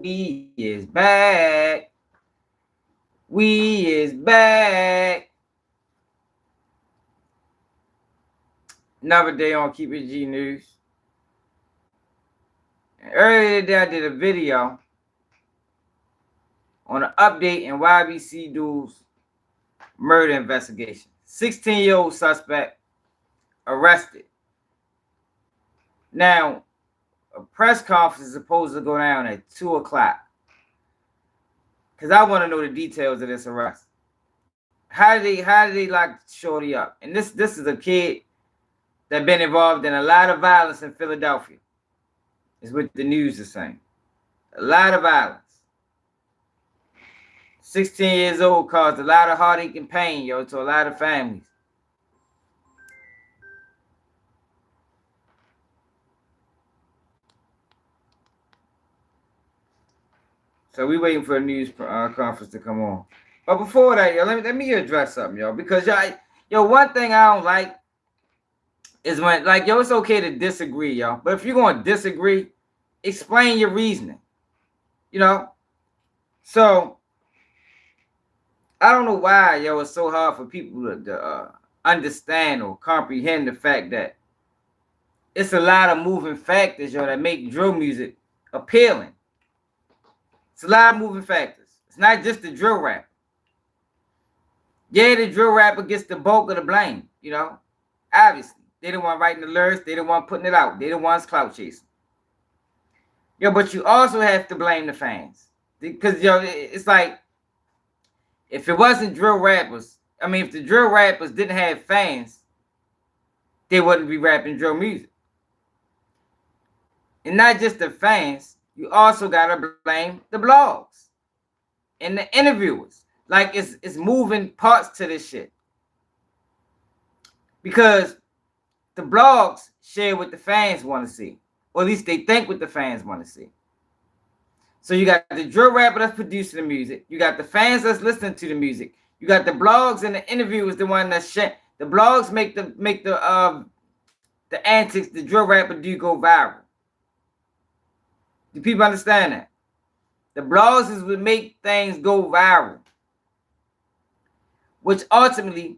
We is back. We is back. Another day on Keep It G News. And earlier today, I did a video on an update in Ybcdul's murder investigation. 16-year-old suspect arrested. Now, a press conference is supposed to go down at 2 o'clock. Because I want to know the details of this arrest. How did they lock Shorty up? And this is a kid that been involved in a lot of violence in Philadelphia. Is what the news is saying. A lot of violence. 16 years old caused a lot of heartache and pain, yo, to a lot of families. So we waiting for a news conference to come on. But before that, yo, let me address something, yo, because yo, one thing I don't like is when, like, yo, it's okay to disagree, yo, but if you're going to disagree, explain your reasoning, you know? So, I don't know why, yo, it's so hard for people to understand or comprehend the fact that it's a lot of moving factors, yo, that make drill music appealing. It's a lot of moving factors. It's not just the drill rapper. Yeah, the drill rapper gets the bulk of the blame, you know? Obviously. They the one writing the lyrics. They the one putting it out. They the ones clout chasing. Yo, but you also have to blame the fans. Because, yo, it's like, if it wasn't drill rappers, I mean, if the drill rappers didn't have fans, they wouldn't be rapping drill music. And not just the fans, you also got to blame the blogs and the interviewers. Like, it's moving parts to this shit. Because the blogs share what the fans want to see. Or at least they think what the fans want to see. So you got the drill rapper that's producing the music. You got the fans that's listening to the music. You got the blogs and the interviewers, the one that's share. The blogs make the antics the drill rapper do go viral. Do people understand that? The blogs is what make things go viral. Which ultimately,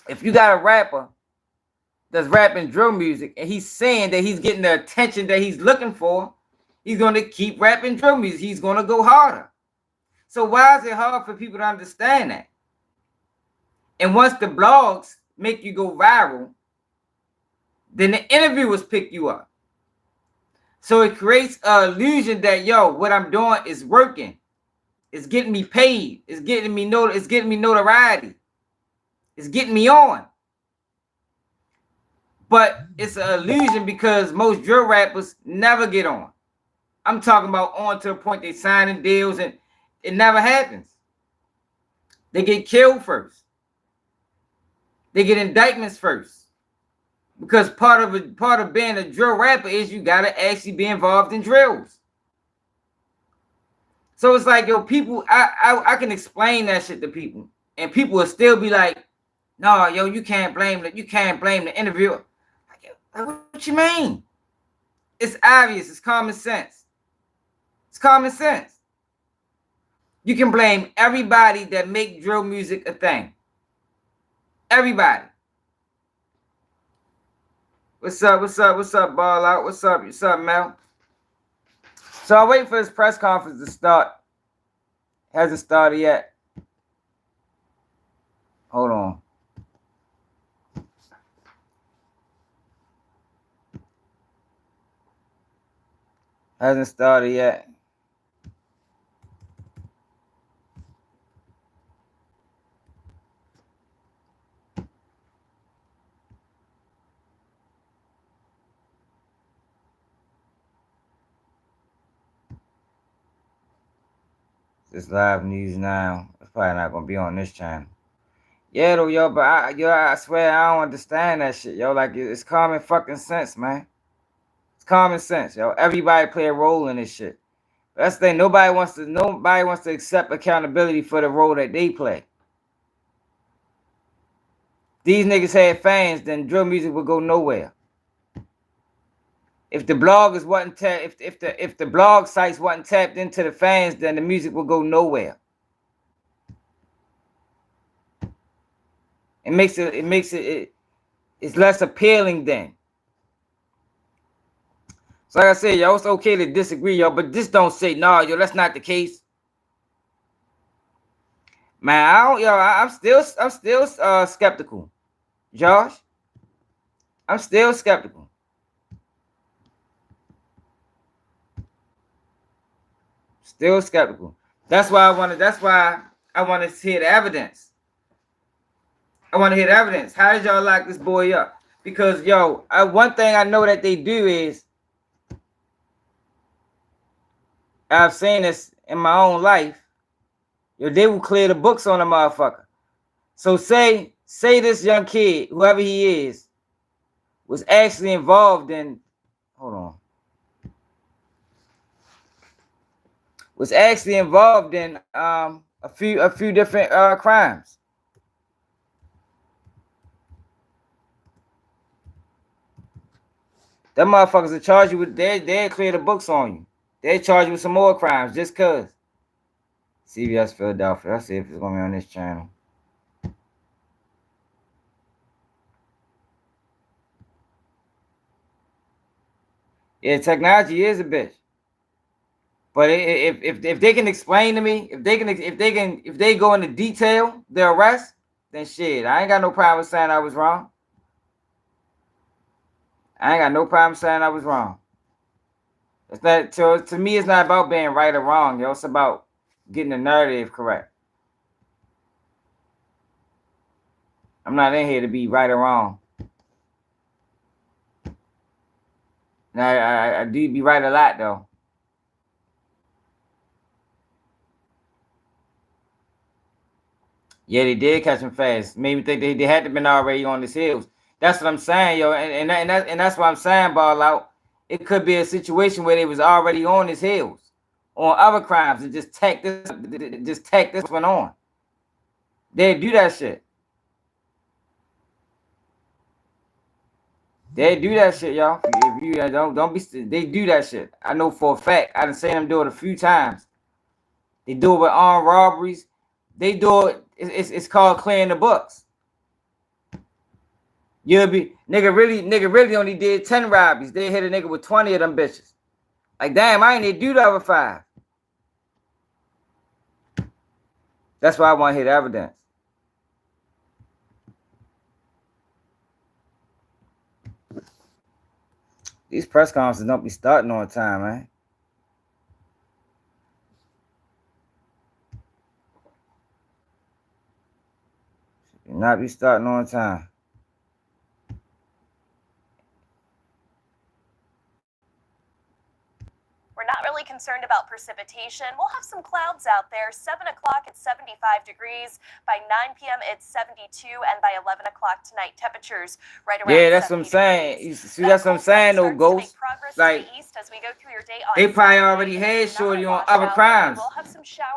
if you got a rapper that's rapping drill music and he's saying that he's getting the attention that he's looking for, he's going to keep rapping drill music. He's going to go harder. So why is it hard for people to understand that? And once the blogs make you go viral, then the interviewers pick you up. So it creates an illusion that, yo, what I'm doing is working. It's getting me paid. It's getting me notoriety. It's getting me on. But it's an illusion because most drill rappers never get on. I'm talking about on to the point they signing deals and it never happens. They get killed first. They get indictments first. Because part of being a drill rapper is you gotta actually be involved in drills. So it's like, yo, people, I can explain that shit to people, and people will still be like, no, yo, you can't blame the interviewer. Like, what you mean? It's obvious. It's common sense. It's common sense. You can blame everybody that make drill music a thing. Everybody. What's up, Ball Out? What's up, Mel? So I wait for this press conference to start. Hasn't started yet. Hold on. Hasn't started yet. This live news now. It's probably not gonna be on this channel. Yeah, though, yo, but I swear I don't understand that shit, yo. Like, it's common fucking sense, man. It's common sense, yo. Everybody play a role in this shit. That's the thing. Nobody wants to accept accountability for the role that they play. These niggas had fans, then drill music would go nowhere. If the bloggers wasn't if the blog sites wasn't tapped into the fans, then the music would go nowhere. It's less appealing then. So like I said, yo, it's okay to disagree, yo, but just don't say no, yo, that's not the case. Man, I'm still skeptical. Josh, I'm still skeptical. Still skeptical. That's why I want to hear the evidence. I want to hear the evidence. How did y'all lock this boy up? Because yo, one thing I know that they do is, I've seen this in my own life. Yo, they will clear the books on a motherfucker. So say this young kid, whoever he is, was actually involved in, was actually involved in a few different crimes. Them motherfuckers will charge you with, they clear the books on you. They charge you with some more crimes just cause. CBS Philadelphia. Let's see if it's gonna be on this channel. Yeah, technology is a bitch. But if they can explain to me, if they go into detail their arrest, then shit, I ain't got no problem saying I was wrong. I ain't got no problem saying I was wrong. It's not to me. It's not about being right or wrong, yo. It's about getting the narrative correct. I'm not in here to be right or wrong. Now I do be right a lot though. Yeah, they did catch him fast. Made me think they had to been already on his heels. That's what I'm saying, yo. And that's what I'm saying, ball out. It could be a situation where they was already on his heels on other crimes and just tack this one on. They do that shit. They do that shit, y'all. If you don't be, they do that shit. I know for a fact. I done seen them do it a few times. They do it with armed robberies. They do it. It's called clearing the books. You'll be nigga really only did 10 robberies. They hit a nigga with 20 of them bitches. Like damn, I ain't need to do the other 5. That's why I want to hear the evidence. These press conferences don't be starting on time, man. Should not be starting on time. We're not really concerned about precipitation. We'll have some clouds out there. 7 o'clock, it's 75 degrees. By 9 p.m., it's 72. And by 11 o'clock tonight, temperatures right around 70 Yeah, that's what I'm saying. You see, that's what I'm saying, though, Ghost. Like, they probably already had Shorty on other crimes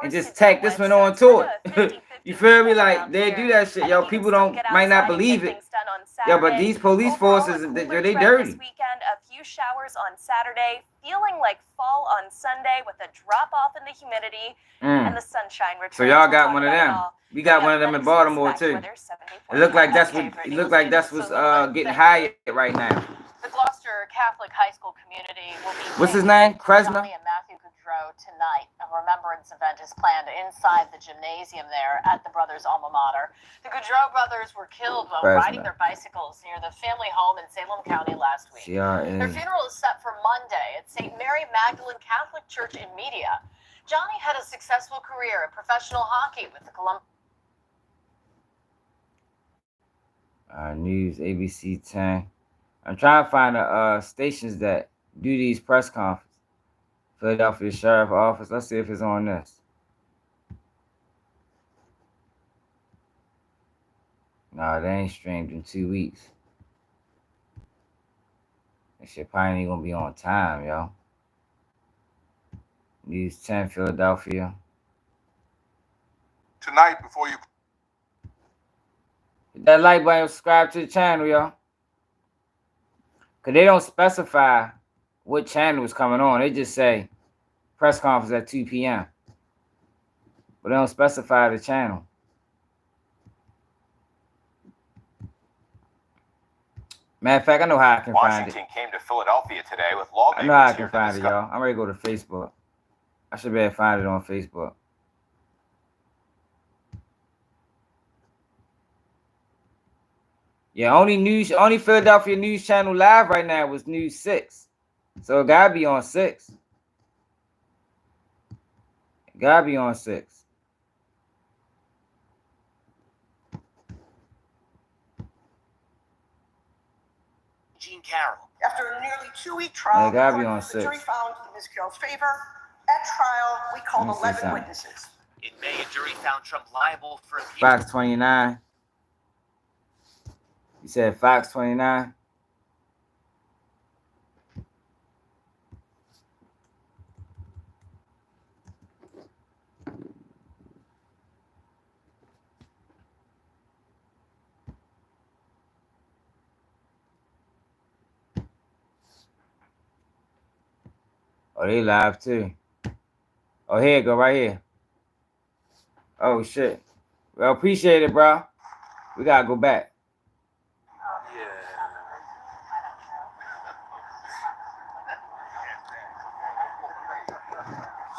and just tack this one on to it. You feel me? Like, they do that shit, yo. People might not believe it. Yo, but these police forces, they dirty. This weekend, a few showers on Saturday, feeling like fall on Sunday with a drop off in the humidity and the sunshine returns. So y'all got one of them. We got one of them in Baltimore too. It looked like that's what's getting high right now. The Gloucester Catholic High School community will be. What's his name? Kresna? Johnny and Matthew Ybcdul tonight. A remembrance event is planned inside the gymnasium there at the brothers' alma mater. The Ybcdul brothers were killed while riding their bicycles near the family home in Salem County last week. Their funeral is set for Monday at St. Mary Magdalene Catholic Church in Media. Johnny had a successful career in professional hockey with the Columbus. News, ABC 10. I'm trying to find the stations that do these press conferences. Philadelphia Sheriff Office. Let's see if it's on this. No, they ain't streamed in 2 weeks. That shit probably ain't gonna be on time, yo. News 10, Philadelphia. Tonight, before you hit that like button, subscribe to the channel, yo. Cause they don't specify what channel is coming on. They just say press conference at 2 p.m. But they don't specify the channel. Matter of fact, I know how I can find it. Washington came to Philadelphia today with lawmakers. I know how I can find it, y'all. I'm ready to go to Facebook. I should be able to find it on Facebook. Yeah, only Philadelphia News Channel live right now was News 6. So it gotta be on 6. It gotta be on 6. Jean Carroll. After a nearly 2-week trial, the jury found in Ms. Carroll's favor. At trial, we called 11 witnesses. In May, a jury found Trump liable for impeachment. Fox 29. You said Fox 29? Oh, they live too. Oh, here you go, right here. Oh, shit. Well, appreciate it, bro. We gotta go back. Yeah.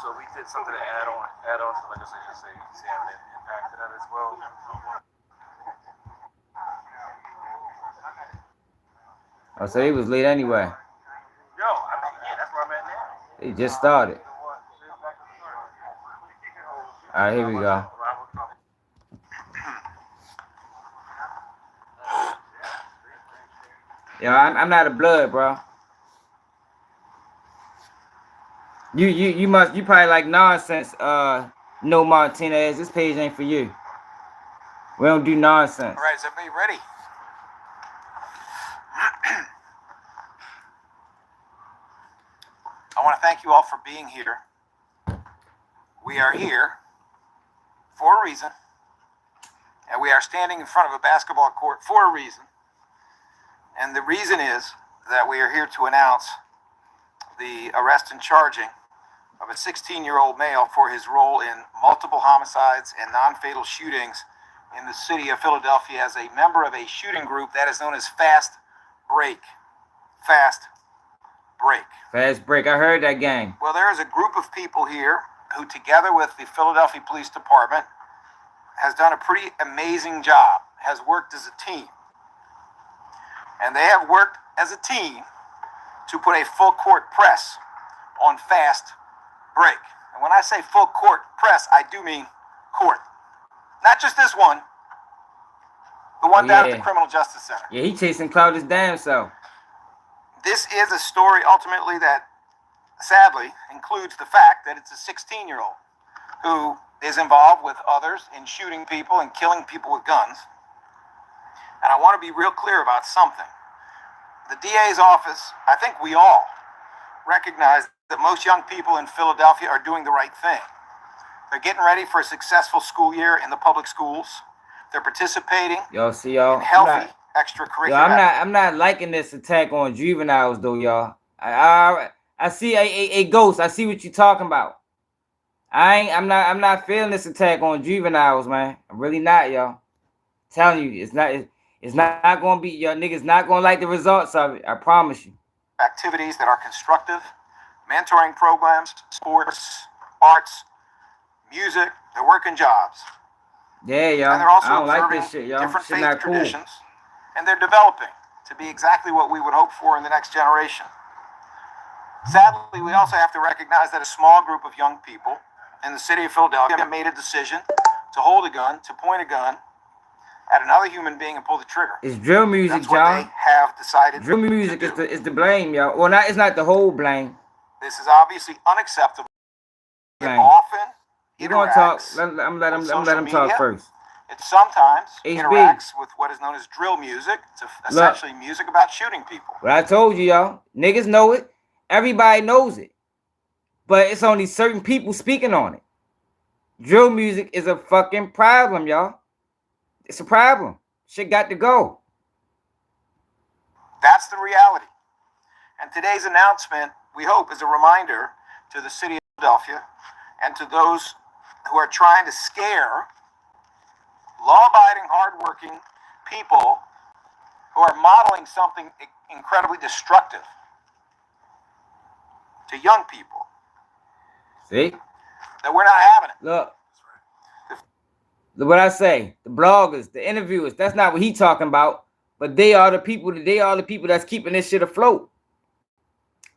So we did something to add on to the legislation, say having an impact to that as well. Oh, so he was late anyway. Yo, I mean, yeah, that's where I'm at now. He just started. All right, here we go. Yeah, I'm not a blood, bro. You probably like nonsense. No Martinez. This page ain't for you. We don't do nonsense. All right, is everybody ready? I want to thank you all for being here. We are here for a reason, and we are standing in front of a basketball court for a reason. And the reason is that we are here to announce the arrest and charging of a 16-year-old male for his role in multiple homicides and non-fatal shootings in the city of Philadelphia as a member of a shooting group that is known as Fast Break. Fast Break. Fast Break. I heard that gang. Well, there is a group of people here who, together with the Philadelphia Police Department, has done a pretty amazing job, has worked as a team. And they have worked as a team to put a full court press on Fast Break. And when I say full court press, I do mean court. Not just this one, the one down at the Criminal Justice Center. Yeah, he chasing Clout his damn self. This is a story ultimately that sadly includes the fact that it's a 16-year-old who is involved with others in shooting people and killing people with guns. And I want to be real clear about something. The DA's office, I think we all recognize that most young people in Philadelphia are doing the right thing. They're getting ready for a successful school year in the public schools. They're participating in healthy extracurricular. I'm not liking this attack on juveniles though, y'all. I see a ghost. I see what you're talking about. I'm not feeling this attack on juveniles, man. I'm really not, y'all. Telling you, it's not gonna be, y'all niggas not gonna like the results of it. I promise you. Activities that are constructive, mentoring programs, sports, arts, music, they're working jobs. Yeah, y'all. And they're also I don't like observing this shit, y'all. different Shit faith not cool. traditions, and they're developing to be exactly what we would hope for in the next generation. Sadly, we also have to recognize that a small group of young people in the city of Philadelphia made a decision to hold a gun, to point a gun at another human being and pull the trigger. It's drill music, That's what y'all. they have decided. Drill music is the blame, y'all. Well, it's not the whole blame. This is obviously unacceptable. It Blame. often You're gonna talk. interacts I'm let him with talk social first. It sometimes HB. interacts with what is known as drill music. It's essentially music about shooting people. What I told you, y'all. Niggas know it. Everybody knows it. But it's only certain people speaking on it. Drill music is a fucking problem, y'all. It's a problem. Shit got to go. That's the reality. And today's announcement we hope, is a reminder to the city of Philadelphia and to those who are trying to scare law-abiding, hardworking people who are modeling something incredibly destructive to young people. See? That we're not having it. Look what I say. The bloggers, the interviewers, that's not what he talking about. But they are the people that's keeping this shit afloat.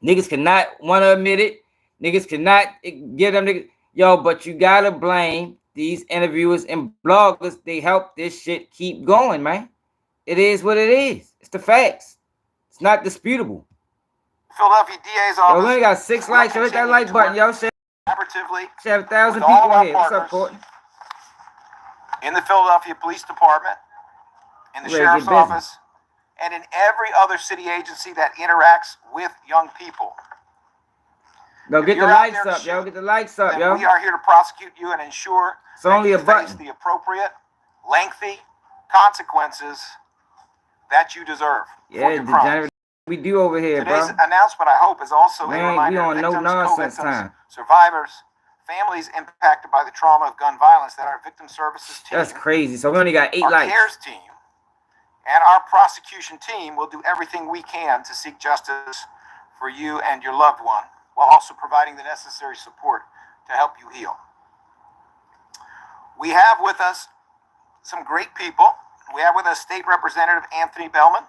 Niggas cannot want to admit it. Niggas cannot get them niggas. Yo, but you gotta blame these interviewers and bloggers. They help this shit keep going, man. It is what it is. It's the facts. It's not disputable. Philadelphia DA's office. Yo, we only got 6 likes. Yo, hit that like button, yo. Collaboratively. 7,000 people in here. What's up, Courtney? In the Philadelphia Police Department, in the Sheriff's Office, and in every other city agency that interacts with young people. Yo, get the likes up, yo. Get the likes up, yo. We are here to prosecute you and ensure it's only a button. Face the appropriate, lengthy consequences that you deserve. Yeah, the January we do over here, Today's bro. announcement, I hope, is also man, a reminder we on of no nonsense time. Survivors, families impacted by the trauma of gun violence that our victim services team. That's crazy. So we only got 8 our likes. CARES team and our prosecution team will do everything we can to seek justice for you and your loved one, while also providing the necessary support to help you heal. We have with us some great people. We have with us State Representative Anthony Bellman.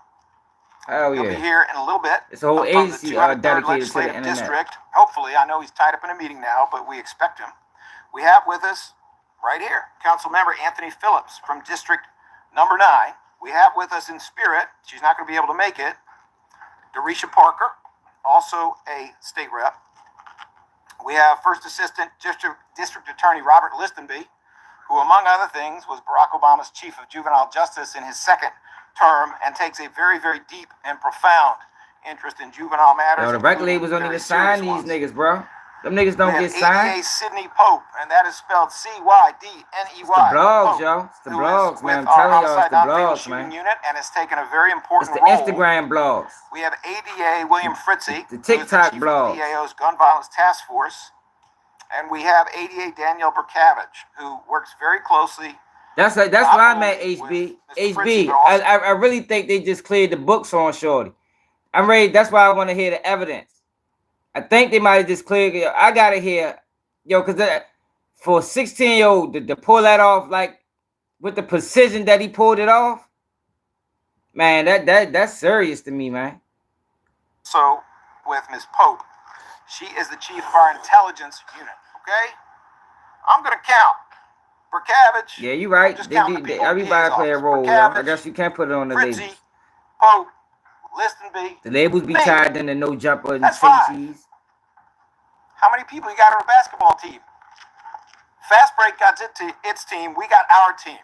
Oh, yeah. He'll be here in a little bit. It's a whole agency dedicated to the internet. District. Hopefully, I know he's tied up in a meeting now, but we expect him. We have with us right here, Council Member Anthony Phillips from District Number 9. We have with us in spirit, she's not going to be able to make it, Darisha Parker, also a state rep. We have First Assistant District Attorney Robert Listenby, who, among other things, was Barack Obama's Chief of Juvenile Justice in his second term and takes a very, very deep and profound interest in juvenile matters. Yo, the record labels don't even sign these niggas, bro. Them niggas don't get signed. Sidney Pope, and that is spelled C-Y-D-N-E-Y. It's the blogs, yo. It's the blogs, man. I'm telling y'all, it's the blogs, man. Unit and has taken a very important role. It's the Instagram blogs. We have ADA William Fritzy, the TikTok blogs. The DAO's Gun Violence Task Force, and we have ADA Danielle Burkavage, who works very closely. That's why I'm at HB. HB. I really think they just cleared the books on Shorty. I'm ready. That's why I want to hear the evidence. I think they might have just cleared it. I gotta hear, yo, because for a 16-year-old to pull that off like with the precision that he pulled it off, man, that's serious to me, man. So with Ms. Pope, she is the chief of our intelligence unit. Okay, I'm gonna count. Burkavage. Yeah, you right. Everybody play a role. I guess you can't put it on the Fritzy, labels. Pope, Listenby. The labels be tied in the no jumper and cheese. How many people you got on a basketball team? Fast Break got its team. We got our team.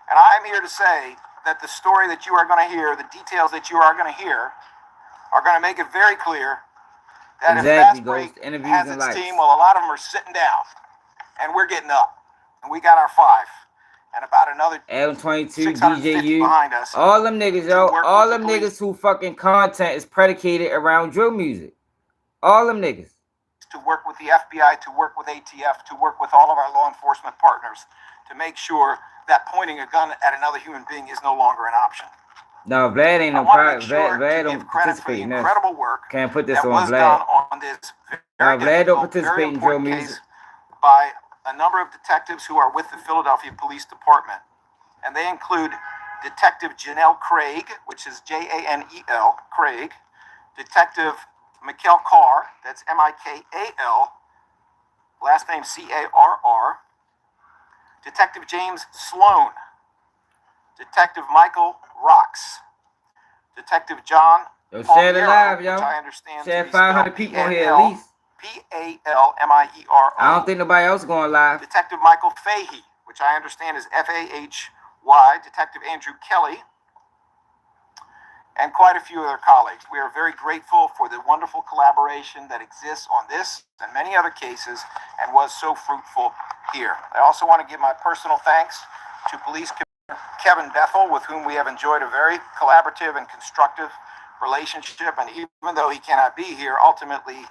And I'm here to say that the story that you are going to hear, the details that you are going to hear, are going to make it very clear that if Fast Break has its team, well, a lot of them are sitting down. And we're getting up. And we got our 5. And about another L22, 650 DJU, behind us. all them niggas, yo. All them niggas who fucking content is predicated around drill music. All them niggas. To work with the FBI, to work with ATF, to work with all of our law enforcement partners to make sure that pointing a gun at another human being is no longer an option. No, Vlad ain't no problem. Vlad don't participate in this. Incredible work. Can't put this on Vlad. Vlad don't participate in drill music. By a number of detectives who are with the Philadelphia Police Department. And they include Detective Janelle Craig, which is Janel, Craig, Detective Mikkel Carr, that's Mikal, last name Carr, Detective James Sloan, Detective Michael Rocks, Detective John share it live, yo. Which I understand share 500 people here at least. P-A-L-M-I-E-R-O. I don't think nobody else going live. Detective Michael Fahey, which I understand is F-A-H-Y, Detective Andrew Kelly, and quite a few other colleagues. We are very grateful for the wonderful collaboration that exists on this and many other cases and was so fruitful here. I also want to give my personal thanks to Police Commissioner Kevin Bethel, with whom we have enjoyed a very collaborative and constructive relationship. And even though he cannot be here, ultimately,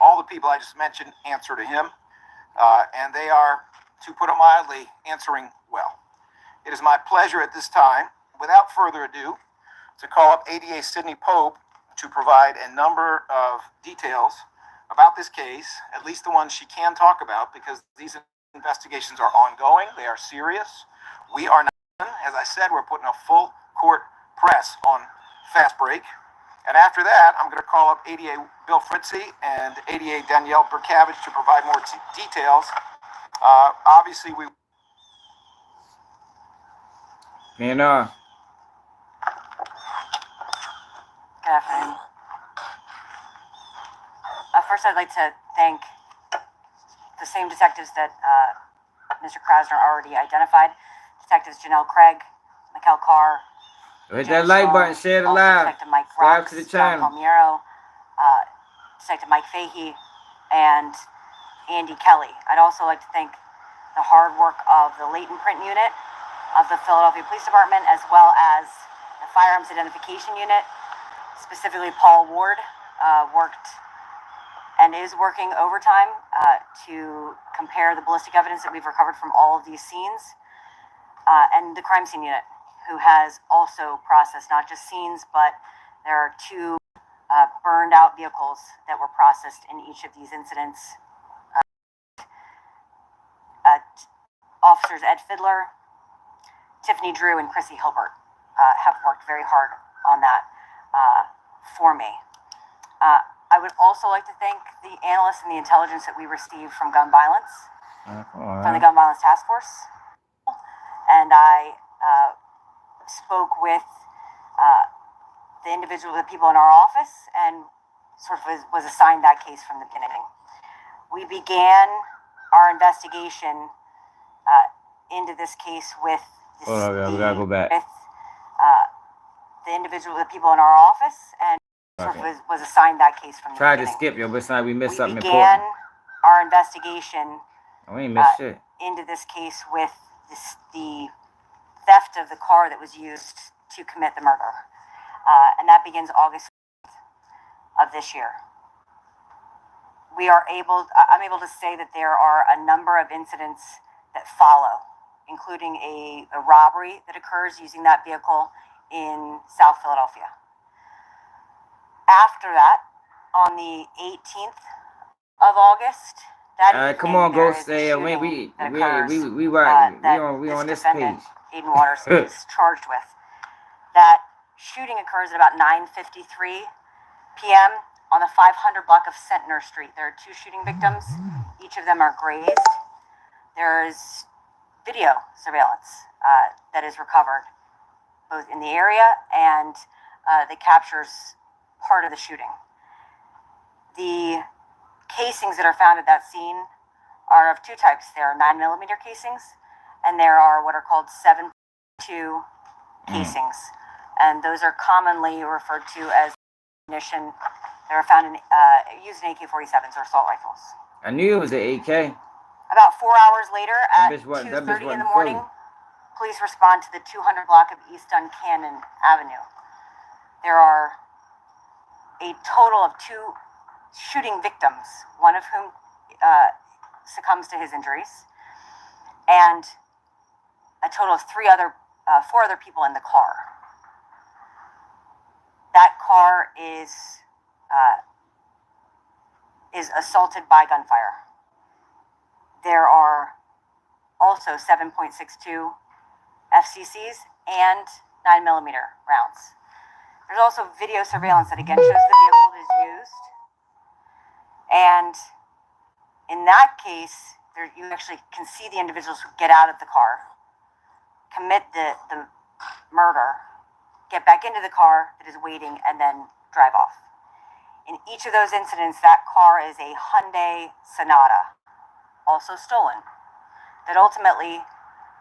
all the people I just mentioned answer to him. And they are, to put it mildly, answering well. It is my pleasure at this time, without further ado, to call up ADA Sidney Pope to provide a number of details about this case, at least the ones she can talk about, because these investigations are ongoing. They are serious. We are not, as I said, we're putting a full court press on Fast Break. And after that, I'm going to call up ADA Bill Fritzy and ADA Danielle Burkavage to provide more details. Obviously, we... PNR. Good afternoon. First, I'd like to thank the same detectives that Mr. Krasner already identified. Detectives Janelle Craig, Mikkel Carr, Hit that like button, share the live. Detective Mike Subscribe Brox, to the John channel. Palmiero, Detective Mike Fahey, and Andy Kelly. I'd also like to thank the hard work of the latent print unit of the Philadelphia Police Department, as well as the Firearms Identification Unit. Specifically, Paul Ward worked and is working overtime to compare the ballistic evidence that we've recovered from all of these scenes, and the crime scene unit, who has also processed not just scenes, but there are two burned out vehicles that were processed in each of these incidents. Officers Ed Fiddler, Tiffany Drew, and Chrissy Hilbert have worked very hard on that for me. I would also like to thank the analysts and the intelligence that we received from gun violence, from the Gun Violence Task Force. And I spoke with the people in our office, and sort of was assigned that case from the beginning. We began our investigation into this case with we gotta go back. With the people in our office, and sort of was assigned that case from the Tried beginning. to skip you, but it's like we missed something important. We began our investigation we ain't missed shit. Into this case with the theft of the car that was used to commit the murder. And that begins August of this year. I'm able to say that there are a number of incidents that follow, including a robbery that occurs using that vehicle in South Philadelphia. After that, on the 18th of August, come on, go stay. We on this page. Aiden Waters is charged with. That shooting occurs at about 9:53 p.m. on the 500 block of Centner Street. There are two shooting victims. Each of them are grazed. There is video surveillance that is recovered, both in the area and that captures part of the shooting. The casings that are found at that scene are of two types. There are 9mm casings, and there are what are called 7.2 casings, and those are commonly referred to as ammunition. They were found used in AK-47s or assault rifles. I knew it was the AK. About 4 hours later, at 2:30 in the morning, police respond to the 200 block of East Duncannon Avenue. There are a total of 2 shooting victims, one of whom succumbs to his injuries, and a total of 4 other people in the car. That car is assaulted by gunfire. There are also 7.62 FCCs and 9mm rounds. There's also video surveillance that again shows the vehicle is used. And in that case, you actually can see the individuals who get out of the car, commit the murder, get back into the car that is waiting, and then drive off. In each of those incidents, that car is a Hyundai Sonata, also stolen, that ultimately,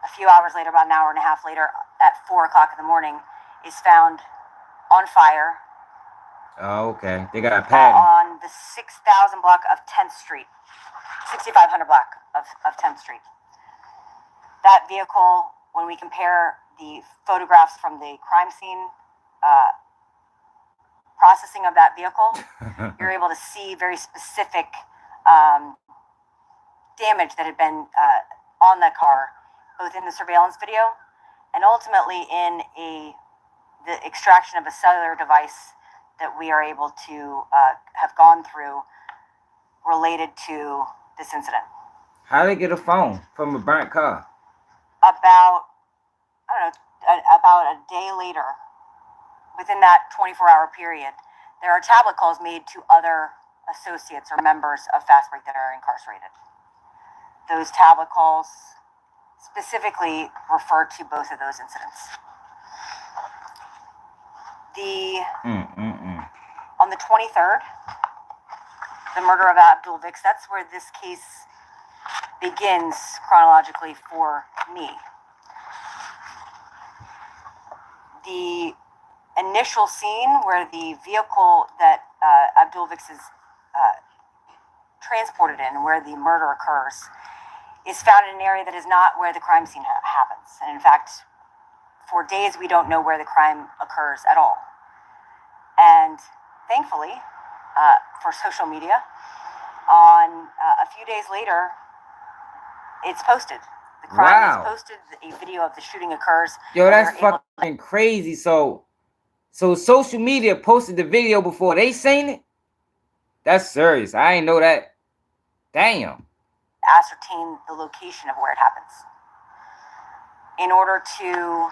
a few hours later, about an hour and a half later, at 4 o'clock in the morning, is found on fire. Oh, okay. They got a pattern. On the 6,000 block of 10th Street, 6,500 block of 10th Street. That vehicle, when we compare the photographs from the crime scene processing of that vehicle, you're able to see very specific damage that had been on that car, both in the surveillance video and ultimately in the extraction of a cellular device that we are able to have gone through related to this incident. How did they get a phone from a burnt car? About a day later, within that 24-hour period, there are tablet calls made to other associates or members of Fast Break that are incarcerated. Those tablet calls specifically refer to both of those incidents. On the 23rd, the murder of Ybcdul, that's where this case begins chronologically for me. The initial scene where the vehicle that Ybcdul is transported in, where the murder occurs, is found in an area that is not where the crime scene happens. And in fact, for days we don't know where the crime occurs at all. And thankfully, for social media, on a few days later, it's posted. The crime is posted. A video of the shooting occurs. Yo, that's fucking crazy. So social media posted the video before they seen it? That's serious. I ain't know that. Damn. Ascertain the location of where it happens. In order to,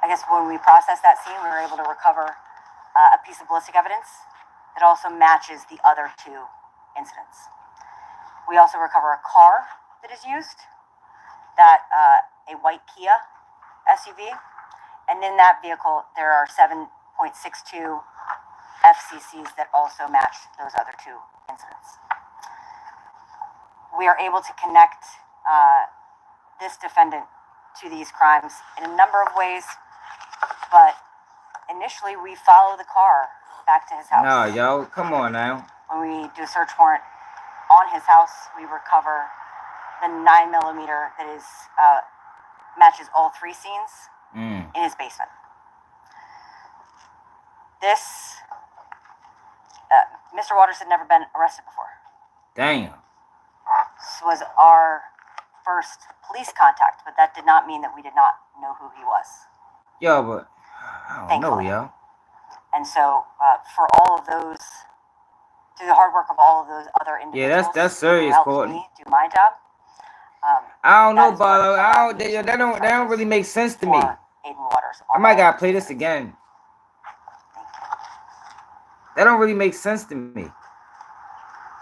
I guess when we process that scene, we were able to recover a piece of ballistic evidence that also matches the other two incidents. We also recover a car that is used, a white Kia SUV, and in that vehicle there are 7.62 FCCs that also match those other two incidents. We are able to connect this defendant to these crimes in a number of ways, but initially we follow the car back to his house. No, yo, come on now. When we do a search warrant on his house, we recover the 9mm that is matches all three scenes in his basement. This Mr. Waters had never been arrested before. Damn. This was our first police contact, but that did not mean that we did not know who he was. Yo, but I don't know, yo. And so, for all of those, through the hard work of all of those other individuals, that's serious, Courtney. Me do my job. I don't know, Barlow. That don't really make sense to me. I might gotta play this again. That don't really make sense to me.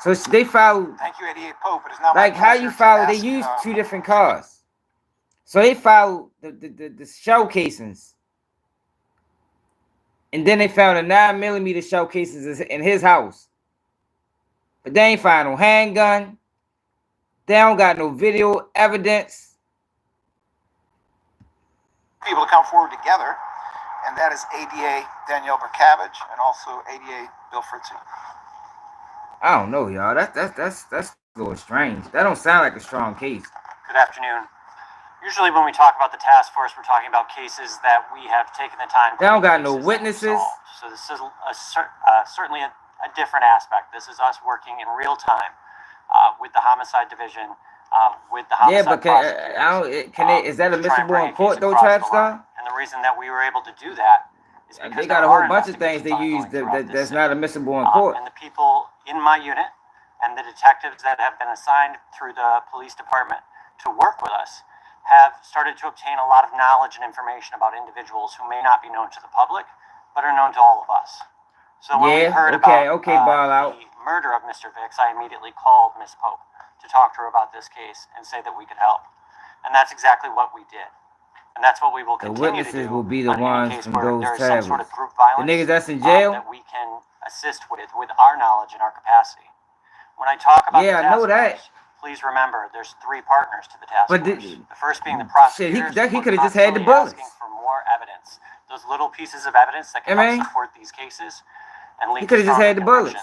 So they filed. Thank you, 88 Pope. It is now like how you filed. They used two different cars. So they filed the shell casings, and then they found a 9mm shell casings in his house. But they ain't find no handgun. They don't got no video evidence. People to come forward together, and that is ADA Danielle Burkavage and also ADA Bill Fritzy. I don't know, y'all. That's a little strange. That don't sound like a strong case. Good afternoon. Usually when we talk about the task force, we're talking about cases that we have taken the time. They don't got no witnesses. So this is certainly a different aspect. This is us working in real time with the homicide division, with the homicide prosecutors. Is that admissible in court though, Trapstar? And the reason that we were able to do that is because they got a whole bunch of things they use that's not admissible in court. And the people in my unit and the detectives that have been assigned through the police department to work with us have started to obtain a lot of knowledge and information about individuals who may not be known to the public, but are known to all of us. So when we heard about the murder of Mr. Vicks, I immediately called Ms. Pope to talk to her about this case and say that we could help. And that's exactly what we did. And that's what we will continue to do. The witnesses will be the ones from those tablets. Sort of group violence, the niggas that's in jail? That we can assist with our knowledge and our capacity. When I talk about I know that. Please remember, there's three partners to the task force. The first being the prosecutors. He could have just had the bullets. Asking for more evidence. Those little pieces of evidence that can help support these cases and lead he could have just had the bullets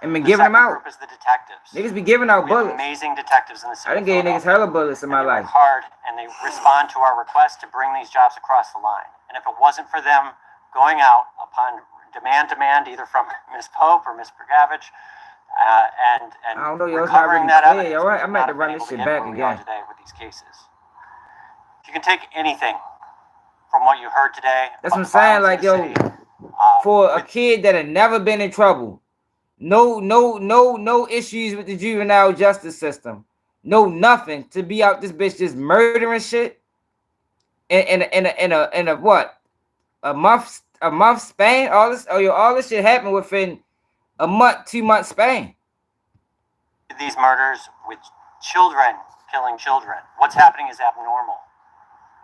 and been giving them out. Group is the detectives. Niggas be giving out bullets. Amazing detectives in the city. I done gave niggas hella bullets in my life. Hard, and they respond to our request to bring these jobs across the line. And if it wasn't for them going out upon demand either from Ms. Pope or Ms. Pergavich, and I don't know, yo, it's not recovering really that clear, evidence, yo. we I'm would about not to have run been this able to shit get back where we are again. today with these cases. If you can take anything from what you heard today, That's what I'm saying. Like, yo, for a kid that had never been in trouble, no issues with the juvenile justice system, no nothing, to be out this bitch just murdering shit in a what, a month span. All this shit happened within a month, 2 month span. These murders with children killing children, what's happening is abnormal.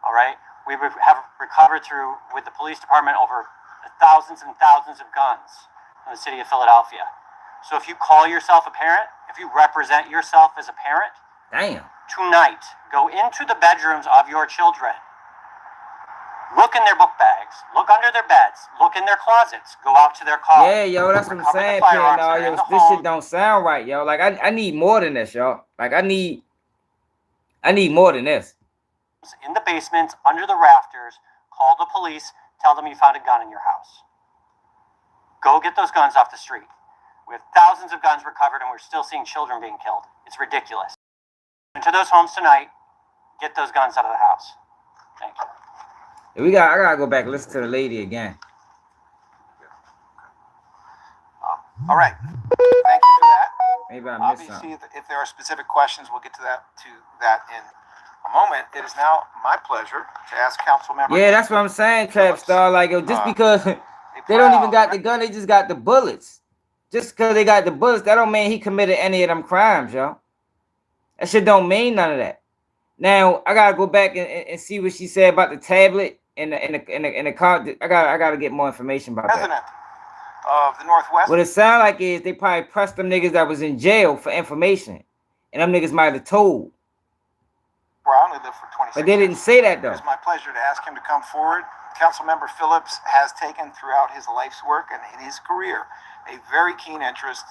All right, we have recovered through with the police department over thousands and thousands of guns in the city of Philadelphia. So if you call yourself a parent, if you represent yourself as a parent, Damn. tonight go into the bedrooms of your children. Look in their book bags. Look under their beds. Look in their closets. Go out to their cars. Yeah, yo, that's what I'm Recover the saying, firearms Pierre. that are Yo, in the this home. shit don't sound right, yo. Like, I need more than this, yo. Like, I need more than this. In the basement, under the rafters, call the police, tell them you found a gun in your house. Go get those guns off the street. We have thousands of guns recovered and we're still seeing children being killed. It's ridiculous. Into those homes tonight, get those guns out of the house. Thank you. I gotta go back and listen to the lady again. All right. Thank you for that. Maybe I missed Obviously, something. if there are specific questions, we'll get to that in a moment. It is now my pleasure to ask council members. Yeah, that's what I'm saying, Trap Star. Like, yo, just because they don't even got the gun, they just got the bullets. Just because they got the bullets, that don't mean he committed any of them crimes, yo. That shit don't mean none of that. Now I gotta go back and see what she said about the tablet and the car. I gotta get more information about President that. of the Northwest. What it sound like is they probably pressed them niggas that was in jail for information, and them niggas might have told. Where I only lived for 26 But they didn't say that though. It's my pleasure to ask him to come forward. Councilmember Phillips has taken throughout his life's work and in his career a very keen interest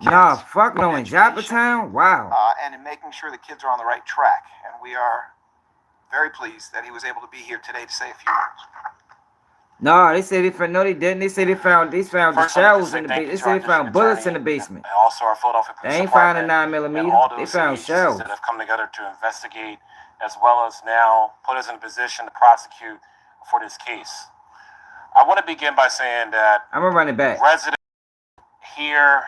in Nah, kids, fuck no, in Ybcdul? Wow. and in making sure the kids are on the right track. And we are very pleased that he was able to be here today to say a few words. No, they said no, they didn't. They said they found the shells in the basement. They said they found bullets in the basement. And also our Philadelphia Police They ain't found a Department 9mm. and all They those found agencies shells. that have come together to investigate, as well as now put us in a position to prosecute for this case. I want to begin by saying that I'm gonna run it back. residents here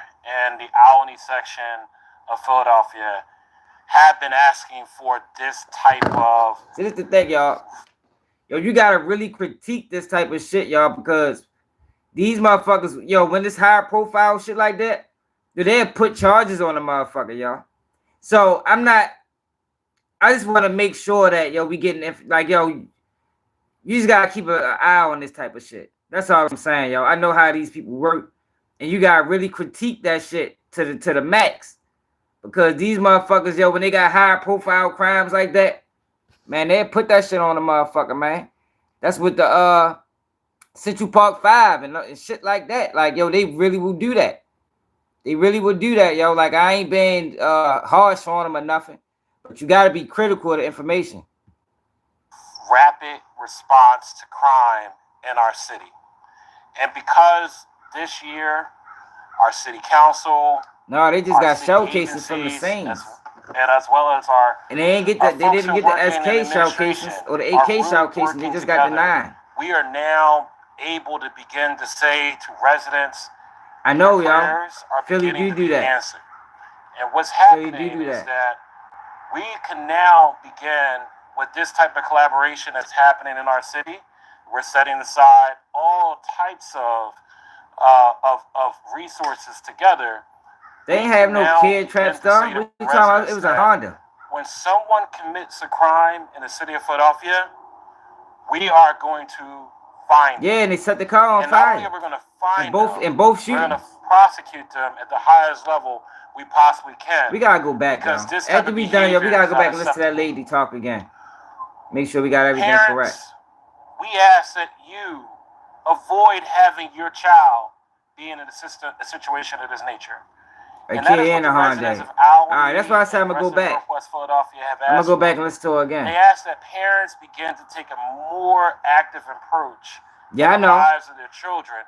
in the Albany section of Philadelphia have been asking for this type of. See, this is the thing, y'all. Yo, you gotta really critique this type of shit, y'all, because these motherfuckers, yo, when this high profile shit like that, they'll put charges on the motherfucker, y'all. So I just want to make sure that, yo, we getting, like, yo, you just gotta keep an eye on this type of shit. That's all I'm saying, yo. I know how these people work, and you gotta really critique that shit to the max, because these motherfuckers, yo, when they got high profile crimes like that, man, they put that shit on the motherfucker, man. That's with the Central Park 5 and shit like that. Like, yo, they really will do that. They really would do that, yo. Like, I ain't been harsh on them or nothing, but you gotta be critical of the information. Rapid response to crime in our city. And because this year, our city council, No, they just our got city showcases from the agencies, scenes. and as well as our And they ain't get our the, they folks didn't who get work the in SK administration showcases or the are AK really showcases. They working just got the together. 9. We are now able to begin to say to residents, I know, your y'all. prayers are Philly beginning do to be that. answered. And what's Philly happening do is that. that we can now begin with this type of collaboration that's happening in our city. We're setting aside all types of resources together. They ain't We have can no now kid Trap begin to Star. say to What you talking about? It was a residents Honda. when someone commits a crime in the city of Philadelphia, we are going to find Yeah, them. and they set the car on And not only fire. are we going to find In both them, shootings. we're going to prosecute them at the highest level we possibly can. We gotta go back, Because y'all. this type After of we done, yo, we behavior gotta is go back and not listen to that acceptable. lady talk again. Make sure we got everything Parents, correct. we ask that you avoid having your child be in a situation of this nature. A And that kid is what and the a residents Hyundai. of Albuquerque All right, that's why I said I'm and gonna go the rest of back. Northwest Philadelphia have I'm gonna asked go back for. and listen to it again. They ask that parents begin to take a more active approach Yeah, I in the know. lives of their children,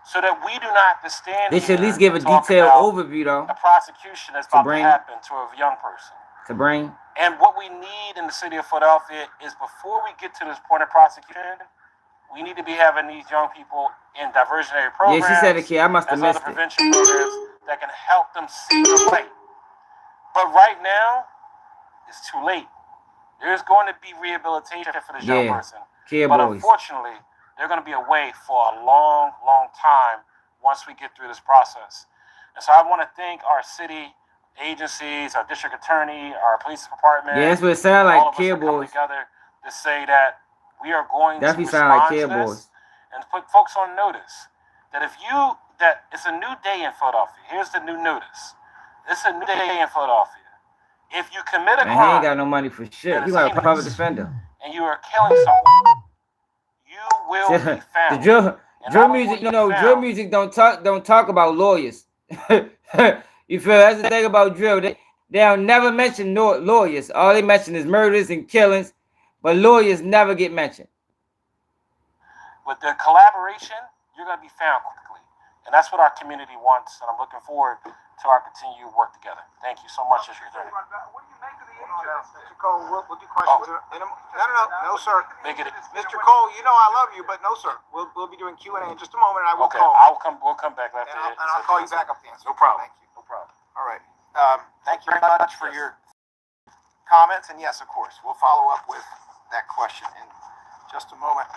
so that we do not have to stand They should at here least give a and talk detailed about overview though. a prosecution that's about to bring- happen to a young person. To bring. And what we need in the city of Philadelphia is, before we get to this point of prosecution, we need to be having these young people in diversionary programs. Yeah, she said it, kid. I must have as other missed it. prevention programs that can help them see the light. But right now, it's too late. There's going to be rehabilitation for this young person. Kid But boys. unfortunately, they're going to be away for a long, long time once we get through this process. And so I want to thank our city agencies, our district attorney, our police department. Yeah, that's what it sound all like, of us kid are coming boys. together to say that we are going Definitely to sound like respond kid to this boys. and put folks on notice that that it's a new day in Philadelphia. Here's the new notice. It's a new day in Philadelphia. If you commit a Man, he crime ain't got no money for shit. that He is got a public heinous defender. and you are killing someone, you will be The found. drill And drill not only music, will you you be know, drill found, music don't talk about lawyers. You feel? That's the thing about drill. They'll never mention lawyers. All they mention is murders and killings, but lawyers never get mentioned. with the collaboration, you're going to be found quickly. And that's what our community wants, and I'm looking forward to our continued work together. Thank you so much, Mr. Attorney. What do you make of the Mr. Cole, we'll do questions in a no, sir. Mr. Cole, you know I love you, but no, sir. We'll be doing Q&A in just a moment, and I will Okay, call. we'll come back after And I'll call you back up to answer. No problem. Thank you. No problem. All right. Thank you very much for your comments, and yes, of course, we'll follow up with that question in just a moment.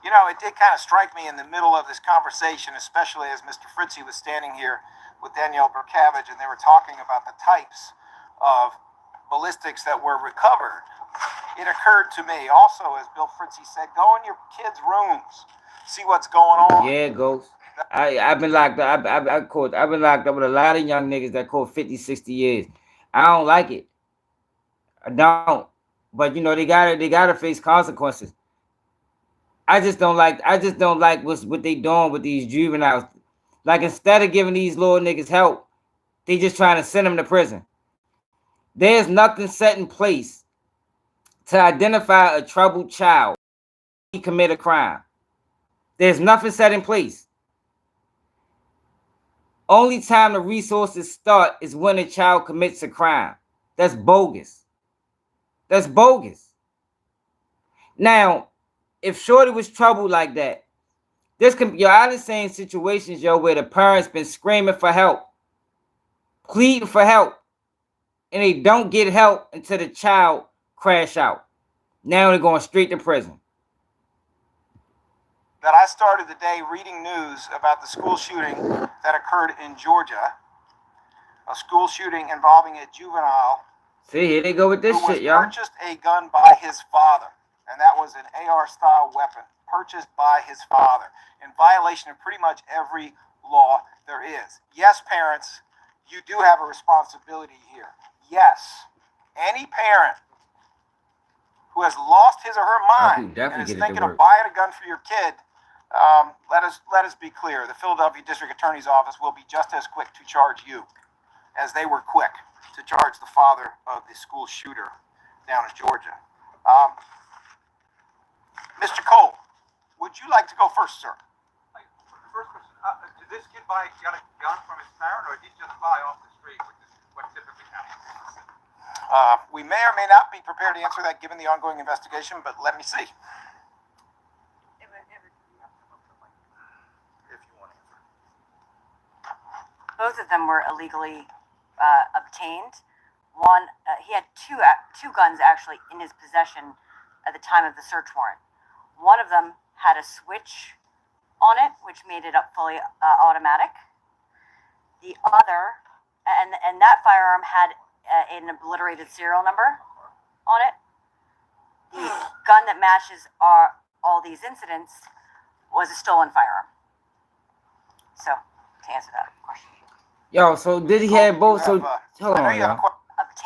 You know, it did kind of strike me in the middle of this conversation, especially as Mr. Fritzy was standing here with Danielle Burkavage, and they were talking about the types of ballistics that were recovered. It occurred to me also, as Bill Fritzy said, go in your kids' rooms, see what's going on. Yeah, Ghost. I've been locked up. I've been locked up with a lot of young niggas that caught 50, 60 years. I don't like it. I don't. But you know, they gotta face consequences. I just don't like what they doing with these juveniles. Like, instead of giving these little niggas help, they just trying to send them to prison. There's nothing set in place to identify a troubled child who commit a crime. There's nothing set in place. Only time the resources start is when a child commits a crime. That's bogus. That's bogus. Now, if Shorty was troubled like that, this can, yo, I done seen situations, yo, where the parents been screaming for help, pleading for help, and they don't get help until the child crash out. Now they're going straight to prison. That I started the day reading news about the school shooting that occurred in Georgia, a school shooting involving a juvenile. See, here they go with this who shit, y'all. purchased a gun by his father, and that was an AR-style weapon purchased by his father in violation of pretty much every law there is. Yes, parents, you do have a responsibility here. Yes, any parent who has lost his or her mind and is thinking of buying a gun for your kid, let us be clear. The Philadelphia District Attorney's Office will be just as quick to charge you as they were quick to charge the father of the school shooter down in Georgia. Mr. Cole, would you like to go first, sir? First question, did this kid got a gun from his parent, or did he just buy off the street, which is what typically happens? We may or may not be prepared to answer that given the ongoing investigation, but let me see. If you want to answer. Both of them were illegally obtained. One, he had two guns actually in his possession at the time of the search warrant. One of them had a switch on it, which made it up fully automatic. The other, and that firearm had an obliterated serial number on it. The gun that matches all these incidents was a stolen firearm. So, to answer that question. Yo, so did he have both? So, hold on, y'all.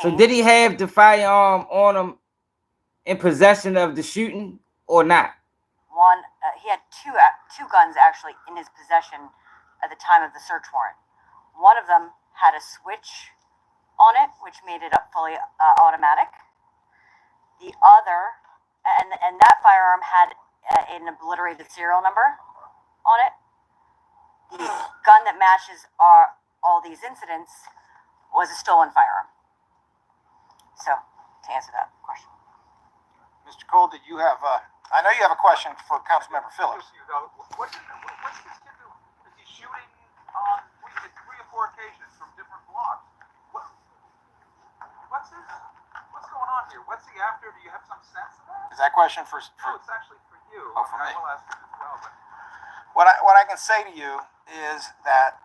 So did he have the firearm on him in possession of the shooting or not? One, he had two guns actually in his possession at the time of the search warrant. One of them had a switch on it, which made it fully automatic. The other, and that firearm had an obliterated serial number on it. The gun that matches all these incidents was a stolen firearm. So, to answer that question. Mr. Cole, did you have, I know you have a question for Councilmember Phillips. What's this kid doing? Is he shooting on 3 or 4 occasions from different blocks? What's this? What's going on here? What's he after? Do you have some sense of that? Is that question for No, it's actually for you. Oh, for me. I will ask it as well. What I can say to you is that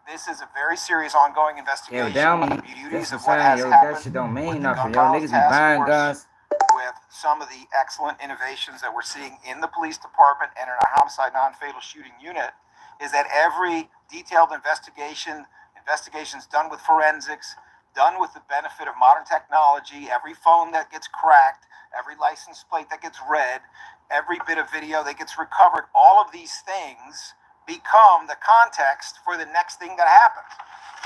this is a very serious ongoing investigation. Damn, Beauties that's of what has yo, happened that shit don't mean with the nothing. gun Yo, niggas be task buying force, guns. with some of the excellent innovations that we're seeing in the police department and in our homicide non-fatal shooting unit, is that every detailed investigations done with forensics, done with the benefit of modern technology, every phone that gets cracked, every license plate that gets read, every bit of video that gets recovered, all of these things become the context for the next thing that happens.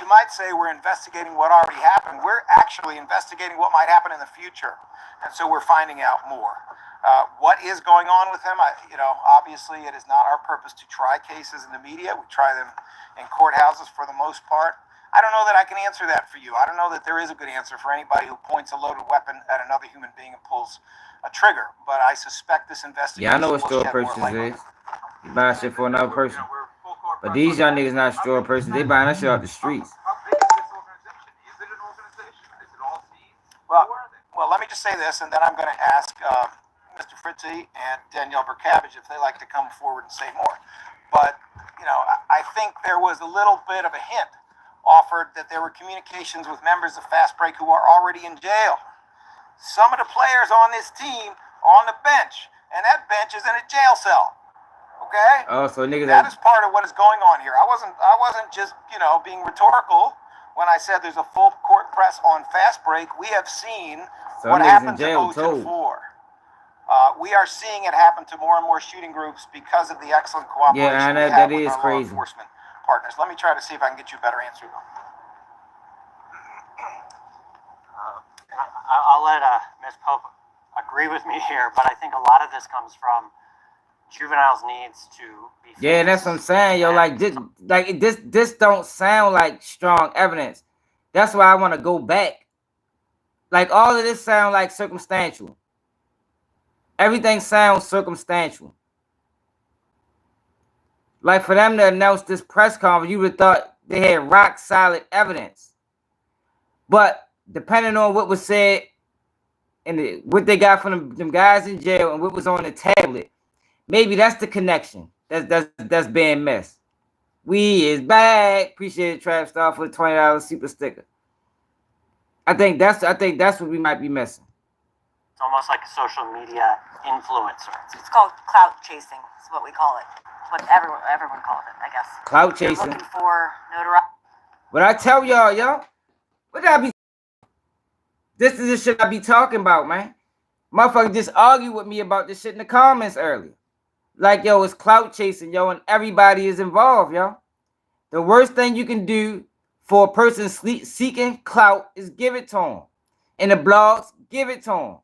You might say we're investigating what already happened. We're actually investigating what might happen in the future. And so we're finding out more. What is going on with him? Obviously it is not our purpose to try cases in the media. We try them in courthouses for the most part. I don't know that I can answer that for you. I don't know that there is a good answer for anybody who points a loaded weapon at another human being and pulls a trigger. But I suspect this investigation. Yeah, I know what will store shed more purchase light on is. it. You buy shit for another person. But these young niggas not store persons. They buying that shit off the streets. How big is this organization? Is it an organization? Is it all teams? Well, let me just say this, and then I'm going to ask Mr. Flimsy and Danielle Burkavage if they like to come forward and say more. But, I think there was a little bit of a hint offered that there were communications with members of Fast Break who are already in jail. Some of the players on this team are on the bench, and that bench is in a jail cell. Okay? Oh, so niggas that is part of what is going on here. I wasn't just, being rhetorical when I said there's a full court press on Fast Break. We have seen what happened to O to the 4. We are seeing it happen to more and more shooting groups because of the excellent cooperation we have that with is our law crazy. enforcement partners. Let me try to see if I can get you a better answer, though. I'll let Ms. Pope agree with me here, but I think a lot of this comes from juveniles' needs to be famous. Yeah, that's what I'm saying, yo. This don't sound like strong evidence. That's why I want to go back. Like, all of this sound like circumstantial. Everything sounds circumstantial. Like, for them to announce this press conference, you would have thought they had rock solid evidence. But depending on what was said and what they got from them guys in jail and what was on the tablet, maybe that's the connection that's being missed. We is back. Appreciate it, Trap Star, for the $20 super sticker. I think that's what we might be missing. It's almost like a social media influencer. It's called clout chasing. Is what we call it. It's what everyone calls it, I guess. Clout chasing. They're looking for notoriety. But I tell y'all, what I be? This is the shit I be talking about, man. Motherfucker just argued with me about this shit in the comments earlier. Like, yo, it's clout chasing, yo, and everybody is involved, yo. The worst thing you can do for a person seeking clout is give it to them. In the blogs, give it to them.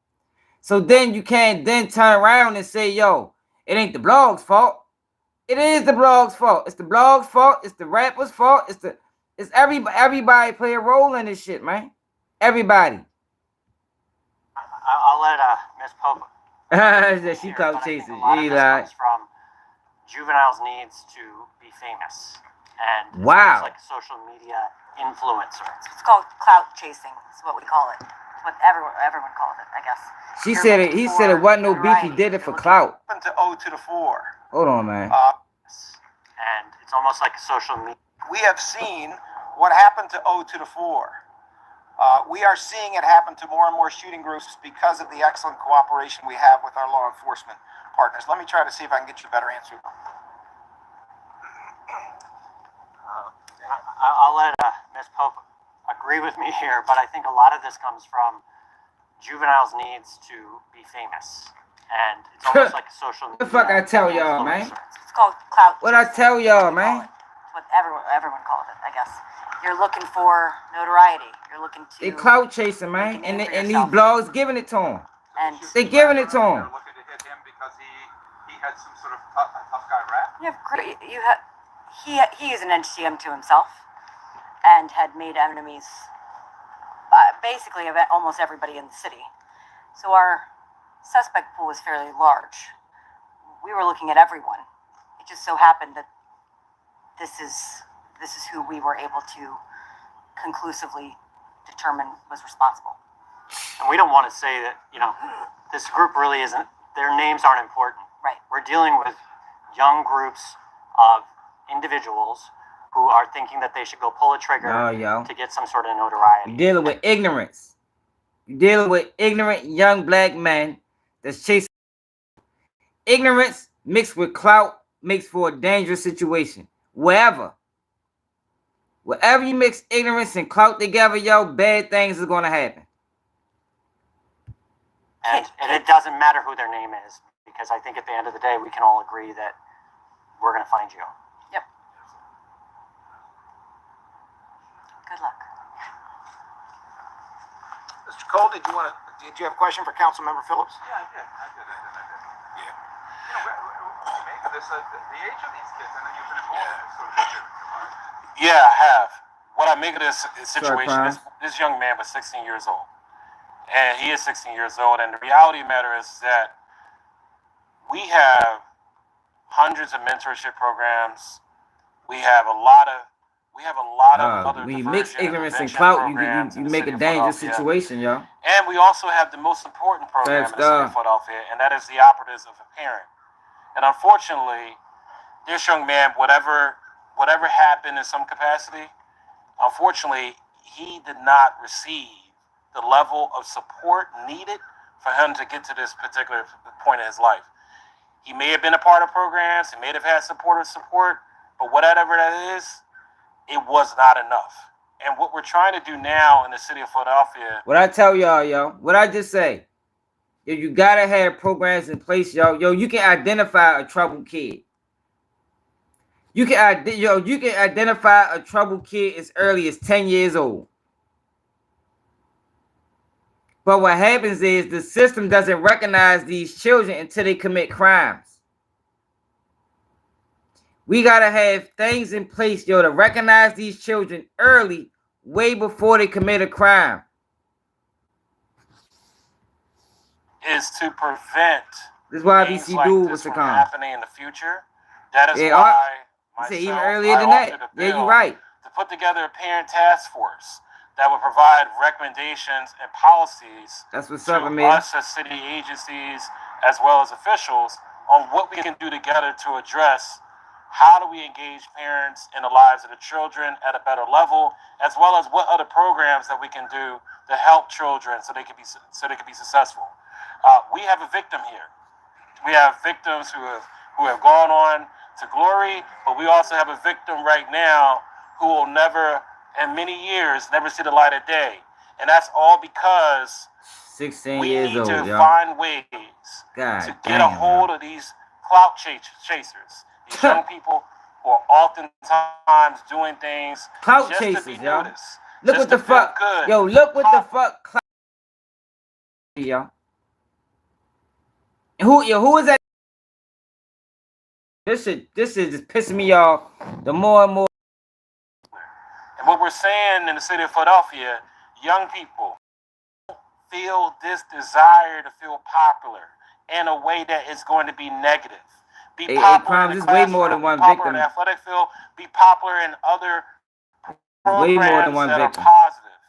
So then you can't then turn around and say, yo, it ain't the blog's fault. It is the blog's fault. It's the blog's fault. It's the rapper's fault. It's everybody play a role in this shit, man. Everybody. I'll let Ms. Pope. She clout chasing. She comes from juveniles' needs to be famous, and wow, it's like a social media influencer. It's called clout chasing. Is what we call it. It's what everyone calls it, I guess. She said it. He said it wasn't no beef. He did it for clout. To O to the 4. Hold on, man. And it's almost like a social media. We have seen what happened to O to the 4. We are seeing it happen to more and more shooting groups because of the excellent cooperation we have with our law enforcement partners. Let me try to see if I can get you a better answer. I'll let Ms. Pope agree with me here, but I think a lot of this comes from juveniles' needs to be famous, and it's almost like a social media. What the fuck I tell y'all, man? It's called clout. What I tell y'all, man? It's what everyone calls it, I guess. You're looking for notoriety. You're looking to. They clout chasing, man, and these blogs giving it to him. And they giving it to him. They're looking to hit him because he had some sort of tough guy rap. He is an NCM to himself, and had made enemies, basically of almost everybody in the city. So our suspect pool is fairly large. We were looking at everyone. It just so happened that this is who we were able to conclusively determine was responsible. And we don't want to say that, this group really isn't, their names aren't important. Right. We're dealing with young groups of individuals who are thinking that they should go pull a trigger to get some sort of notoriety. You're dealing with ignorance. You're dealing with ignorant young black men that's chasing. Ignorance mixed with clout makes for a dangerous situation. Wherever you mix ignorance and clout together, bad things are going to happen. And it doesn't matter who their name is, because I think at the end of the day, we can all agree that we're going to find you. Yep. Good luck. Mr. Cole, did you have a question for Councilmember Phillips? Yeah, I did. Yeah. What do you make of this? The age of these kids, I know you've been involved in this sort of issue. Yeah, I have. What I make of this situation is this young man was 16 years old. And he is 16 years old. And the reality of the matter is that we have hundreds of mentorship programs. We have a lot of other when you mix diversion ignorance and prevention clout, programs you in the make city a of dangerous Philadelphia. situation, y'all. And we also have the most important program in the city of Philadelphia, and that is the operatives of a parent. And unfortunately, this young man, whatever happened in some capacity, unfortunately, he did not receive the level of support needed for him to get to this particular point in his life. He may have been a part of programs, he may have had support, but whatever that is, it was not enough. And what we're trying to do now in the city of Philadelphia. What I tell y'all, what I just say, you gotta have programs in place, you can identify a troubled kid. You can identify a troubled kid as early as 10 years old. But what happens is the system doesn't recognize these children until they commit crimes. We gotta have things in place, to recognize these children early, way before they commit a crime. Is to prevent this is why Ybcdul was to come happening in the future. That is why myself, even earlier than that. Yeah, you're right. To put together a parent task force that would provide recommendations and policies to us as city agencies as well as officials on what we can do together to address how do we engage parents in the lives of the children at a better level, as well as what other programs that we can do to help children so they can be successful. We have a victim here. We have victims who have gone on to glory, but we also have a victim right now who will never, in many years, never see the light of day. And that's all because 16 we years need old, to find ways to get a hold of these clout chasers. These young people who are oftentimes doing things clout just chasers, to be yo. noticed. Look what the fuck, look what the fuck clout, yo. Who is that? This is just pissing me off the more and more. And what we're saying in the city of Philadelphia, young people feel this desire to feel popular in a way that is going to be negative. Be popular in the classroom, way more than one be popular victim. in the athletic field, be popular in other programs way more than one that victim. are positive.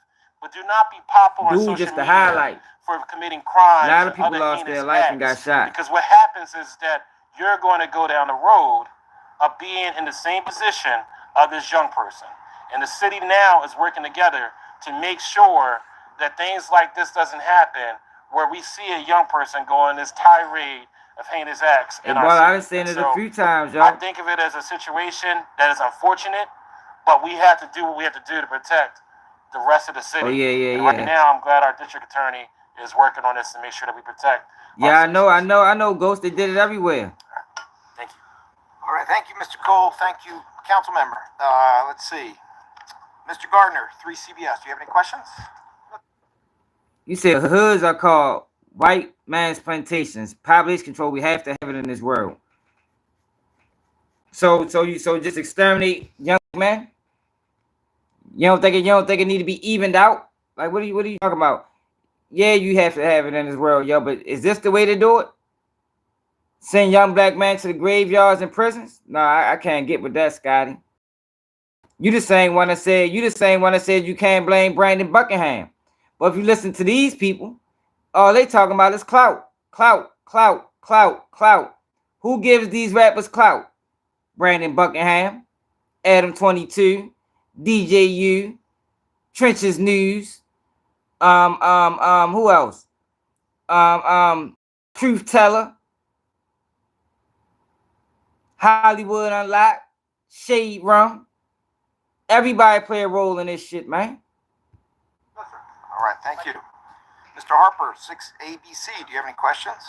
But do not be popular on social just the media highlight. for committing crimes. A lot of people lost their life and got shot. Because what happens is that you're going to go down the road of being in the same position of this young person. And the city now is working together to make sure that things like this doesn't happen, where we see a young person go on this tirade of heinous acts. Hey, brother, I've seen it a few times, yo. I think of it as a situation that is unfortunate, but we have to do what we have to do to protect the rest of the city. Oh, yeah. Right now, I'm glad our district attorney is working on this to make sure that we protect. Yeah, I know, Ghost. They did it everywhere. Thank you. All right, thank you, Mr. Cole. Thank you, council member. Let's see. Mr. Gardner, 3CBS. Do you have any questions? You said hoods are called white man's plantations. Population control. We have to have it in this world. So just exterminate young men. You don't think it need to be evened out? Like what are you talking about? Yeah, you have to have it in this world, yo. But is this the way to do it? Send young black men to the graveyards and prisons? No, I can't get with that, Scotty. You the same one that said you can't blame Brandon Buckingham. But if you listen to these people, all they talking about is clout. Clout, clout, clout, clout. Who gives these rappers clout? Brandon Buckingham, Adam 22, DJU, Trenches News, who else? Truth Teller, Hollywood Unlocked, Shade Rum. Everybody play a role in this shit, man. All right, thank you. Mr. Harper, 6ABC, do you have any questions?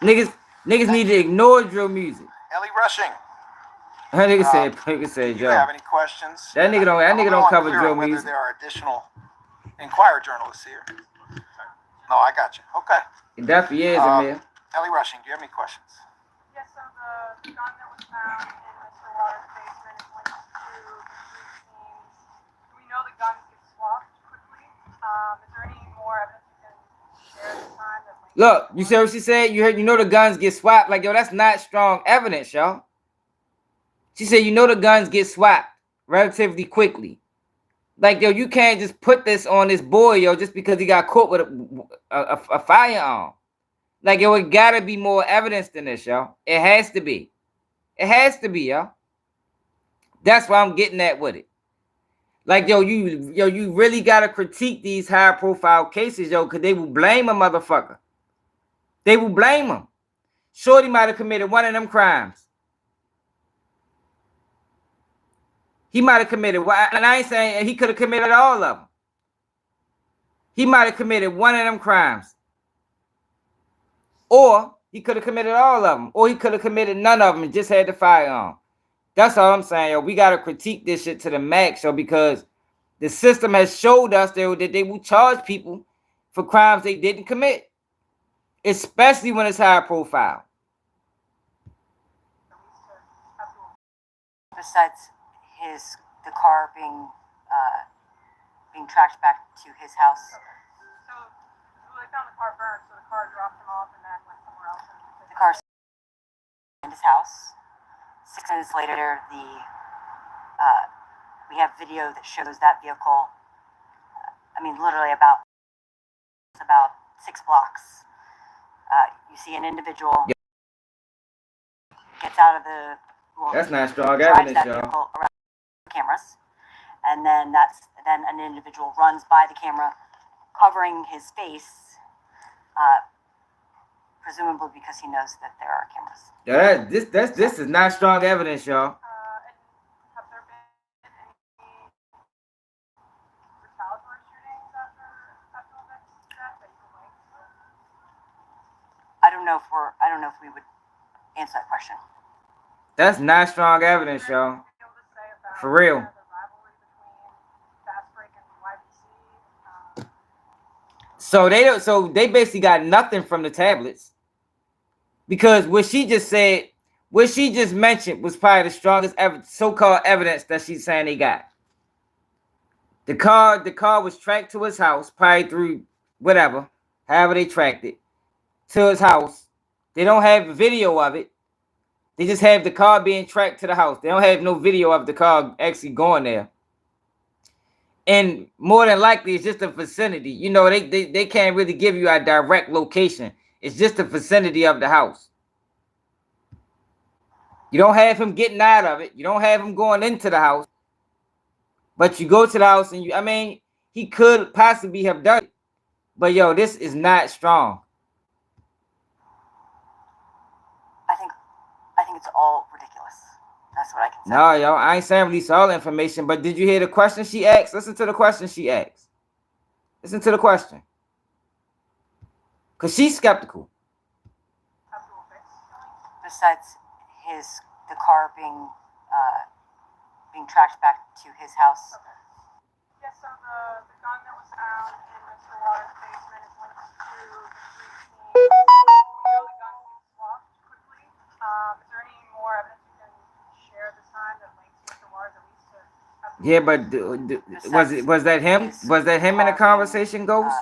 Niggas need to ignore drill music. Ellie Rushing. That nigga said, do you have any questions? That nigga don't cover drill music. There are additional Inquirer journalists here. No, I got you. Okay. It definitely is, Amir. Ellie Rushing, do you have any questions? Yes, so the gun that was found in Mr. Waters' basement is linked to the three teams. Do we know the guns get swapped quickly? Is there any more evidence you can share at this time? Look, you see what she said? You know the guns get swapped. Like, yo, that's not strong evidence, y'all. She said, you know the guns get swapped relatively quickly. Like, yo, you can't just put this on this boy, yo, just because he got caught with a firearm. Like, yo, it gotta be more evidence than this, yo. It has to be. It has to be, yo. That's why I'm getting at with it. Like, yo, you really gotta critique these high-profile cases, yo, because they will blame a motherfucker. They will blame him. Shorty might have committed one of them crimes. He might have committed, and I ain't saying he could have committed all of them. He might have committed one of them crimes. Or he could have committed all of them. Or he could have committed none of them and just had the firearm. That's all I'm saying, yo. We got to critique this shit to the max, yo, because the system has showed us that they will charge people for crimes they didn't commit. Especially when it's high profile. Besides the car being tracked back to his house. So they found the car burned, so the car dropped him off and then went somewhere else. The car's in his house. 6 minutes later, we have video that shows that vehicle. Literally about 6 blocks. You see an individual gets out of the. That's not strong evidence, y'all. Cameras, and then an individual runs by the camera, covering his face, presumably because he knows that there are cameras. Yeah, this is not strong evidence, y'all. Have there been any retaliatory shootings after that you can link to? I don't know if we would answer that question. That's not strong evidence, y'all. For real. So they basically got nothing from the tablets. Because what she just mentioned was probably the strongest so-called evidence that she's saying they got. The car was tracked to his house, probably through whatever, however they tracked it, to his house. They don't have a video of it. They just have the car being tracked to the house. They don't have no video of the car actually going there. And more than likely, it's just a vicinity. You know, they can't really give you a direct location. It's just the vicinity of the house. You don't have him getting out of it. You don't have him going into the house. But you go to the house and he could possibly have done it. But yo, this is not strong. I think it's all ridiculous. That's what I can say. No, yo, I ain't saying release all the information, but did you hear the question she asked? Listen to the question she asked. Listen to the question. Because she's skeptical. Besides the car being tracked back to his house. Yes, so the gun that was found in Mr. Waters' basement is linked to the 3 teams. We know the gun gets swapped quickly. Is there any more evidence you can share this time that links Mr. Waters at least to? Yeah, but was that him? Was that him in the conversation, Ghost?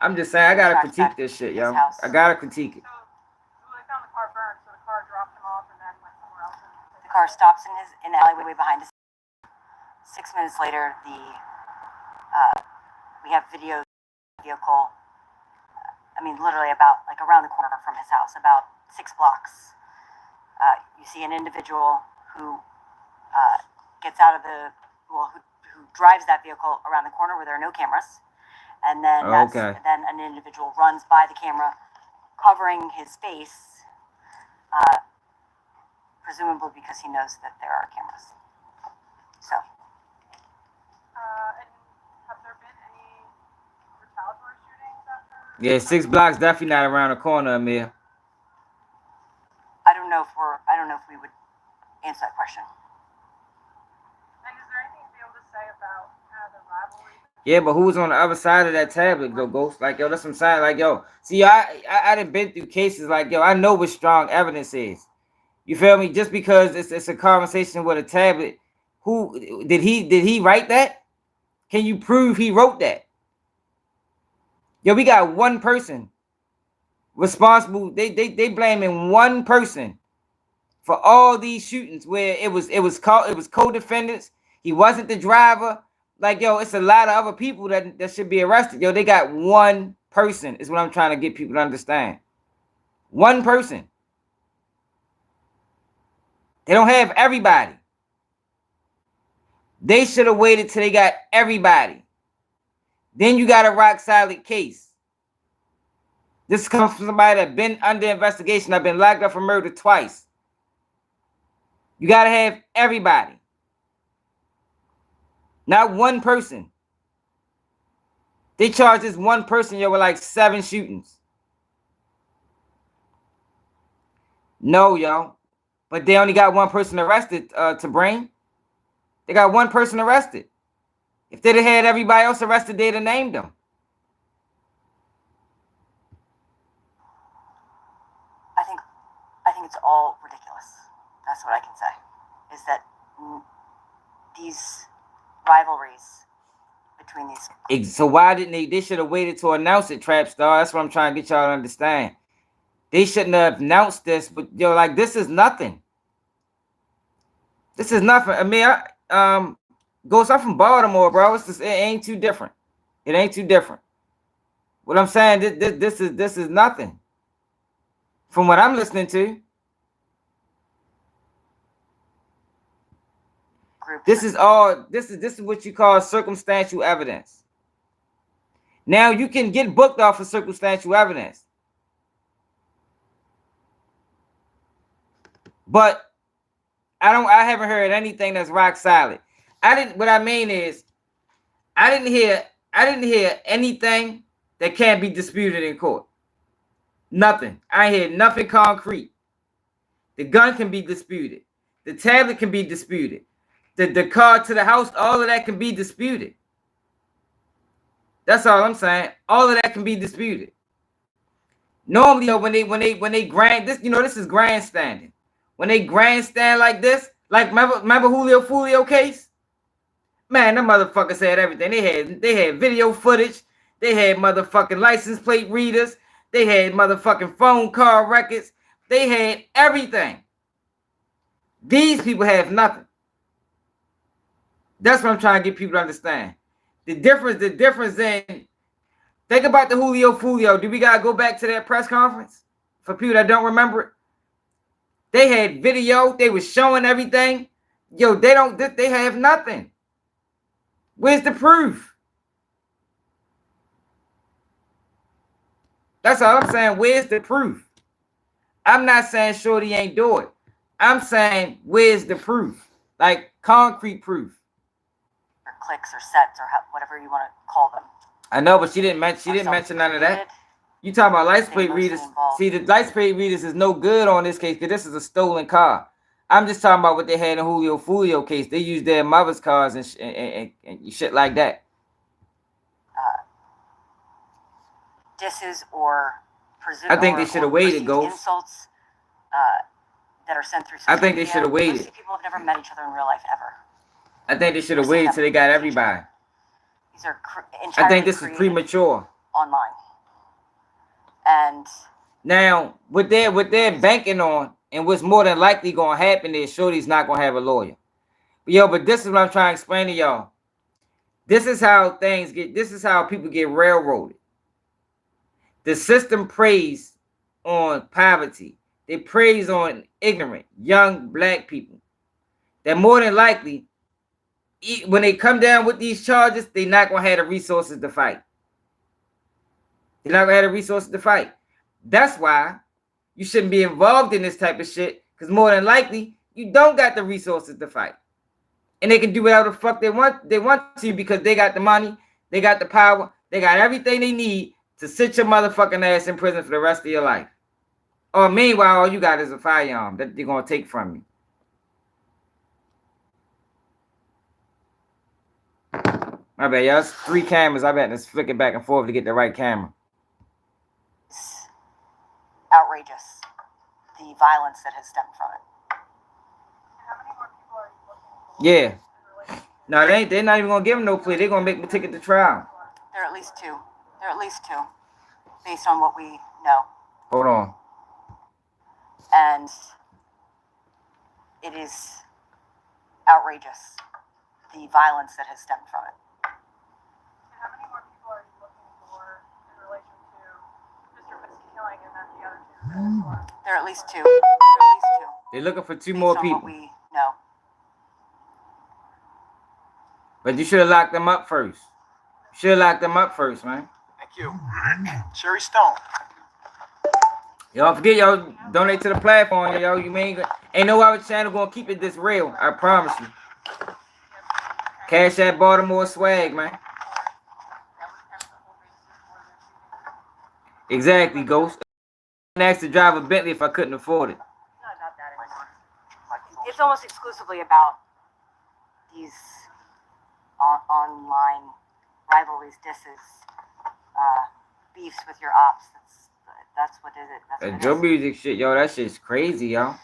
I'm just saying, I gotta critique this shit, yo. I gotta critique it. So they found the car burned, so the car dropped him off and then went somewhere else. The car stops in the alleyway behind us. 6 minutes later, we have video of the vehicle. I mean, literally around the corner from his house, about 6 blocks. You see an individual who gets out of who drives that vehicle around the corner where there are no cameras, and then then an individual runs by the camera, covering his face, presumably because he knows that there are cameras. So. And have there been any retaliatory shootings after? Yeah, 6 blocks definitely not around the corner, Amir. I don't know if we would answer that question. And is there anything to be able to say about the rivalry? Yeah, but who's on the other side of that tablet, Ghost? Like, yo, that's what I'm saying. Like, yo, see, I done been through cases like, yo, I know what strong evidence is. You feel me? Just because it's a conversation with a tablet, who did he write that? Can you prove he wrote that? Yo, we got one person responsible. They blaming one person for all these shootings where it was co-defendants. He wasn't the driver. Like, yo, it's a lot of other people that should be arrested. Yo, they got one person is what I'm trying to get people to understand. One person. They don't have everybody. They should have waited till they got everybody. Then you got a rock solid case. This comes from somebody that's been under investigation. I've been locked up for murder twice. You got to have everybody. Not one person. They charge this one person, yo, with like 7 shootings. No, yo. But they only got one person arrested, to bring. They got one person arrested. If they'd have had everybody else arrested, they'd have named them. I think it's all ridiculous. That's what I can say. Is that these rivalries between these. So why didn't they should have waited to announce it, Trap Star? That's what I'm trying to get y'all to understand. They shouldn't have announced this, but yo, like, this is nothing. This is nothing. I mean, Ghost, I'm from Baltimore, bro. It ain't too different. It ain't too different. What I'm saying, this is nothing. From what I'm listening to. This is what you call circumstantial evidence. Now you can get booked off of circumstantial evidence. But I haven't heard anything that's rock solid. What I mean is I didn't hear anything that can't be disputed in court. Nothing. I hear nothing concrete. The gun can be disputed. The tablet can be disputed. The car to the house, all of that can be disputed. That's all I'm saying. All of that can be disputed. Normally, when they grand this, this is grandstanding. When they grandstand like this, like remember Julio Foolio case? Man, them motherfuckers had everything. They had video footage. They had motherfucking license plate readers. They had motherfucking phone call records. They had everything. These people have nothing. That's what I'm trying to get people to understand. The difference in, think about the Julio Foolio. Do we got to go back to that press conference? For people that don't remember it. They had video. They were showing everything. Yo, they have nothing. Where's the proof? That's all I'm saying. Where's the proof? I'm not saying Shorty ain't do it. I'm saying, where's the proof? Like, concrete proof. Or clicks or sets or whatever you want to call them. I know, but she didn't mention none of that. You talking about license plate readers? See, the license plate readers is no good on this case because this is a stolen car. I'm just talking about what they had in Julio Foolio case. They used their mother's cars and shit like that. disses or I think they should have waited, Ghost. Insults that are sent through I think they should have waited. Most people have never met each other in real life ever. I think they should have waited till they got everybody. These are I think this is premature. Online. And now, what they're banking on, and what's more than likely gonna happen is Shorty's not gonna have a lawyer. But this is what I'm trying to explain to y'all. This is how things get. This is how people get railroaded. The system preys on poverty. They preys on ignorant, young black people. That more than likely, when they come down with these charges, they're not gonna have the resources to fight. They're not gonna have the resources to fight. That's why you shouldn't be involved in this type of shit, because more than likely, you don't got the resources to fight. And they can do whatever the fuck they want to, because they got the money, they got the power, they got everything they need to sit your motherfucking ass in prison for the rest of your life. Or meanwhile, all you got is a firearm that they're gonna take from you. My bad, y'all. It's 3 cameras. I've had to flick it back and forth to get the right camera. Outrageous. The violence that has stemmed from it. How many more people are you looking for? Yeah. No, they're not even gonna give them no plea. They're gonna make me take it to trial. There are at least 2. There are at least 2, based on what we know. Hold on. And it is outrageous, the violence that has stemmed from it. And how many more people are you looking for in relation to Mr. Whiskey killing and then the other 2 as well? There are at least 2. There are at least 2. They're looking for 2 based more on people. What we know. But you should have locked them up first. You should have locked them up first, man. Thank you. Sherry Stone. Y'all forget, y'all donate to the platform, y'all. You ain't no other channel gonna keep it this real. I promise you. Cash that Baltimore swag, man. Exactly, Ghost. I asked to drive a Bentley if I couldn't afford it. It's not about that anymore. It's almost exclusively about these online rivalries, disses, beefs with your ops. That's what is it. That drill music shit, yo, that shit's crazy, y'all.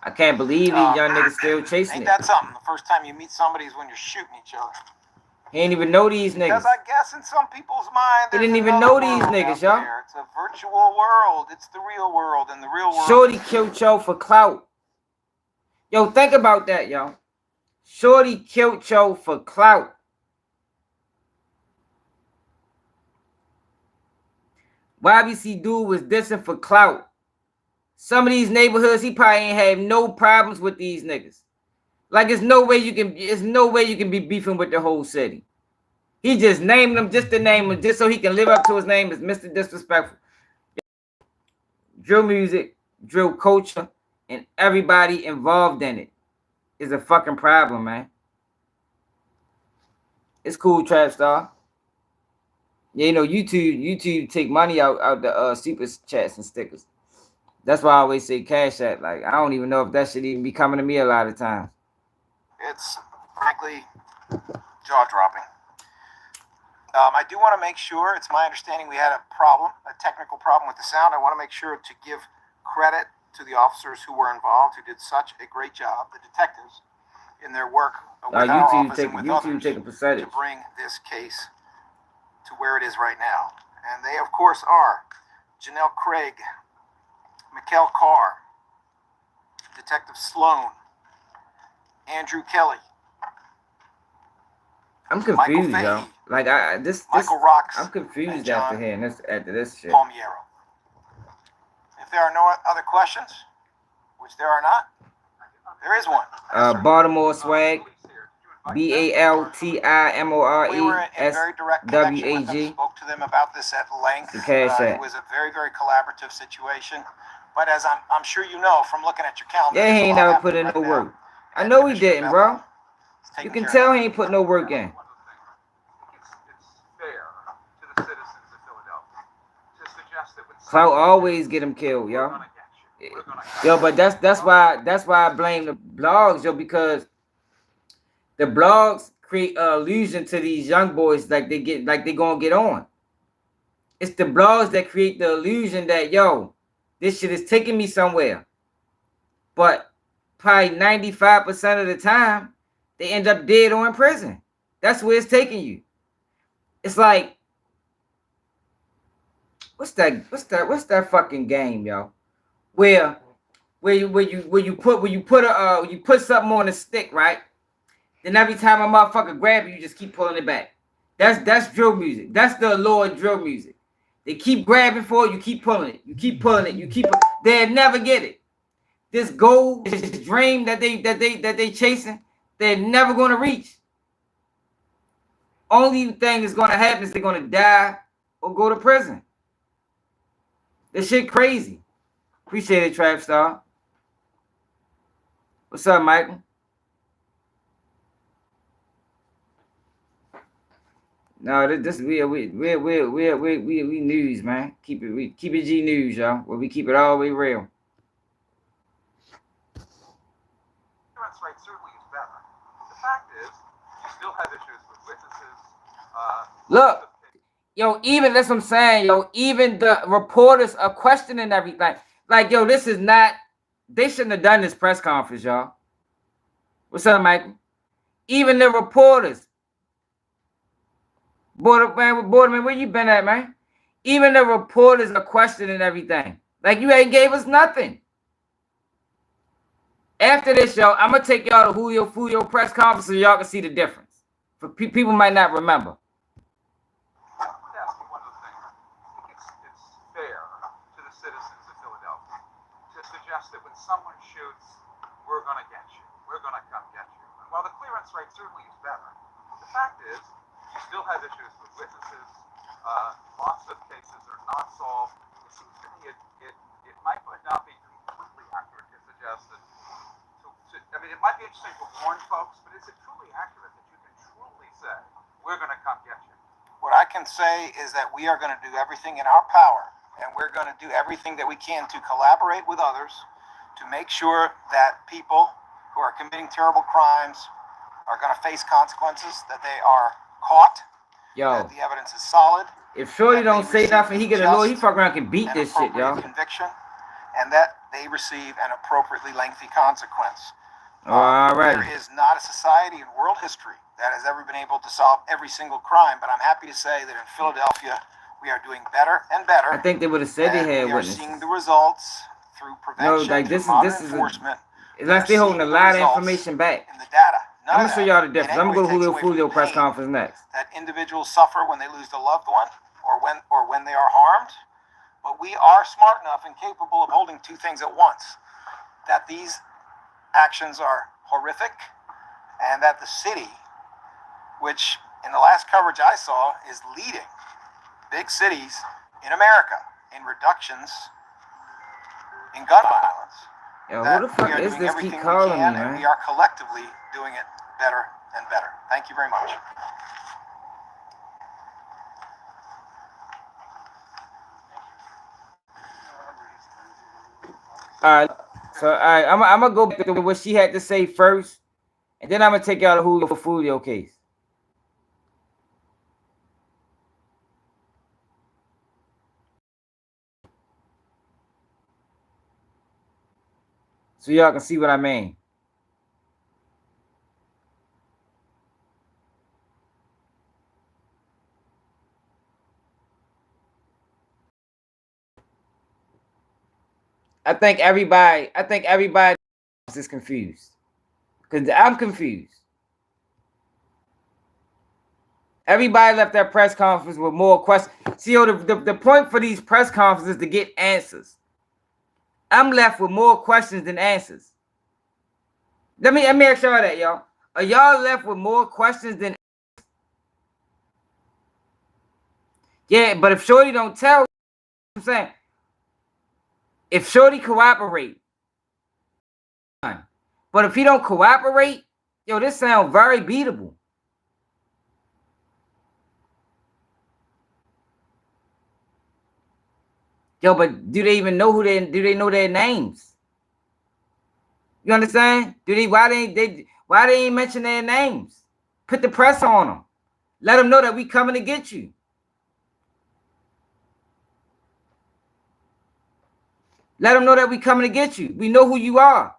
I can't believe these young niggas still chasing Ain't it. that something? The first time you meet somebody is when you're shooting each other. He ain't even know these niggas. Because I guess in some people's mind, He didn't even know these niggas, y'all. It's a virtual world. It's the real world, and the real world. Shorty killed Cho for clout. Yo, think about that, y'all. Shorty killed Cho for clout. Ybcdul was dissing for clout. Some of these neighborhoods, he probably ain't have no problems with these niggas. Like, there's no way you can be beefing with the whole city. He just named them just to name him, just so he can live up to his name as Mr. Disrespectful. Drill music, drill culture, and everybody involved in it is a fucking problem, man. It's cool, Trap Star. Yeah, you know, YouTube take money out the super chats and stickers. That's why I always say Cash App. Like, I don't even know if that should even be coming to me a lot of times. It's frankly jaw-dropping. I do want to make sure, it's my understanding we had a technical problem with the sound. I want to make sure to give credit to the officers who were involved, who did such a great job, the detectives, in their work with our office and with others take a percentage to bring this case to where it is right now. And they, of course, are Janelle Craig, Mikkel Carr, Detective Sloan, Andrew Kelly. I'm confused, yo. Like, Michael Rocks, I'm confused after hearing this shit. Palmiero. If there are no other questions, which there are not, there is one. Baltimore swag. BALTIMORESWAG. Spoke to them about this at length. It was a very, very collaborative situation. But as I'm sure you know from looking at your calendar, yeah, he ain't never put in no work. I know he didn't, bro. You can tell he ain't put no work in. It's fair to the citizens of Philadelphia to suggest that when Clout always get him killed, yo. Yo, but that's why I blame the blogs, yo, because the blogs create an illusion to these young boys like they gonna get on. It's the blogs that create the illusion that, yo, this shit is taking me somewhere. But probably 95% of the time, they end up dead or in prison. That's where it's taking you. It's like, what's that fucking game, yo? Where you put something on a stick, right? Then every time a motherfucker grab it, you just keep pulling it back. That's drill music. That's the allure of drill music. They keep grabbing for it, you keep pulling it, you keep pulling it, they'll never get it. This goal, this dream that they chasing, they're never gonna reach. Only thing is gonna happen is they're gonna die or go to prison. This shit crazy. Appreciate it, Trap Star. What's up, Michael? No, this we news, man. Keep it G news, y'all. Where we keep it all the way real. Clearance rate certainly is better. The fact is, you still have issues with witnesses. Look, yo, even that's what I'm saying, yo. Even the reporters are questioning everything. Like, yo, this is not. They shouldn't have done this press conference, y'all. What's up, Michael? Even the reporters. Borderman, where you been at, man? Even the reporters are questioning everything. Like, you ain't gave us nothing. After this, y'all, I'm going to take y'all to Julio Foolio press conference so y'all can see the difference. For people might not remember. Let me ask you one other thing. I think it's fair to the citizens of Philadelphia to suggest that when someone shoots, we're going to get you. We're going to come get you. And while the clearance rate certainly is better, the fact is, you still have issues with witnesses. Lots of cases are not solved. It seems to me it might not be completely accurate to suggest that. I mean, it might be interesting to warn folks, but is it truly accurate that you can truly say, we're going to come get you? What I can say is that we are going to do everything in our power, and we're going to do everything that we can to collaborate with others to make sure that people who are committing terrible crimes are going to face consequences, that they are caught, that the evidence is solid. If Shorty don't say nothing, he get a lawyer. He fuck around can beat this shit, y'all. Conviction, and that they receive an appropriately lengthy consequence. All right. There is not a society in world history that has ever been able to solve every single crime, but I'm happy to say that in Philadelphia, we are doing better and better. I think they would have said they had witnesses. We are seeing the results through prevention, no, like this is enforcement. It's like they're holding a lot of information back. In the data. I'm gonna show y'all the difference. I'm gonna go to Julio Foolio press conference next. That individuals suffer when they lose a loved one, or when they are harmed. But we are smart enough and capable of holding two things at once. That these actions are horrific, and that the city, which in the last coverage I saw is leading big cities in America in reductions in gun violence. Yo, who the fuck is this keep calling me, man? And we are collectively doing it better and better. Thank you very much. All right, so I'm gonna go back to what she had to say first, and then I'm gonna take y'all to Julio Foolio case. So y'all can see what I mean. I think everybody is confused. Because I'm confused. Everybody left that press conference with more questions. See, the point for these press conferences is to get answers. I'm left with more questions than answers. Let me ask y'all that, y'all. Are y'all left with more questions than answers? Yeah, but if Shorty don't tell, I'm saying, if Shorty cooperate, but if he don't cooperate, yo, this sounds very beatable. Yo, but do they even know do they know their names? You understand? Why they ain't mention their names? Put the press on them. Let them know that we coming to get you. Let them know that we coming to get you. We know who you are.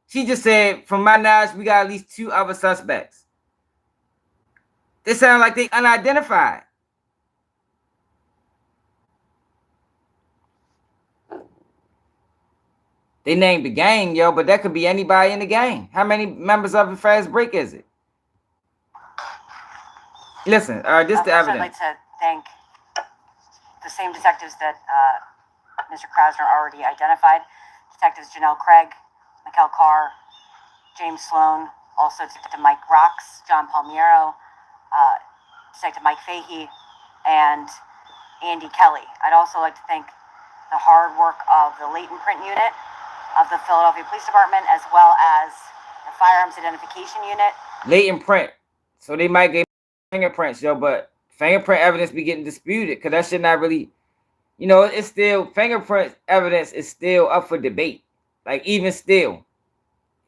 She just said, from my knowledge, we got at least 2 other suspects. They sound like they unidentified. They named the gang, yo, but that could be anybody in the gang. How many members of the Fast Break is it? Listen, this is the evidence. I'd like to thank the same detectives that Mr. Krasner already identified. Detectives Janelle Craig, Mikkel Carr, James Sloan, also Detective Mike Rocks, John Palmiero, Detective Mike Fahey, and Andy Kelly. I'd also like to thank the hard work of the latent print unit of the Philadelphia Police Department, as well as the firearms identification unit. Latent print. So they might get fingerprints, yo, but fingerprint evidence be getting disputed because that shit not really, you know, it's still, fingerprint evidence is still up for debate. Like, even still,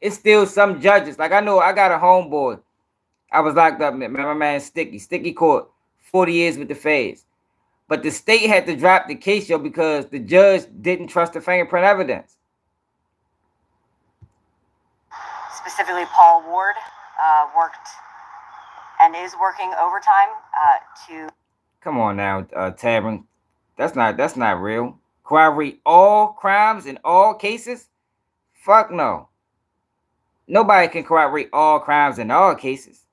it's still some judges. Like, I know I got a homeboy. I was locked up, man. My man Sticky court 40 years with the feds. But the state had to drop the case, yo, because the judge didn't trust the fingerprint evidence. Specifically, Paul Ward worked and is working overtime to. Come on now, Tavern. That's not real. Corroborate all crimes in all cases? Fuck no. Nobody can corroborate all crimes in all cases.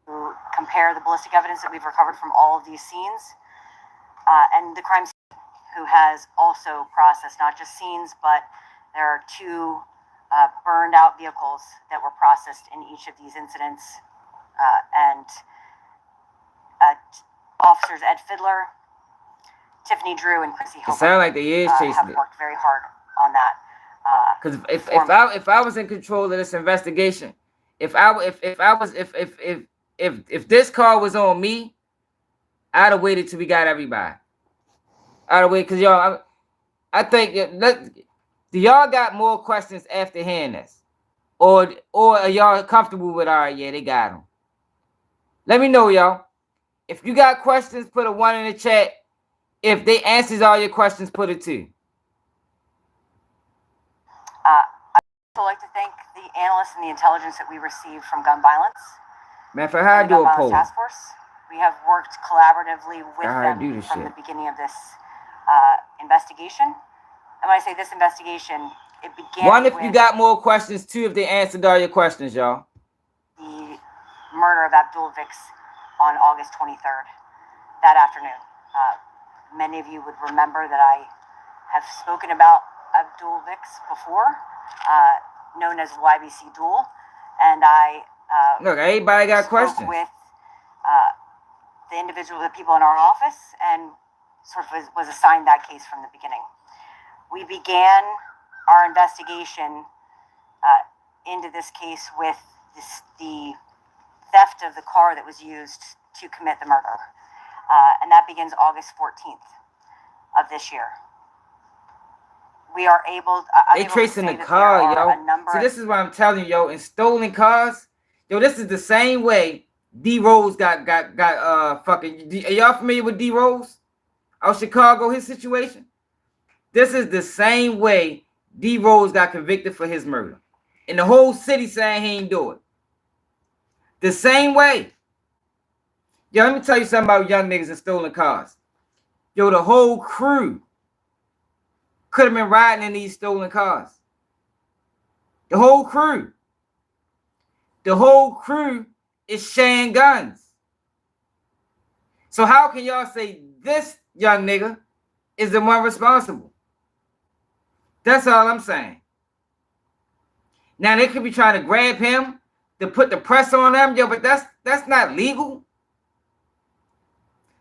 To compare the ballistic evidence that we've recovered from all of these scenes, and the crime scene, who has also processed not just scenes, but there are 2 burned out vehicles that were processed in each of these incidents, and officers Ed Fiddler, Tiffany Drew, and Chrissy Hope. It sounds like they is chasing have worked very hard on that. Because if I was in control of this investigation, if this car was on me, I'd have waited till we got everybody. I'd have waited because y'all, I think do y'all got more questions after hearing this, or are y'all comfortable with, all right, yeah, they got them? Let me know, y'all. If you got questions, put a 1 in the chat. If they answers all your questions, put a 2. I'd also like to thank the analysts and the intelligence that we received from gun violence. Man, for how I do a poll. Task Force. We have worked collaboratively with them from the beginning of this investigation. And when I say this investigation, it began 1, if you got more questions. 2, if they answered all your questions, y'all. The murder of Ybcdul on August 23rd, that afternoon. Many of you would remember that I have spoken about Ybcdul before, known as Ybcdul, and I look, everybody got questions with the individual, the people in our office, and sort of was assigned that case from the beginning. We began our investigation into this case with the theft of the car that was used to commit the murder. And that begins August 14th of this year. We are able. They tracing the car, yo. So this is what I'm telling you, yo. In stolen cars, yo, this is the same way D Rose got fucking. Are y'all familiar with D Rose out Chicago? His situation. This is the same way D Rose got convicted for his murder, and the whole city saying he ain't do it. The same way. Yo, let me tell you something about young niggas and stolen cars. Yo, the whole crew could have been riding in these stolen cars. The whole crew. The whole crew is sharing guns. So how can y'all say this young nigga is the one responsible? That's all I'm saying. Now they could be trying to grab him to put the press on them, yo, but that's not legal.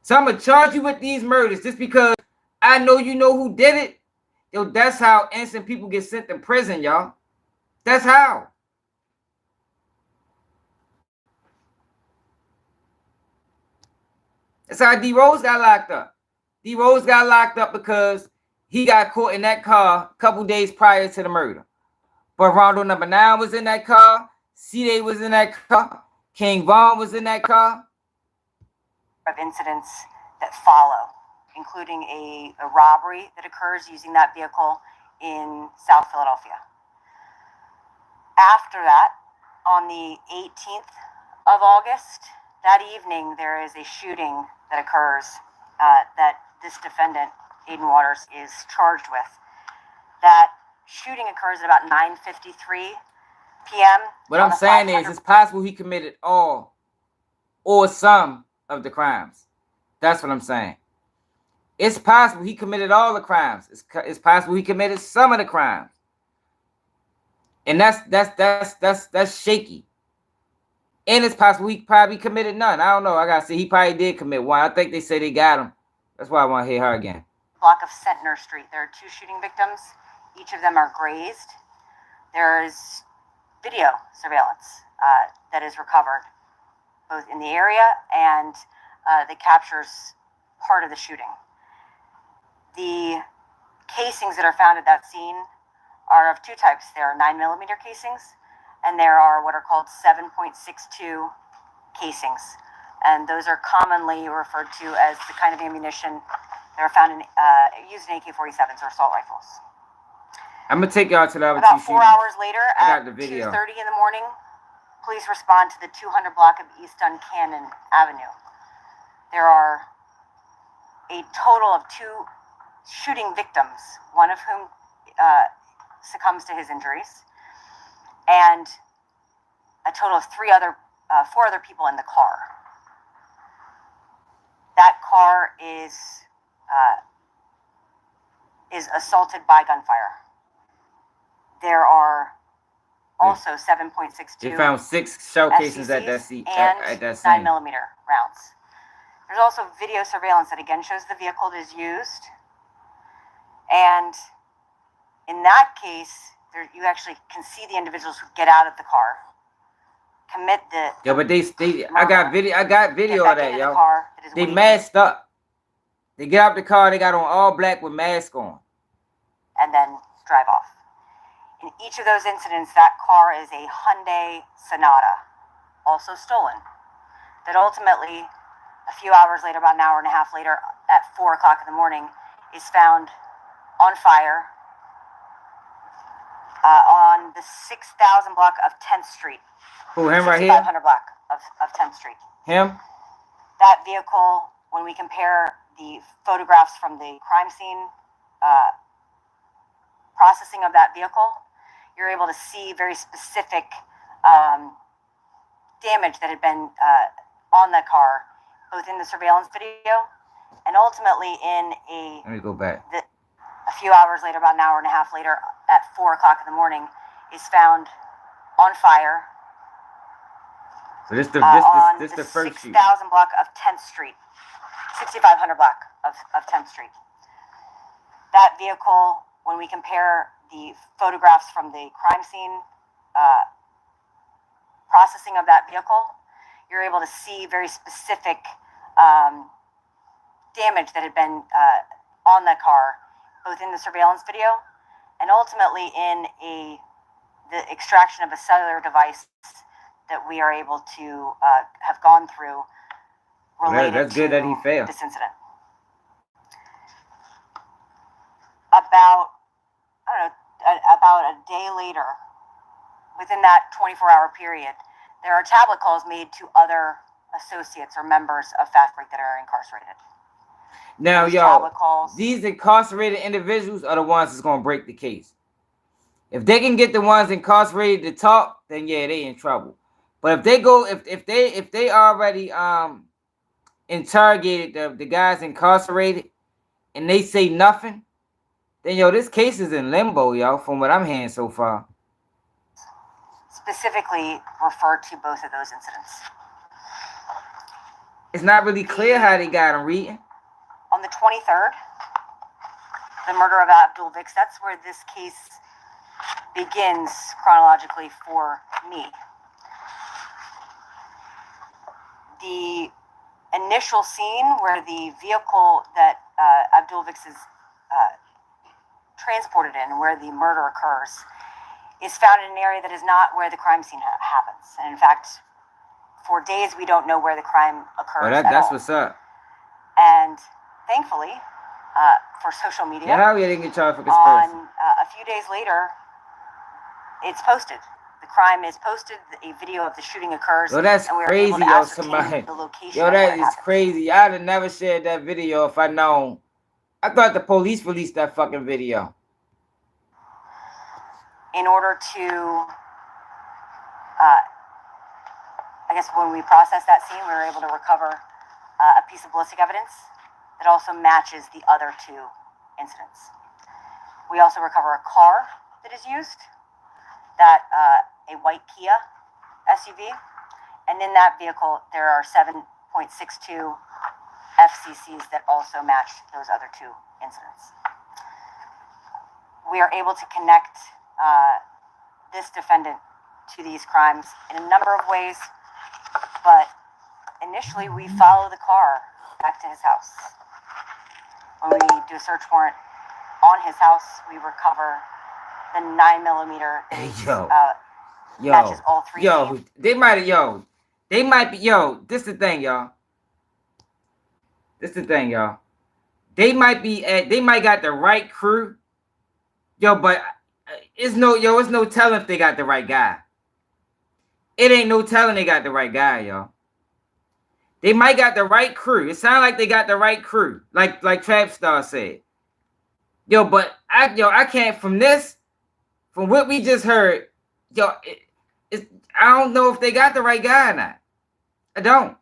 So I'm gonna charge you with these murders just because I know you know who did it. Yo, that's how innocent people get sent to prison, y'all. That's how. That's how D Rose got locked up. D Rose got locked up because he got caught in that car a couple days prior to the murder. But Rondo number 9 was in that car. C-Day was in that car. King Vaughn was in that car. Of incidents that follow including a robbery that occurs using that vehicle in South Philadelphia. After that, on the 18th of August, that evening, there is a shooting that occurs that this defendant, Aiden Waters, is charged with. That shooting occurs at about 9:53 p.m. What I'm saying is, it's possible he committed all or some of the crimes. That's what I'm saying. It's possible he committed all the crimes. It's possible he committed some of the crimes. And that's shaky. And it's possible he probably committed none. I don't know. I gotta say, he probably did commit one. I think they say they got him. That's why I want to hear her again. Block of Centner Street. There are 2 shooting victims. Each of them are grazed. There is video surveillance that is recovered, both in the area and that captures part of the shooting. The casings that are found at that scene are of 2 types. There are 9mm casings, and there are what are called 7.62 casings. And those are commonly referred to as the kind of ammunition that are found in used in AK-47s or assault rifles. I'm gonna take y'all to the other About 4 shootings. hours later, at the video. 2:30 in the morning, police respond to the 200 block of East Duncannon Avenue. There are a total of 2 shooting victims, one of whom succumbs to his injuries, and a total of 4 other people in the car. That car is assaulted by gunfire. There are also 7.62. They found 6 shell casings at that scene. And 9mm rounds. There's also video surveillance that again shows the vehicle that is used. And in that case, you actually can see the individuals who get out of the car, commit the. Yeah, but I got video of that, yo. They masked up. They get out the car. They got on all black with masks on. And then drive off. In each of those incidents, that car is a Hyundai Sonata, also stolen. That ultimately, a few hours later, about an hour and a half later, at 4 o'clock in the morning, is found on fire on the 6,000 block of 10th Street. Who, him right here? 6,500 block of 10th Street. Him? That vehicle, when we compare the photographs from the crime scene processing of that vehicle, you're able to see very specific damage that had been on that car, both in the surveillance video and ultimately in a. Let me go back. A few hours later, about an hour and a half later, at 4 o'clock in the morning, is found on fire. So this the first 6,000 block of 10th Street, 6,500 block of 10th Street. That vehicle, when we compare the photographs from the crime scene processing of that vehicle, you're able to see very specific damage that had been on that car, both in the surveillance video and ultimately in the extraction of a cellular device that we are able to have gone through related that's good that he failed. This incident. About a day later, within that 24-hour period, there are tablet calls made to other associates or members of Fast Break that are incarcerated. Now, yo, these incarcerated individuals are the ones that's gonna break the case. If they can get the ones incarcerated to talk, then yeah, they in trouble. But if they already interrogated the guys incarcerated and they say nothing, then yo, this case is in limbo, yo, from what I'm hearing so far. Specifically referred to both of those incidents. It's not really clear how they got him reading. On the 23rd, the murder of Ybcdul, that's where this case begins chronologically for me. The initial scene where the vehicle that Ybcdul is transported in, where the murder occurs, is found in an area that is not where the crime scene happens. And in fact, for days we don't know where the crime occurs. That's what's up. And thankfully, for social media, Yeah, how didn't get charged for conspiracy? on a few days later, it's posted. The crime is posted. A video of the shooting occurs. Yo, that's and we crazy, able to yo, ascertain somebody. the location Yo, of where that it is happened. crazy. I'd have never shared that video if I'd known. I thought the police released that fucking video. In order to, I guess when we processed that scene, we were able to recover a piece of ballistic evidence that also matches the other two incidents. We also recover a car that is used, that a white Kia SUV, and in that vehicle there are 7.62 FCCs that also match those other two incidents. We are able to connect this defendant to these crimes in a number of ways, but initially we follow the car back to his house. When we do a search warrant on his house, we recover the 9mm matches all three. They might be, this the thing, y'all. They might got the right crew, but it's no telling if they got the right guy. It ain't no telling they got the right guy, y'all. They might got the right crew. It sounds like they got the right crew, like Trap Star said. But I can't from what we just heard, I don't know if they got the right guy or not. I don't.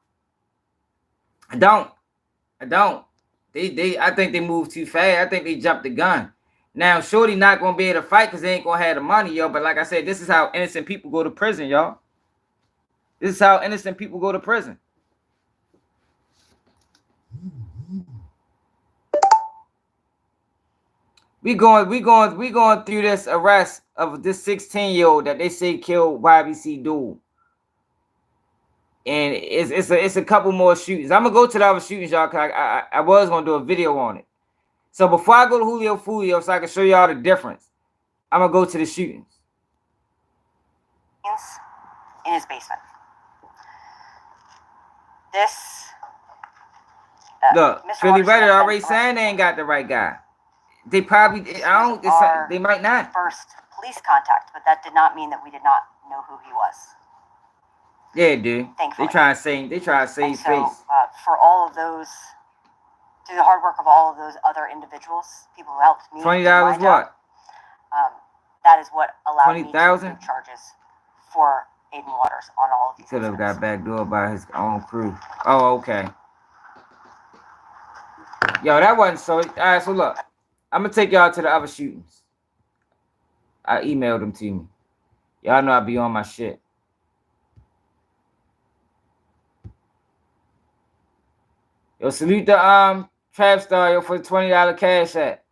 I think they moved too fast. I think they jumped the gun. Now, Shorty not gonna be able to fight because they ain't gonna have the money, But like I said, this is how innocent people go to prison, y'all. This is how innocent people go to prison. We going through this arrest of this 16-year-old that they say killed Ybcdul. And it's a couple more shootings. I'm gonna go to the other shootings, y'all, because I was gonna do a video on it. So before I go to Julio Foolio, so I can show y'all the difference, I'm gonna go to the shootings. In his basement. This look, Philly Reddit already saying they ain't got the right guy. They probably they might not. First police contact, but that did not mean that we did not know who he was. Yeah, dude. Thankfully. They try to save face. For all of those, through the hard work of all of those other individuals, people who helped me. $20 what? That is what allowed me to 20,000 take charges for Aiden Waters on all of these. Could have got backdoored by his own crew. Oh, okay. That wasn't so. All right, so look, I'm gonna take y'all to the other shootings. I emailed them to me. Y'all know I be on my shit. Salute the Trap Star for the $20 cash app.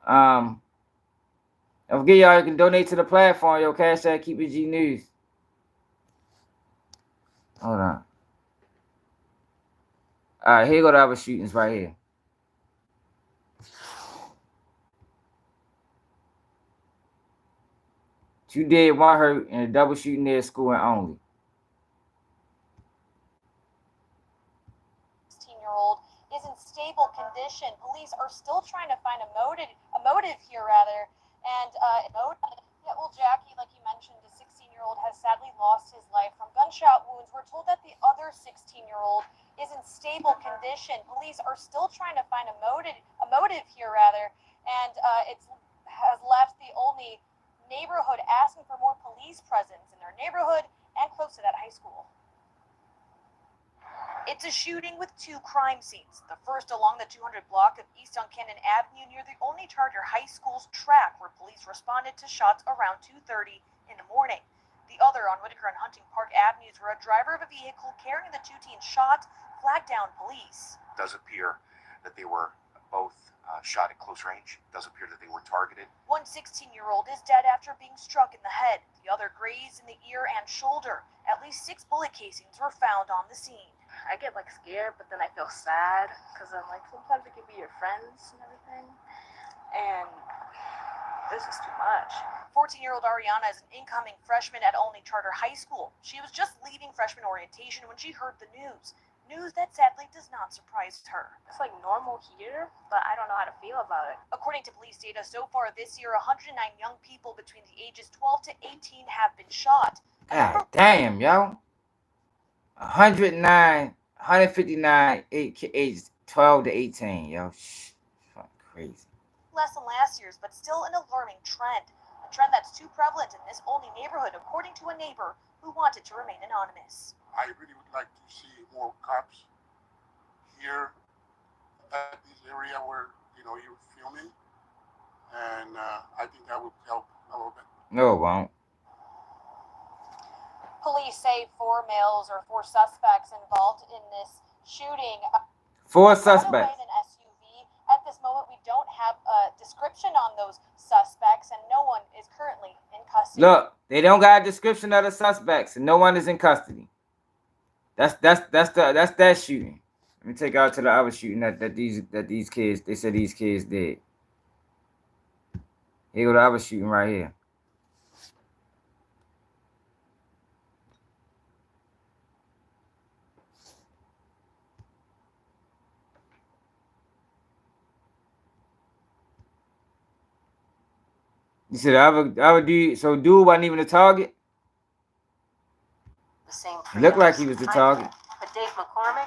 Don't forget, y'all, you can donate to the platform, cash app, keep it G News. Hold on. All right, here go the other shootings right here. 2 dead, 1 hurt, and a double shooting near school and only. 16-year-old is in stable condition. Police are still trying to find a motive here, rather. And Jackie, like you mentioned, the 16-year-old has sadly lost his life from gunshot wounds. We're told that the other 16-year-old is in stable condition. Police are still trying to find a motive here, rather. And it has left the only neighborhood asking for more police presence in their neighborhood and close to that high school. It's a shooting with 2 crime scenes. The first along the 200 block of East Duncannon Avenue near the only Charter High School's track, where police responded to shots around 2:30 in the morning. The other on Whitaker and Hunting Park Avenues, where a driver of a vehicle carrying the 2 teens shot flagged down police. It does appear that they were both shot at close range. It does appear that they were targeted. One 16-year-old is dead after being struck in the head. The other grazed in the ear and shoulder. At least 6 bullet casings were found on the scene. I get scared, but then I feel sad because I'm sometimes it could be your friends and everything, and this is too much. 14-year-old Ariana is an incoming freshman at Olney Charter High School. She was just leaving freshman orientation when she heard the news that sadly does not not surprise her. It's like normal here, but I don't know how to feel about it. According to police data, so far this year, 109 young people between the ages 12 to 18 have been shot. God damn, yo. 109, 159, ages 12 to 18, yo. Shh. Fucking crazy. Less than last year's, but still an alarming trend. A trend that's too prevalent in this only neighborhood, according to a neighbor who wanted to remain anonymous. I really would like to see more cops here at this area where, you're filming. And I think that would help a little bit. No, it won't. Police say 4 males or 4 suspects involved in this shooting. 4 suspects. In an SUV. At this moment, we don't have a description on those suspects, and no one is currently in custody. Look, they don't got a description of the suspects, and no one is in custody. That's that shooting. Let me take out to the other shooting that these kids. They said these kids did. Here go the other shooting right here. You said the other dude. So dude wasn't even a target. The same Looked like he was the target. But Dave McCormick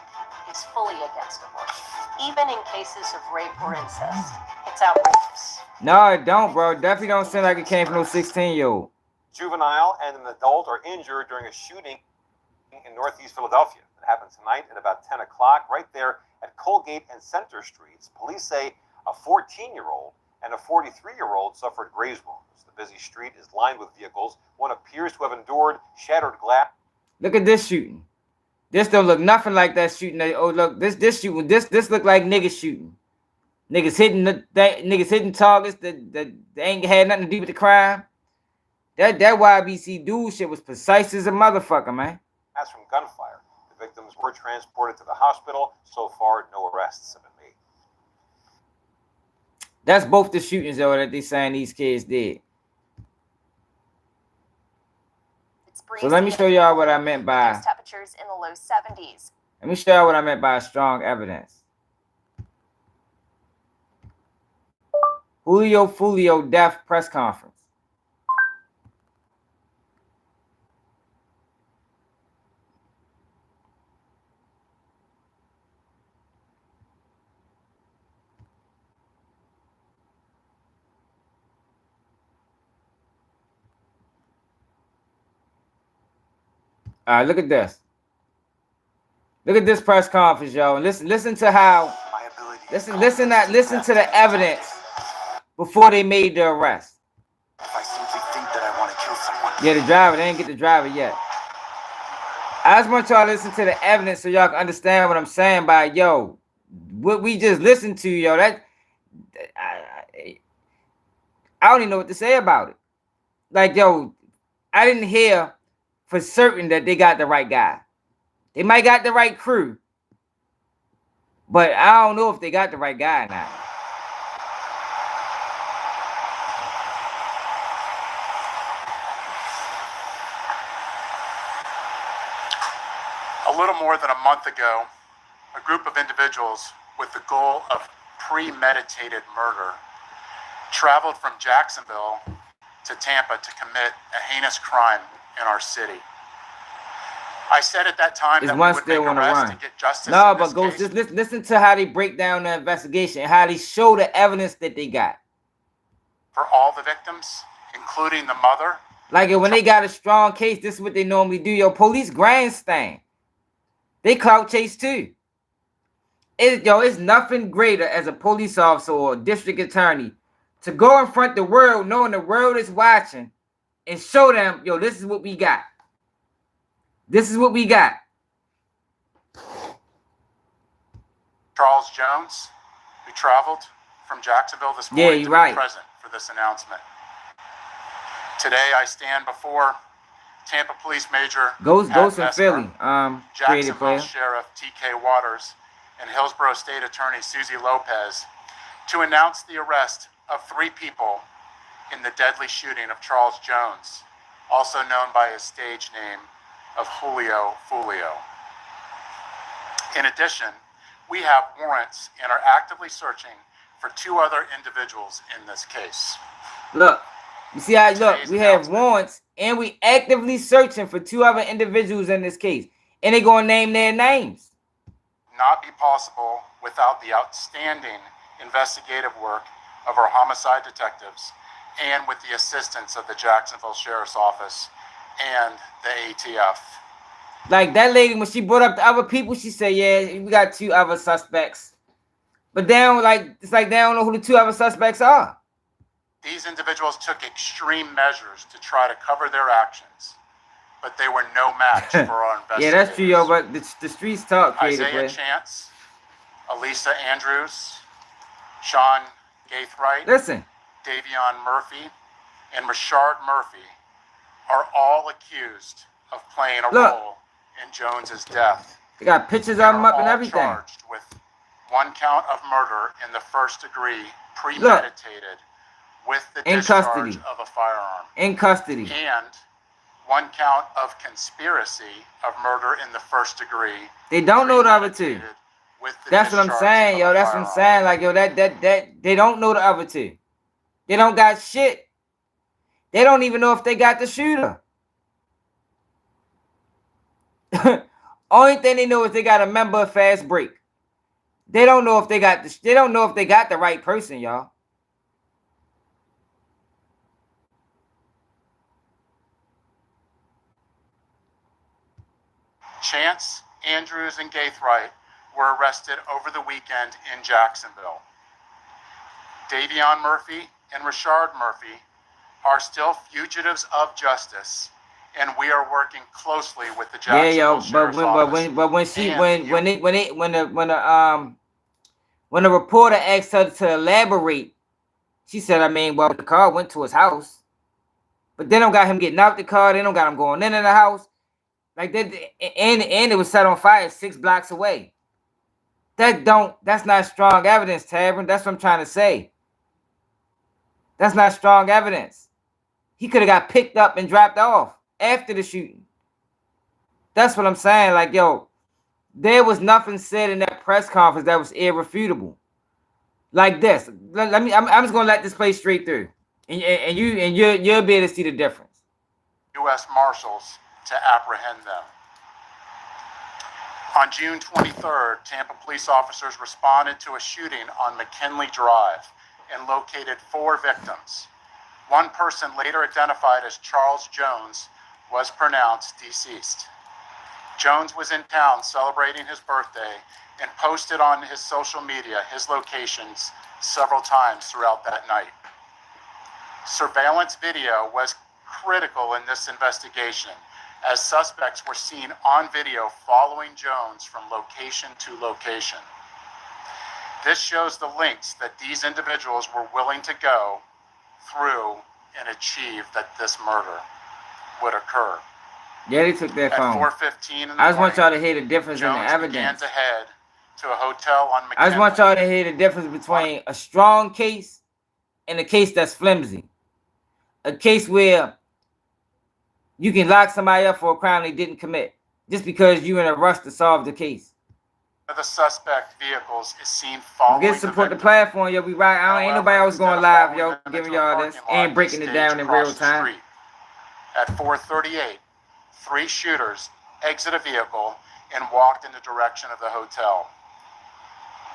is fully against abortion, even in cases of rape or incest. It's outrageous. No, it don't, bro. It definitely don't sound like it came from no 16-year-old. Juvenile and an adult are injured during a shooting in Northeast Philadelphia. It happened tonight at about 10 o'clock, right there at Colgate and Center Streets. Police say a 14-year-old and a 43-year-old suffered graze wounds. The busy street is lined with vehicles. One appears to have endured shattered glass. Look at this shooting. This don't look nothing like that shooting. Oh, look, this shooting. This look like niggas shooting. Niggas hitting targets that ain't had nothing to do with the crime. That Ybcdul shit was precise as a motherfucker, man. That's from gunfire. The victims were transported to the hospital. So far, no arrests have been made. That's both the shootings, though, that they saying these kids did. So let me show y'all what I meant by temperatures in the low 70s. Let me show y'all what I meant by strong evidence. Julio Foolio death press conference. All right, look at this. Look at this press conference, y'all. Listen to how. Listen to the evidence before they made the arrest. If I simply think that I want to kill someone. Yeah, the driver. They didn't get the driver yet. I just want y'all to listen to the evidence so y'all can understand what I'm saying by, yo, what we just listened to, yo. I don't even know what to say about it. Like, yo, I didn't hear for certain that they got the right guy. They might got the right crew. But I don't know if they got the right guy or not. A little more than a month ago, a group of individuals with the goal of premeditated murder traveled from Jacksonville to Tampa to commit a heinous crime in our city. I said at that time that we would make arrests and get justice. No, but go just listen to how they break down the investigation and how they show the evidence that they got. For all the victims, including the mother. Like when they got a strong case, this is what they normally do. Yo, police grandstand. They clout chase too. It's nothing greater as a police officer or a district attorney to go in front of the world, knowing the world is watching, and show them, yo, this is what we got. This is what we got. Charles Jones, who traveled from Jacksonville this morning to be present for this announcement. Today, I stand before Tampa Police Major Ghost from Philly, Jacksonville Sheriff T.K. Waters, and Hillsborough State Attorney Susie Lopez to announce the arrest of 3 people in the deadly shooting of Charles Jones, also known by his stage name of Julio Foolio. In addition, We have warrants and are actively searching for 2 other individuals in this case. Look, you see how we have warrants and we actively searching for 2 other individuals in this case, and they gonna name their names. Not be possible without the outstanding investigative work of our homicide detectives and with the assistance of the Jacksonville Sheriff's Office and the ATF. Like that lady, when she brought up the other people, she said, yeah, we got 2 other suspects. But they don't it's like they don't know who the 2 other suspects are. These individuals took extreme measures to try to cover their actions, but they were no match for our investigators. Yeah, that's true, yo, but the streets talk, creative Isaiah play. Chance, Elisa Andrews, Sean Gaithright, Listen, Davion Murphy, and Rashard Murphy are all accused of playing a role in Jones's death. They got pictures of them up and everything. Charged with 1 count of murder in the 1st degree, premeditated, with the discharge of a firearm. In custody. And 1 count of conspiracy of murder in the 1st degree. They don't know the other 2. That's what I'm saying, yo. That's what I'm saying. Like, yo, that they don't know the other 2. They don't got shit. They don't even know if they got the shooter. Only thing they know is they got a member of Fast Break. They don't know if they got the right person, y'all. Chance, Andrews, and Gaithright were arrested over the weekend in Jacksonville. Davion Murphy and Rashard Murphy are still fugitives of justice, and we are working closely with the Jacksonville Sheriff's Office. When the reporter asked her to elaborate, she said, I mean, well, the car went to his house, but they don't got him getting out the car. They don't got him going into the house. Like that, and it was set on fire 6 blocks away. That's not strong evidence, Tavern. That's what I'm trying to say. That's not strong evidence. He could have got picked up and dropped off after the shooting. That's what I'm saying. Like, yo, there was nothing said in that press conference that was irrefutable. Like this. I'm just gonna let this play straight through, and you'll be able to see the difference. U.S. Marshals to apprehend them. On June 23rd, Tampa police officers responded to a shooting on McKinley Drive and located 4 victims. 1 person, later identified as Charles Jones, was pronounced deceased. Jones was in town celebrating his birthday and posted on his social media his locations several times throughout that night. Surveillance video was critical in this investigation, as suspects were seen on video following Jones from location to location. This shows the lengths that these individuals were willing to go through and achieve that this murder would occur. Yeah, they took their phone. At 4:15 in the I just want morning, y'all to hear the difference in the Jones evidence. began to head to a hotel on McKinley. I just want y'all to hear the difference between a strong case and a case that's flimsy. A case where you can lock somebody up for a crime they didn't commit just because you're in a rush to solve the case. One of the suspect vehicles is seen following Get support the platform, yo. We right. Ain't nobody else going live, yo. Giving y'all this and breaking it down in real time. At 4:38, 3 shooters exited a vehicle and walked in the direction of the hotel.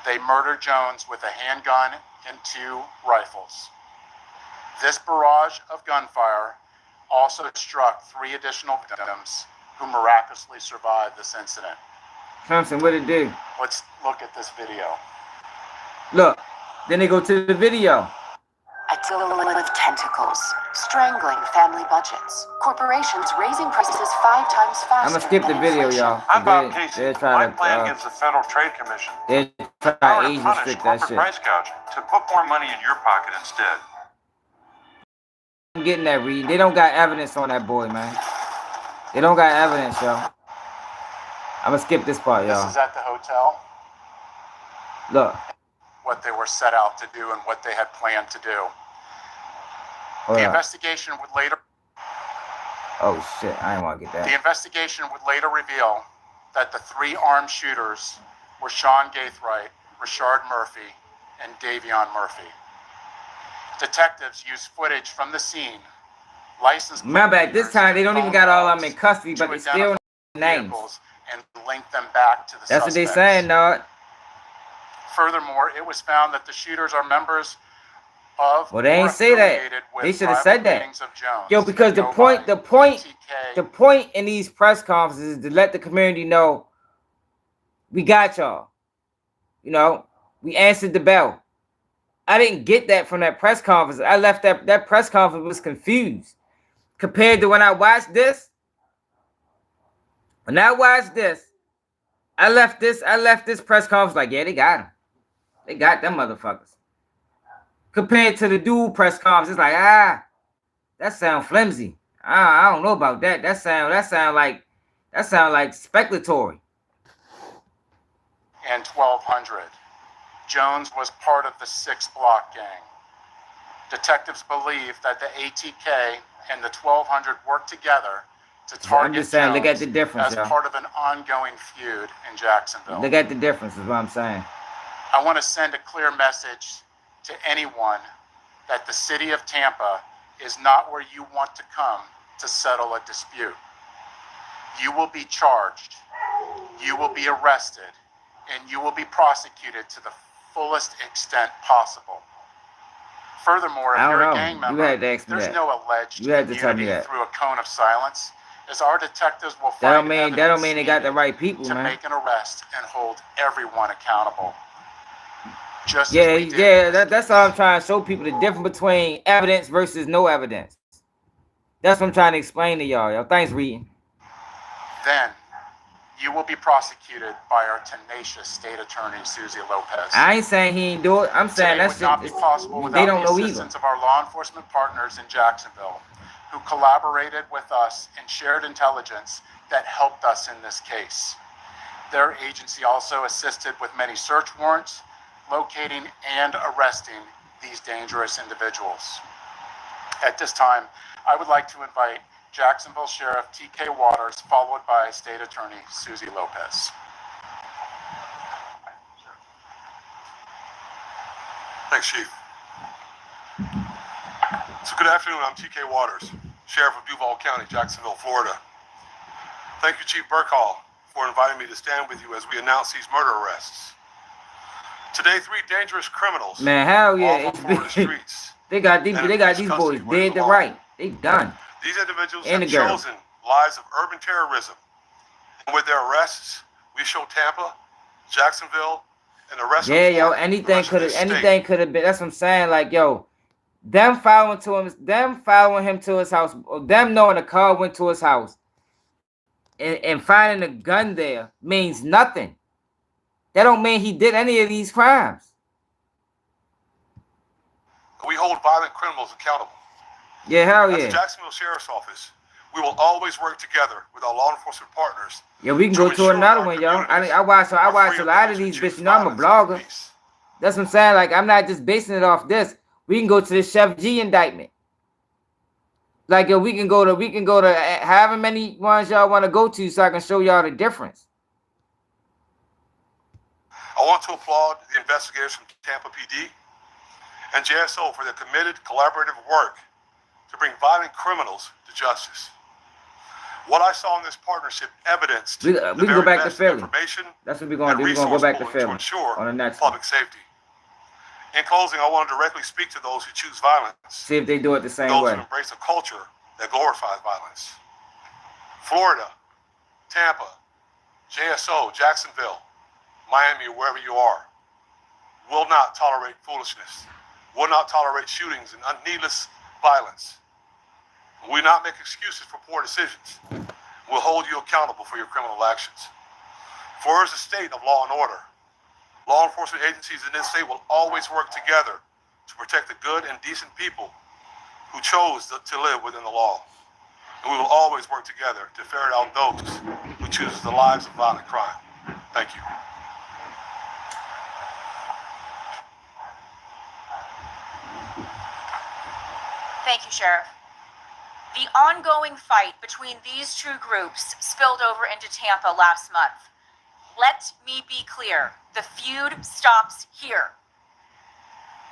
They murdered Jones with a handgun and 2 rifles. This barrage of gunfire also struck 3 additional victims who miraculously survived this incident. Thompson, what it do? Let's look at this video. Look, then they go to the video. Ybcdul of tentacles, strangling family budgets, corporations raising prices 5 times faster. I'm gonna skip the video, y'all. I'm Bob Casey. My plan gives the Federal Trade Commission they try power to to age punish restrict that corporate shit. price gouging, to put more money in your pocket instead. I'm getting that read. They don't got evidence on that boy, man. They don't got evidence, yo. I'm gonna skip this part, y'all. This is at the hotel. Look. What they were set out to do and what they had planned to do. The investigation would later... Oh, shit. I didn't want to get that. The investigation would later reveal that the 3 armed shooters were Sean Gaithright, Richard Murphy, and Davion Murphy. Detectives used footage from the scene, license plate remember, at this time, they don't even got all of them in custody, but they still names. And link them back to the That's suspects. what they saying, dog. Furthermore, it was found that the shooters are members of Well, they ain't say that. They should have said that. Yo, because the point in these press conferences is to let the community know we got y'all. You know, we answered the bell. I didn't get that from that press conference. I left that press conference was confused compared to when I watched this. When I watched this, I left this press conference like, yeah, they got him. They got them motherfuckers. Compared to the dual press conference, it's like, that sound flimsy. I don't know about that. That sound like speculatory. And 1200. Jones was part of the 6 Block gang. Detectives believe that the ATK and the 1200 worked together to target I'm just saying, Jones look at the difference, as part of an ongoing feud in Jacksonville. Look at the difference is what I'm saying. I want to send a clear message to anyone that the city of Tampa is not where you want to come to settle a dispute. You will be charged, you will be arrested, and you will be prosecuted to the fullest extent possible. Furthermore, if you're a gang member, there's no alleged immunity through a cone of silence, as our detectives will find that don't mean they got the right people, to man. make an arrest and hold everyone accountable. That's all I'm trying to show people, the difference between evidence versus no evidence. That's what I'm trying to explain to y'all. Thanks, Reed. Then you will be prosecuted by our tenacious state attorney, Susie Lopez. I ain't saying he ain't do it. I'm saying Today that's would not be possible without they don't the know assistance of our law enforcement partners in Jacksonville, who collaborated with us and shared intelligence that helped us in this case. Their agency also assisted with many search warrants, locating and arresting these dangerous individuals. At this time, I would like to invite Jacksonville Sheriff T.K. Waters, followed by State Attorney Susie Lopez. Thanks, Chief. So good afternoon, I'm T.K. Waters, Sheriff of Duval County, Jacksonville, Florida. Thank you, Chief Burkhall, for inviting me to stand with you as we announce these murder arrests. Today, 3 dangerous criminals. Man, hell yeah. Off of Florida streets. They got these boys dead to right. They done. These individuals have chosen lives of urban terrorism. And with their arrests, we show Tampa, Jacksonville, and the rest of Florida. Yeah, yo, anything could have been. That's what I'm saying. Like, yo, them following him to his house, or them knowing the car went to his house, and finding a gun there means nothing. That don't mean he did any of these crimes. We hold violent criminals accountable. Yeah, hell yeah. At the Jacksonville Sheriff's Office, we will always work together with our law enforcement partners. Yeah, we can go to another one, yo. I watch a lot of these bitches. You know, I'm a blogger. That's what I'm saying. Like, I'm not just basing it off this. We can go to the Chef G indictment. Like, yo, we can go to however many ones y'all want to go to, so I can show y'all the difference. I want to applaud the investigators from Tampa PD and JSO for their committed collaborative work to bring violent criminals to justice. What I saw in this partnership evidenced we can go back to Philly. That's what we're going to do. We're going to go back to Philly to ensure on the next public safety. In closing, I want to directly speak to those who choose violence. See if they do it the same those way. Who embrace a culture that glorifies violence. Florida, Tampa, JSO, Jacksonville, Miami, or wherever you are, will not tolerate foolishness, will not tolerate shootings and needless violence. We will not make excuses for poor decisions. We'll hold you accountable for your criminal actions. For us a state of law and order, law enforcement agencies in this state will always work together to protect the good and decent people who chose to live within the law. And we will always work together to ferret out those who choose the lives of violent crime. Thank you. Thank you, Sheriff. The ongoing fight between these two groups spilled over into Tampa last month. Let me be clear. The feud stops here.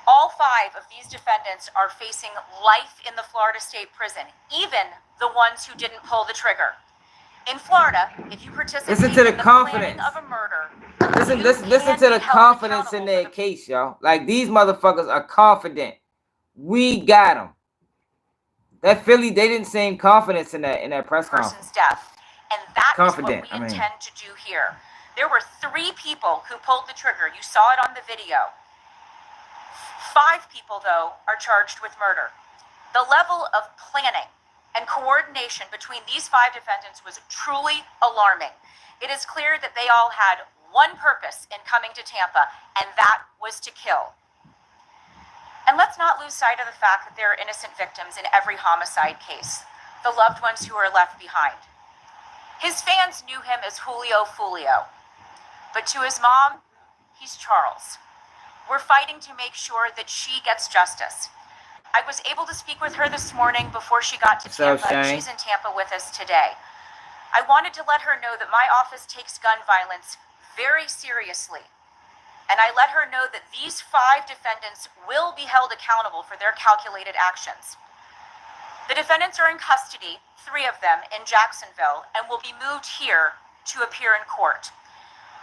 All 5 of these defendants are facing life in the Florida State Prison, even the ones who didn't pull the trigger. In Florida, if you participate in the planning of a murder, listen to the confidence in their case, y'all. Like, these motherfuckers are confident. We got them. That Philly, they didn't seem confidence in that press conference. Death. And that confident, is what we intend to do here. There were 3 people who pulled the trigger. You saw it on the video. 5 people, though, are charged with murder. The level of planning and coordination between these 5 defendants was truly alarming. It is clear that they all had one purpose in coming to Tampa, and that was to kill. And let's not lose sight of the fact that there are innocent victims in every homicide case, the loved ones who are left behind. His fans knew him as Julio Foolio, but to his mom, he's Charles. We're fighting to make sure that she gets justice. I was able to speak with her this morning before she got to Tampa, and she's in Tampa with us today. I wanted to let her know that my office takes gun violence very seriously. And I let her know that these 5 defendants will be held accountable for their calculated actions. The defendants are in custody, 3 of them, in Jacksonville, and will be moved here to appear in court.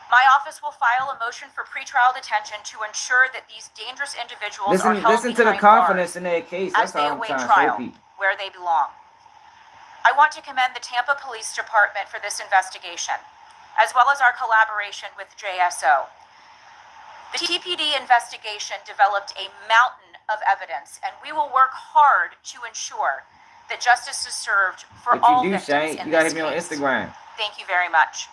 My office will file a motion for pretrial detention to ensure that these dangerous individuals are held listen to the confidence in their case. That's as they all I'm await trying trial, to show people. where they belong. I want to commend the Tampa Police Department for this investigation, as well as our collaboration with JSO. The TPD investigation developed a mountain of evidence, and we will work hard to ensure that justice is served for all victims Shane? in You gotta this hit me on case. Instagram. Thank you very much.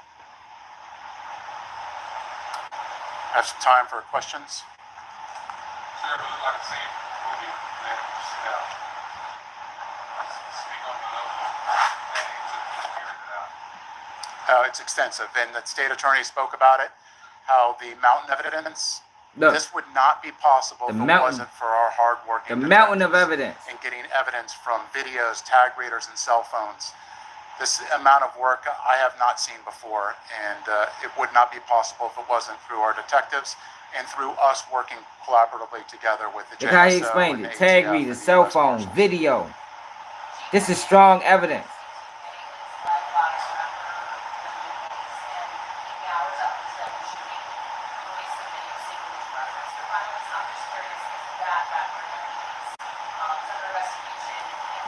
I have some time for questions. Sir, who would like to see movie names? Speak on the names and figure it out. It's extensive, and the state attorney spoke about it, how the mountain of evidence, this would not be possible if it wasn't for our hard working mountain of evidence and getting evidence from videos, tag readers, and cell phones. This amount of work I have not seen before, and it would not be possible if it wasn't through our detectives and through us working collaboratively together with the JSO. Look how he explained it. Tag readers, cell phone, video. This is strong evidence.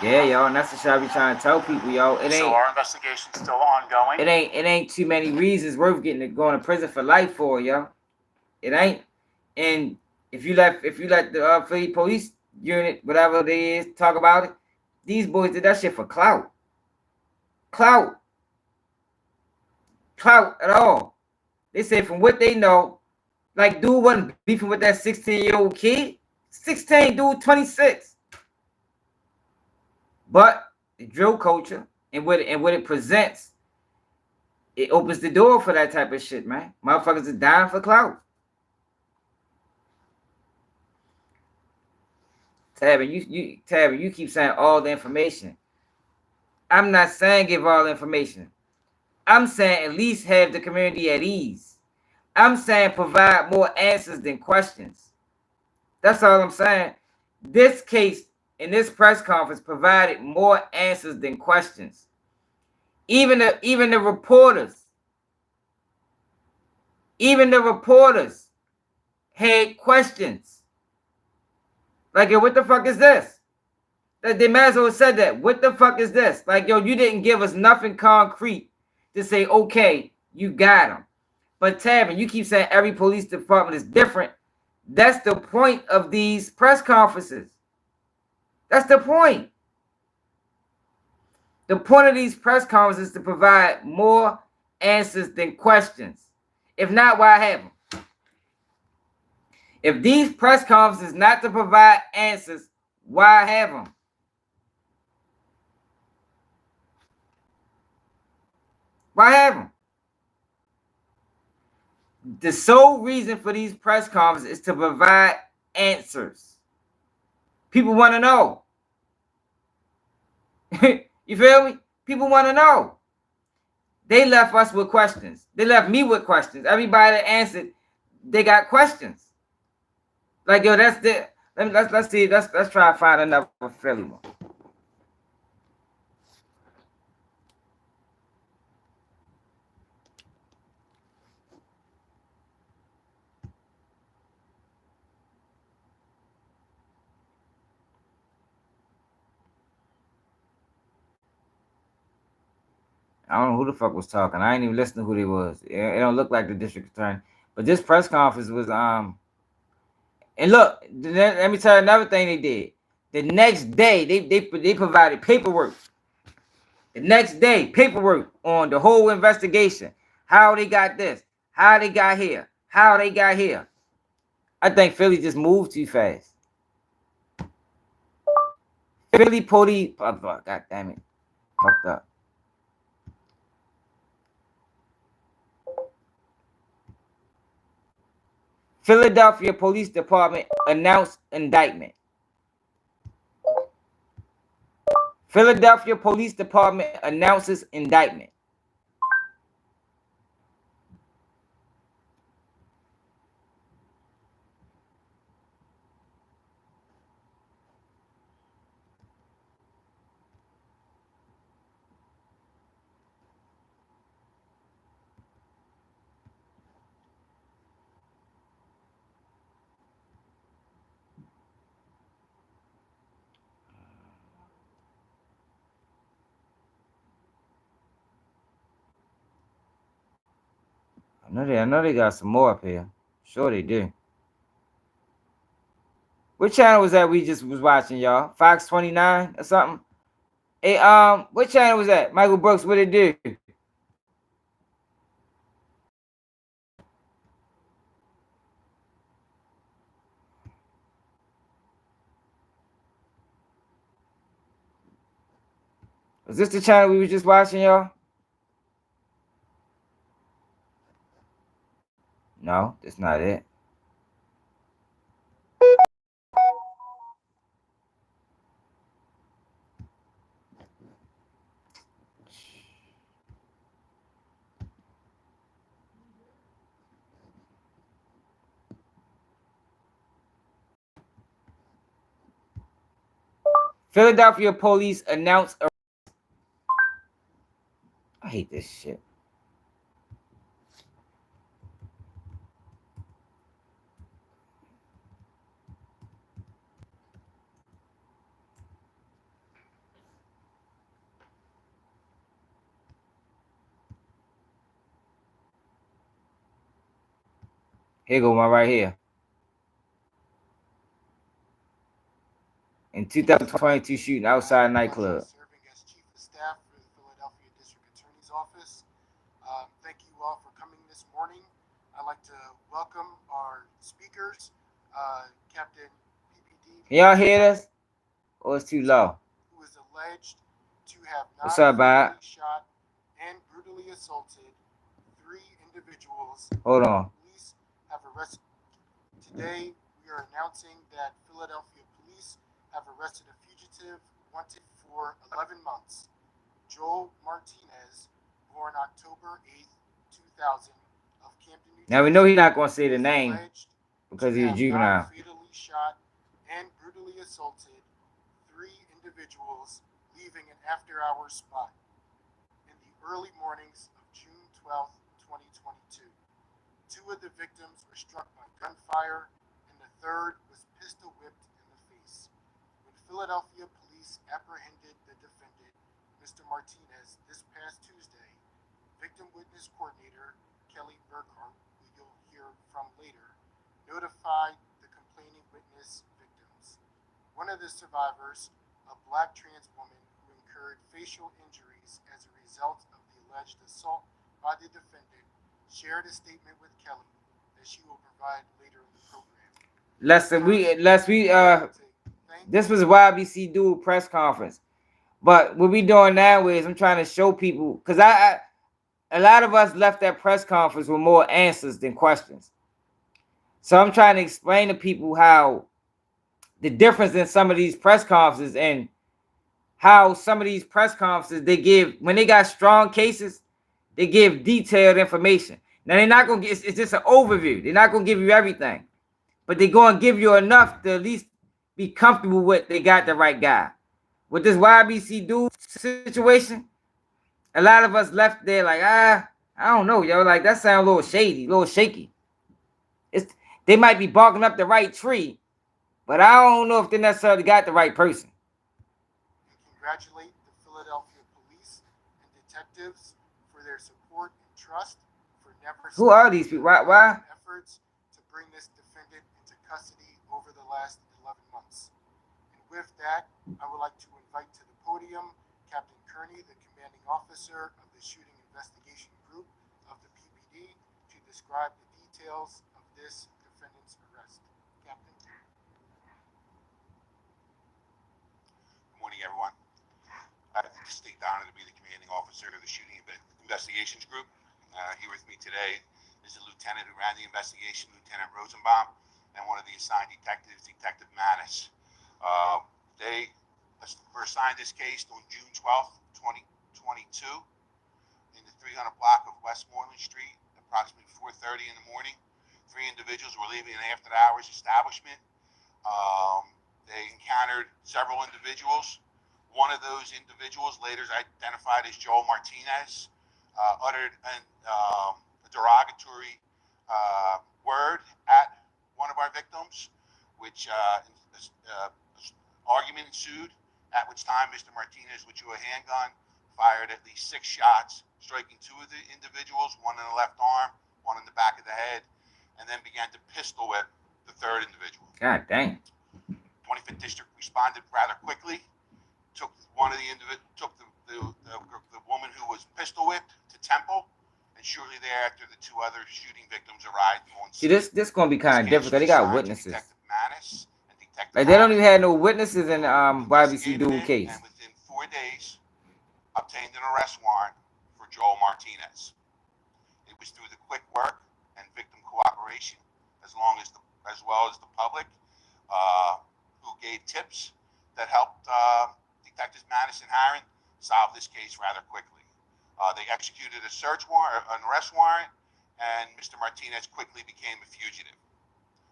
Yeah, y'all, and that's the shit I be trying to tell people, yo. So our investigation's still ongoing. It ain't too many reasons worth going to prison for life for, yo. It ain't. And if you let the Philly police unit, whatever it is, talk about it, these boys did that shit for clout. Clout at all. They said from what they know, like dude wasn't beefing with that 16-year-old kid. 16, dude, 26. But the drill culture and what it presents, it opens the door for that type of shit, man. Motherfuckers are dying for clout. Tabby, you keep saying all the information. I'm not saying give all the information. I'm saying at least have the community at ease. I'm saying provide more answers than questions. That's all I'm saying. This case in this press conference provided more answers than questions. Even the reporters had questions. Like, yo, what the fuck is this? That they might as well have said that. What the fuck is this? Like, yo, you didn't give us nothing concrete to say, okay, you got him. But Tavin, you keep saying every police department is different. That's the point of these press conferences. That's the point. The point of these press conferences is to provide more answers than questions. If not, why have them? If these press conferences is not to provide answers, why have them? Why have them? The sole reason for these press conferences is to provide answers. People want to know. You feel me? People want to know. They left us with questions. They left me with questions. Everybody that answered, they got questions. Like, yo, that's the. Let's see. Let's try to find another Philly one. I don't know who the fuck was talking. I ain't even listen to who they was. It don't look like the district attorney. But this press conference was And look, let me tell you another thing they did. The next day, they provided paperwork. The next day, paperwork on the whole investigation. How they got this, how they got here, how they got here. I think Philly just moved too fast. Philly police, oh, God damn it, fucked up. Philadelphia Police Department announced indictment. Philadelphia Police Department announces indictment. I know they got some more up here. Sure they do. What channel was that we just was watching, y'all? Fox 29 or something? Hey, what channel was that? Michael Brooks, what it do? Was this the channel we were just watching, y'all? No, that's not it. Philadelphia police announced a... I hate this shit. Here go one right here. In 2022 shooting outside nightclub. Serving as chief of staff for the Philadelphia District Attorney's Office. Thank you all for coming this morning. I'd like to welcome our speakers, Captain Ybcdul. Can y'all hear this? Or it's too low? Who is alleged to have What's up, Bob? shot and brutally assaulted 3 individuals. Hold on. Police have arrested. Today, we are announcing that Philadelphia police have arrested a fugitive wanted for 11 months. Joel Martinez, born October 8th, 2000, of Camden, New Jersey. Now we know he's not going to say the name because he's a juvenile. Fatally shot and brutally assaulted 3 individuals, leaving an after-hours spot in the early mornings of June 12th, 2022. 2 of the victims were struck by gunfire, and the 3rd was pistol whipped in the face. When Philadelphia police apprehended the defendant, Mr. Martinez, this past Tuesday, victim witness coordinator Kelly Burkhart, who you'll hear from later, notified the complaining witness victims. One of the survivors, a black trans woman who incurred facial injuries as a result of the alleged assault by the defendant, shared a statement with Kelly that she will provide later in the program. This was Ybcdul press conference. But what we doing now is I'm trying to show people, because a lot of us left that press conference with more answers than questions. So I'm trying to explain to people how the difference in some of these press conferences and how some of these press conferences they give, when they got strong cases, They give detailed information. Now they're not gonna get. It's just an overview. They're not gonna give you everything, but they're gonna give you enough to at least be comfortable with. They got the right guy. With this Ybcdul situation, a lot of us left there like, I don't know, yo. Like that sounds a little shady, a little shaky. They might be barking up the right tree, but I don't know if they necessarily got the right person. Congratulate the Philadelphia police and detectives for their support and trust for never. Who are these people? Why? Efforts to bring this defendant into custody over the last 11 months. And with that, I would like to invite to the podium Captain Kearney, the commanding officer of the shooting investigation group of the PPD, to describe the details of this defendant's arrest. Captain. Good morning, everyone. I have the distinct honor to be the commanding officer of the shooting investigations group. Here with me today is the lieutenant who ran the investigation, Lieutenant Rosenbaum, and one of the assigned detectives, Detective Manis. They were assigned this case on June 12th, 2022, in the 300 block of Westmoreland Street, approximately 4:30 in the morning. 3 individuals were leaving an after-hours establishment. They encountered several individuals. One of those individuals, later identified as Joel Martinez, uttered a derogatory word at one of our victims, which argument ensued, at which time Mr. Martinez withdrew a handgun, fired at least 6 shots, striking 2 of the individuals, one in the left arm, one in the back of the head, and then began to pistol whip the 3rd individual. God dang. 25th District responded rather quickly, took one of the the woman who was pistol whipped to Temple, and shortly thereafter the 2 other shooting victims arrived on scene. See, this gonna be kind of difficult. They got witnesses. Like they don't even have no witnesses in the Ybcdul case. And within 4 days, obtained an arrest warrant for Joel Martinez. It was through the quick work and victim cooperation, as well as the public, who gave tips that helped Detectives Manis and Harron solve this case rather quickly. They executed a search warrant, an arrest warrant, and Mr. Martinez quickly became a fugitive.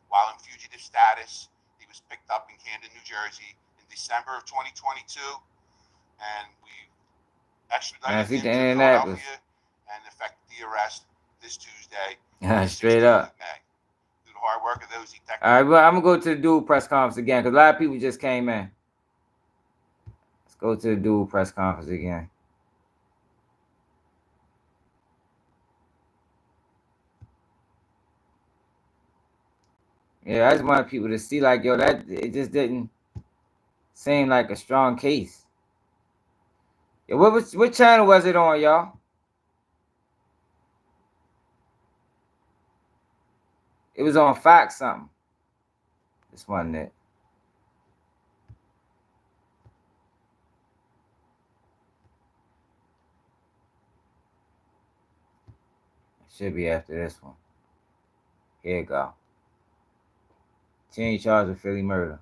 While in fugitive status, he was picked up in Camden, New Jersey in December of 2022, and we extradited him to Philadelphia and effected the arrest this Tuesday. Straight up. Through the hard work of those detectives. All right, well, I'm going to go to the dual press conference again because a lot of people just came in. Let's go to the dual press conference again. Yeah, I just want people to see, like, yo, that it just didn't seem like a strong case. Yeah, what channel was it on, y'all? It was on Fox something. This wasn't it. It should be after this one. Here you go. 10 charges of Philly murder.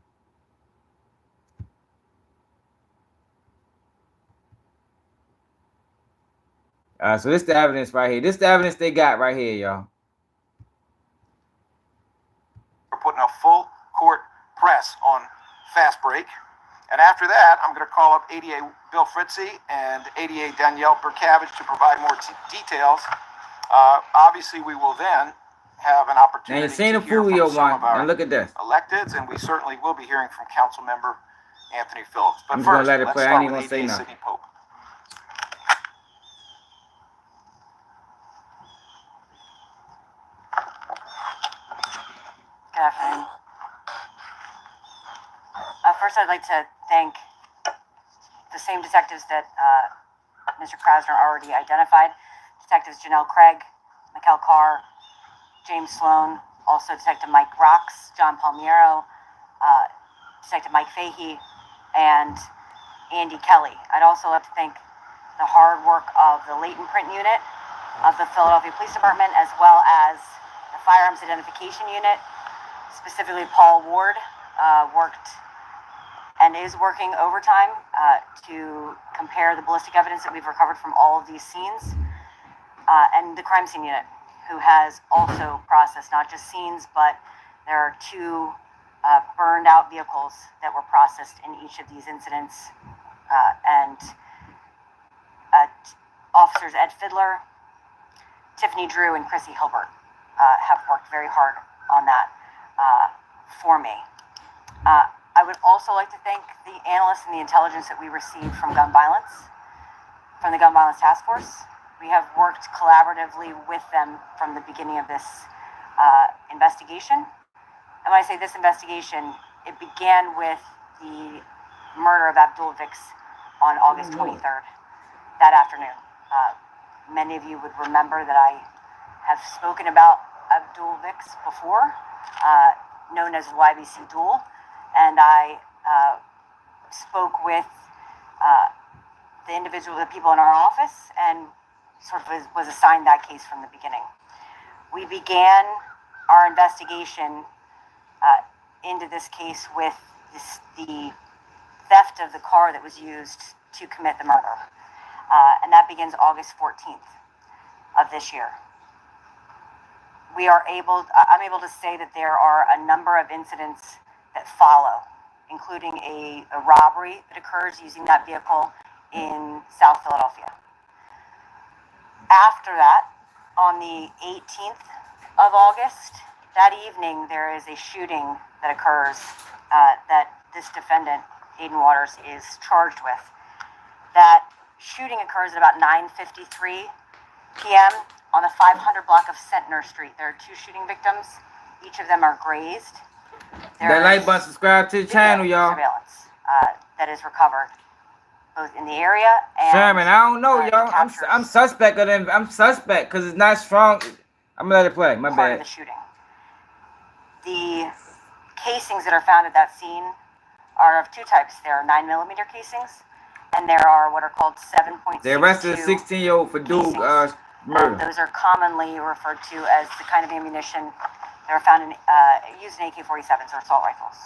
So this is the evidence right here. This is the evidence they got right here, y'all. We're putting a full court press on Fast Break. And after that, I'm going to call up ADA Bill Fritzy and ADA Danielle Burkavage to provide more details. Obviously, we will then have an opportunity to hear from some of our electeds, and we certainly will be hearing from Council Member Anthony Phillips. But first, let's start with ADA Sidney Pope. Good afternoon. First, I'd like to thank the same detectives that Mr. Krasner already identified. Detectives Janelle Craig, Mikkel Carr, James Sloan, also Detective Mike Rocks, John Palmiero, Detective Mike Fahey, and Andy Kelly. I'd also like to thank the hard work of the latent print unit of the Philadelphia Police Department, as well as the firearms identification unit. Specifically, Paul Ward worked and is working overtime to compare the ballistic evidence that we've recovered from all of these scenes. and the crime scene unit, who has also processed not just scenes, but there are 2 burned out vehicles that were processed in each of these incidents. And officers Ed Fiddler, Tiffany Drew, and Chrissy Hilbert have worked very hard on that for me. I would also like to thank the analysts and the intelligence that we received from gun violence, from the Gun Violence Task Force. We have worked collaboratively with them from the beginning of this investigation. And when I say this investigation, it began with the murder of Ybcdul on August 23rd, that afternoon. Many of you would remember that I have spoken about Ybcdul before, known as Ybcdul, and I spoke with the people in our office, and sort of was assigned that case from the beginning. We began our investigation into this case with the theft of the car that was used to commit the murder. And that begins August 14th of this year. I'm able to say that there are a number of incidents that follow, including a robbery that occurs using that vehicle in South Philadelphia. After that, on the 18th of August, that evening, there is a shooting that occurs that this defendant, Aiden Waters, is charged with. That shooting occurs at about 9:53 p.m. on the 500 block of Centner Street. There are 2 shooting victims. Each of them are grazed. That like button, subscribe to the channel, y'all. Surveillance that is recovered both in the area and Sherman, I don't know, y'all. I'm suspect of them. I'm suspect because it's not strong. I'm gonna let it play. My part bad. of the shooting. The casings that are found at that scene are of 2 types. There are 9mm casings, and there are what are called 7.62. They arrested a 16-year-old for dual murder. Those are commonly referred to as the kind of ammunition that are found in used in AK-47s or assault rifles.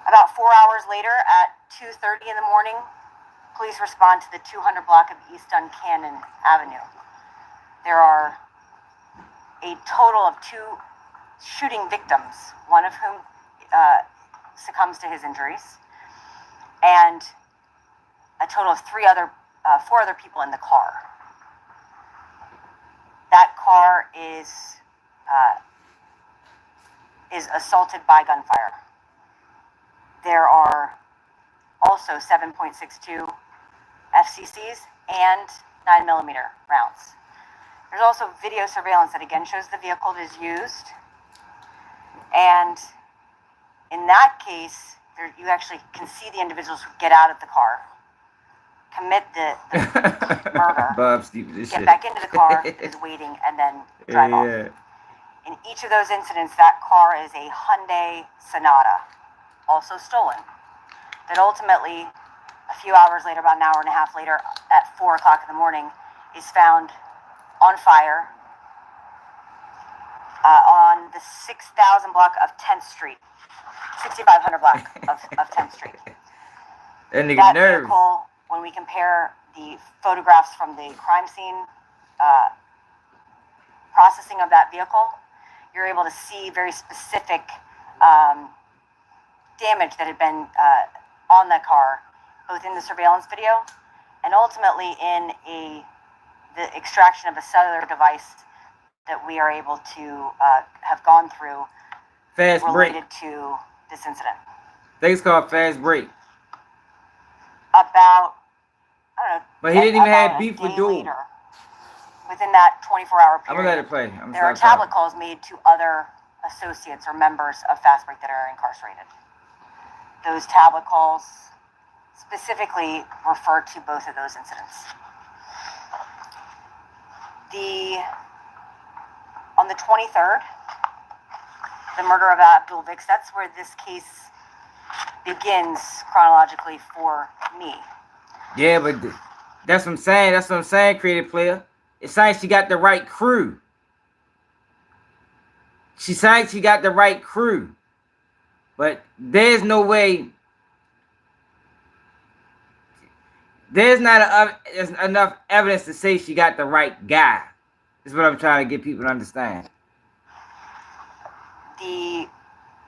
About 4 hours later, at 2:30 in the morning, police respond to the 200 block of East Duncannon Avenue. There are a total of 2 shooting victims, one of whom succumbs to his injuries, and a total of 4 other people in the car. That car is assaulted by gunfire. There are also 7.62 FCCs and 9mm rounds. There's also video surveillance that again shows the vehicle is used. And in that case, you actually can see the individuals who get out of the car, commit the murder, get back into the car, is waiting, and then drive off. In each of those incidents, that car is a Hyundai Sonata, also stolen, that ultimately, a few hours later, about an hour and a half later, at 4 o'clock in the morning, is found on fire on the 6,000 block of 10th Street, 6,500 block of 10th Street. That nigga nervous. Vehicle, when we compare the photographs from the crime scene processing of that vehicle, you're able to see very specific damage that had been on that car, both in the surveillance video and ultimately in the extraction of a cellular device that we are able to have gone through related to this incident. Things called fast break. About, I don't know. But he didn't even have beef with Dual. Within that 24-hour period, I'm gonna let it play. there are tablet calls made to other associates or members of Fast Break that are incarcerated. Those tablet calls specifically refer to both of those incidents. On the 23rd, the murder of Ybcdul, that's where this case begins chronologically for me. Yeah, but that's what I'm saying. That's what I'm saying, creative player. It's like she got the right crew. She's saying she got the right crew. But there's no way there's not there's enough evidence to say she got the right guy. Is what I'm trying to get people to understand. The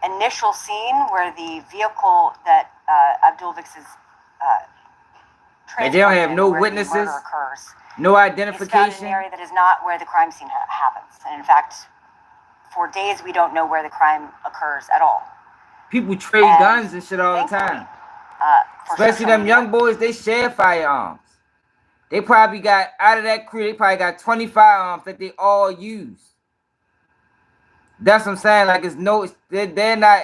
initial scene where the vehicle that Abdulvix is They don't have no witnesses, no identification. It's found in an area that is not where the crime scene happens. And in fact, for days we don't know where the crime occurs at all. People trade guns and shit all the time. Especially them young boys, they share firearms. They probably got, out of that crew, they probably got 20 firearms that they all use. That's what I'm saying. Like, they're not,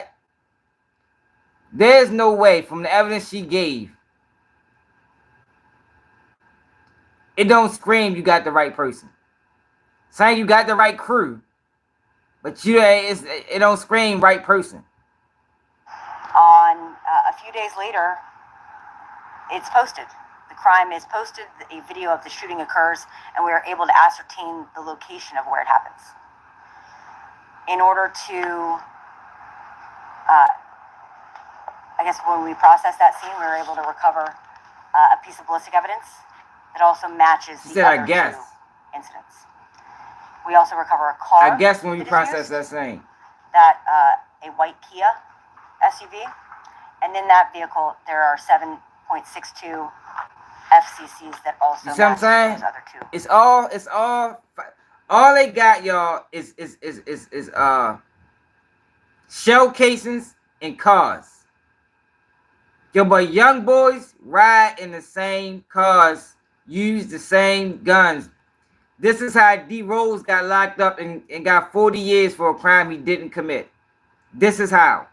there's no way from the evidence she gave. It don't scream you got the right person. Saying you got the right crew, but it don't scream right person. On a few days later, it's posted. The crime is posted. A video of the shooting occurs, and we are able to ascertain the location of where it happens. In order to, I guess when we process that scene, we were able to recover a piece of ballistic evidence that also matches the other two incidents. We also recover a car. I guess when we process that scene. That a white Kia SUV, and in that vehicle there are 7.62 FCCs that also match those other two. It's all they got, y'all, is shell casings and cars. Yo, but young boys ride in the same cars, use the same guns. This is how D. Rose got locked up and got 40 years for a crime he didn't commit. This is how.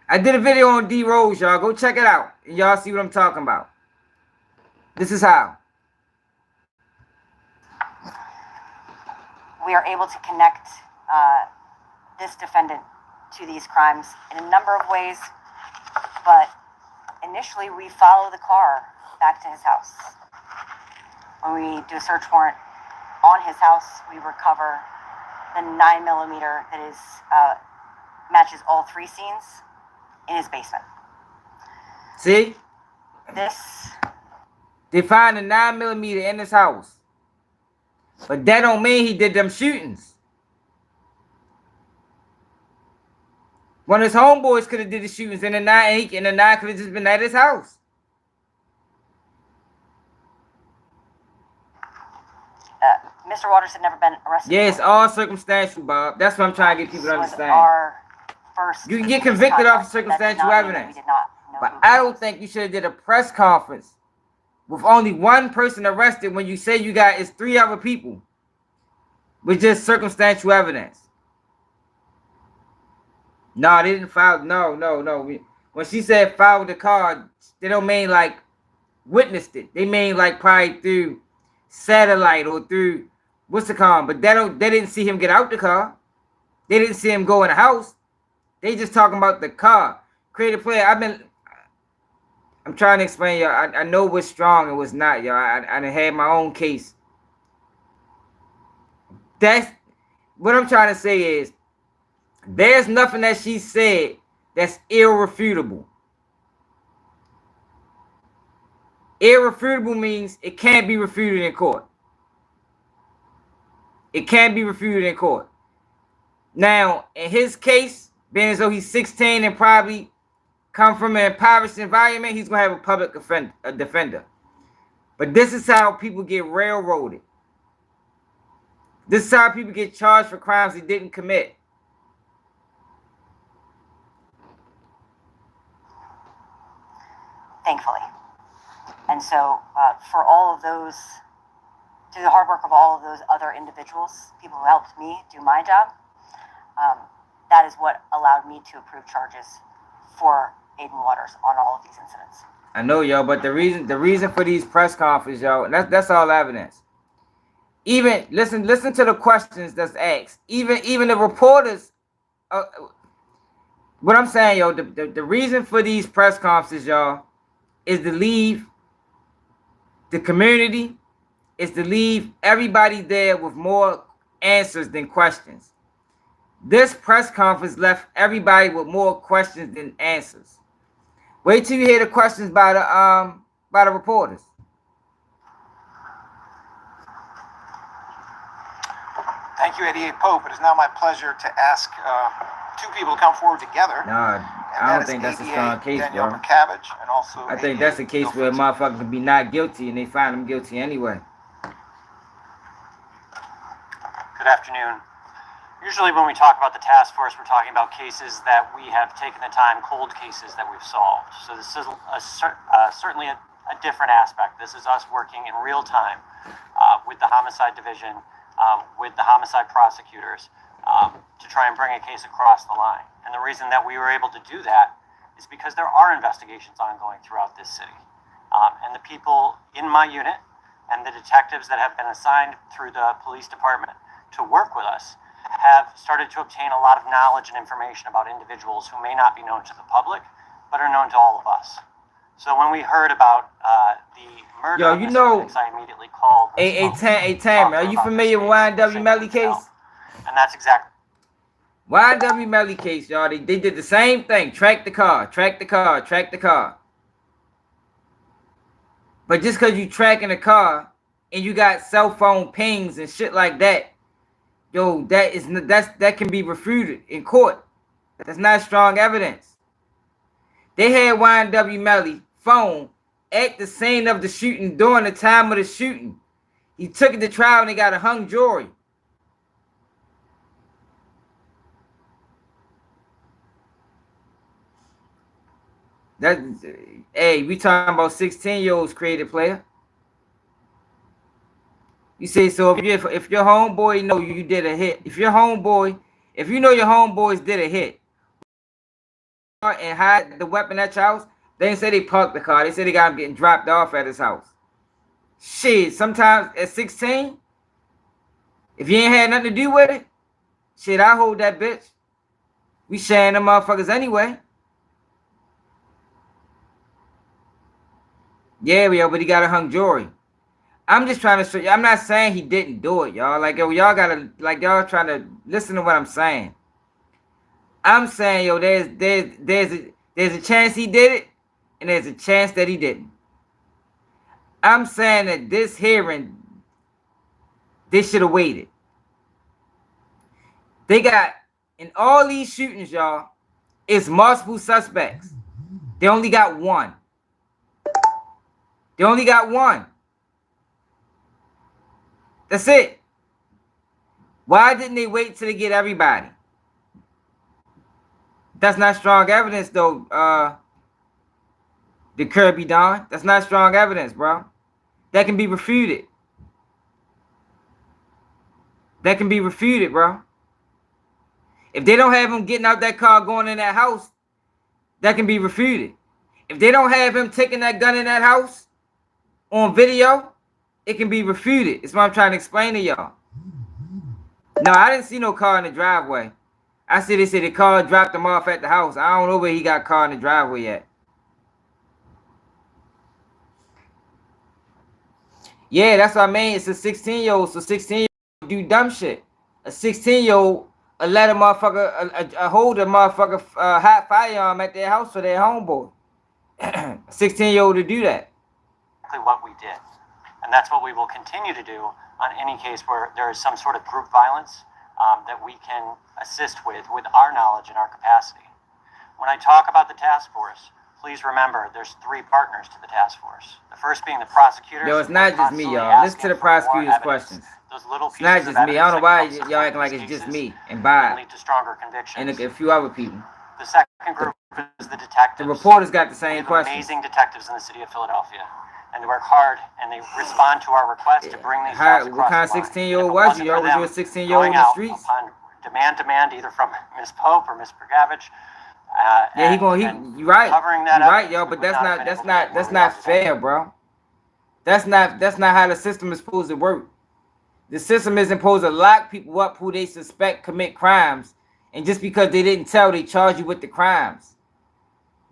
I did a video on D. Rose, y'all. Go check it out. And y'all see what I'm talking about. This is how. We are able to connect this defendant to these crimes in a number of ways, but initially we follow the car back to his house. When we do a search warrant on his house, we recover the 9mm that is matches all three scenes in his basement. See? This. They find a 9mm in his house. But that don't mean he did them shootings. One of his homeboys could have did the shootings in the 9, and the 9 could have just been at his house. Mr. Waters had never been arrested. Yeah, it's all circumstantial, Bob. That's what I'm trying to get people to understand. You can get convicted off of circumstantial evidence. But I don't think you should have did a press conference with only one person arrested when you say you got it's 3 other people with just circumstantial evidence. No, they didn't file. No. When she said file the car, they don't mean like witnessed it. They mean like probably through satellite or through what's the car. But they didn't see him get out the car. They didn't see him go in the house. They just talking about the car. Creative player. I'm trying to explain, y'all. I know what's strong and what's not, y'all. I had my own case. That's what I'm trying to say is there's nothing that she said that's irrefutable. Irrefutable means it can't be refuted in court. It can't be refuted in court. Now, in his case, being as though he's 16 and probably come from an impoverished environment, he's going to have a public defender. But this is how people get railroaded. This is how people get charged for crimes they didn't commit. Thankfully. And so for all of those, through the hard work of all of those other individuals, people who helped me do my job, that is what allowed me to approve charges for Aiden Waters on all of these incidents. I know, y'all, but the reason for these press conferences, y'all, that's all evidence. Even listen to the questions that's asked. Even the reporters. What I'm saying, yo, the reason for these press conferences, y'all, is to leave the community, is to leave everybody there with more answers than questions. This press conference left everybody with more questions than answers. Wait till you hear the questions by by the reporters. Thank you, Eddie A. Pope. It is now my pleasure to ask two people to come forward together. Nah, I don't think that's a strong case, Danielle bro. McCabbage, and also I think that's a case where a motherfucker could be not guilty and they find him guilty anyway. Good afternoon. Usually when we talk about the task force, we're talking about cases that we have taken the time, cold cases that we've solved. So this is certainly a different aspect. This is us working in real time with the homicide division, with the homicide prosecutors, to try and bring a case across the line. And the reason that we were able to do that is because there are investigations ongoing throughout this city. And the people in my unit and the detectives that have been assigned through the police department to work with us have started to obtain a lot of knowledge and information about individuals who may not be known to the public, but are known to all of us. So when we heard about the murder, yo, you know, I immediately called. Tam, are you familiar with YNW Melly case? And that's exactly. YNW Melly case, y'all. They did the same thing. Track the car, track the car, track the car. But just because you tracking a car and you got cell phone pings and shit like that, yo, that can be refuted in court. That's not strong evidence. They had YNW Melly phone at the scene of the shooting during the time of the shooting. He took it to trial and they got a hung jury. Hey, we talking about 16-year-olds creative player. You say, so if your homeboy know you did a hit, if you know your homeboys did a hit and hide the weapon at your house, they didn't say they parked the car. They said they got him getting dropped off at his house. Shit, sometimes at 16, if you ain't had nothing to do with it, shit, I hold that bitch. We sharing them motherfuckers anyway. Yeah, yo, but he got a hung jury. I'm just trying to show you. I'm not saying he didn't do it, y'all. Like, yo, y'all gotta, like, y'all trying to listen to what I'm saying. I'm saying, yo, there's a chance he did it, and there's a chance that he didn't. I'm saying that this hearing, they should have waited. They got, in all these shootings, y'all, it's multiple suspects. They only got one. They only got one. That's it. Why didn't they wait till they get everybody? That's not strong evidence, though. The Kirby Don. That's not strong evidence, bro. That can be refuted. That can be refuted, bro. If they don't have him getting out that car, going in that house, that can be refuted. If they don't have him taking that gun in that house on video, it can be refuted. It's what I'm trying to explain to y'all. No, I didn't see no car in the driveway. I see they say the car dropped him off at the house. I don't know where he got car in the driveway at. Yeah, that's what I mean. It's a 16-year-old. So 16-year-old do dumb shit. A 16-year-old let a motherfucker hold a motherfucker hot firearm at their house for their homeboy. A 16-year-old to do that. Exactly what we did. And that's what we will continue to do on any case where there is some sort of group violence that we can assist with our knowledge and our capacity. When I talk about the task force, please remember there's three partners to the task force. The first being the prosecutors. Yo, it's not just me, y'all. Listen to the prosecutor's questions. It's not just me. I don't know why y'all acting like it's just me and Bob lead to stronger convictions. and a few other people. The second group is the detectives. The reporters got the same questions. Amazing detectives in the city of Philadelphia. And they work hard, and they respond to our request to bring these guys across what kind of 16-year-old was you? Was you a 16-year-old in the streets? Upon demand either from Ms. Pope or Ms. Pergavage. Yeah, you right. You right, yo, but that's not fair, bro. That's not how the system is supposed to work. The system isn't supposed to lock people up who they suspect commit crimes, and just because they didn't tell, they charge you with the crimes.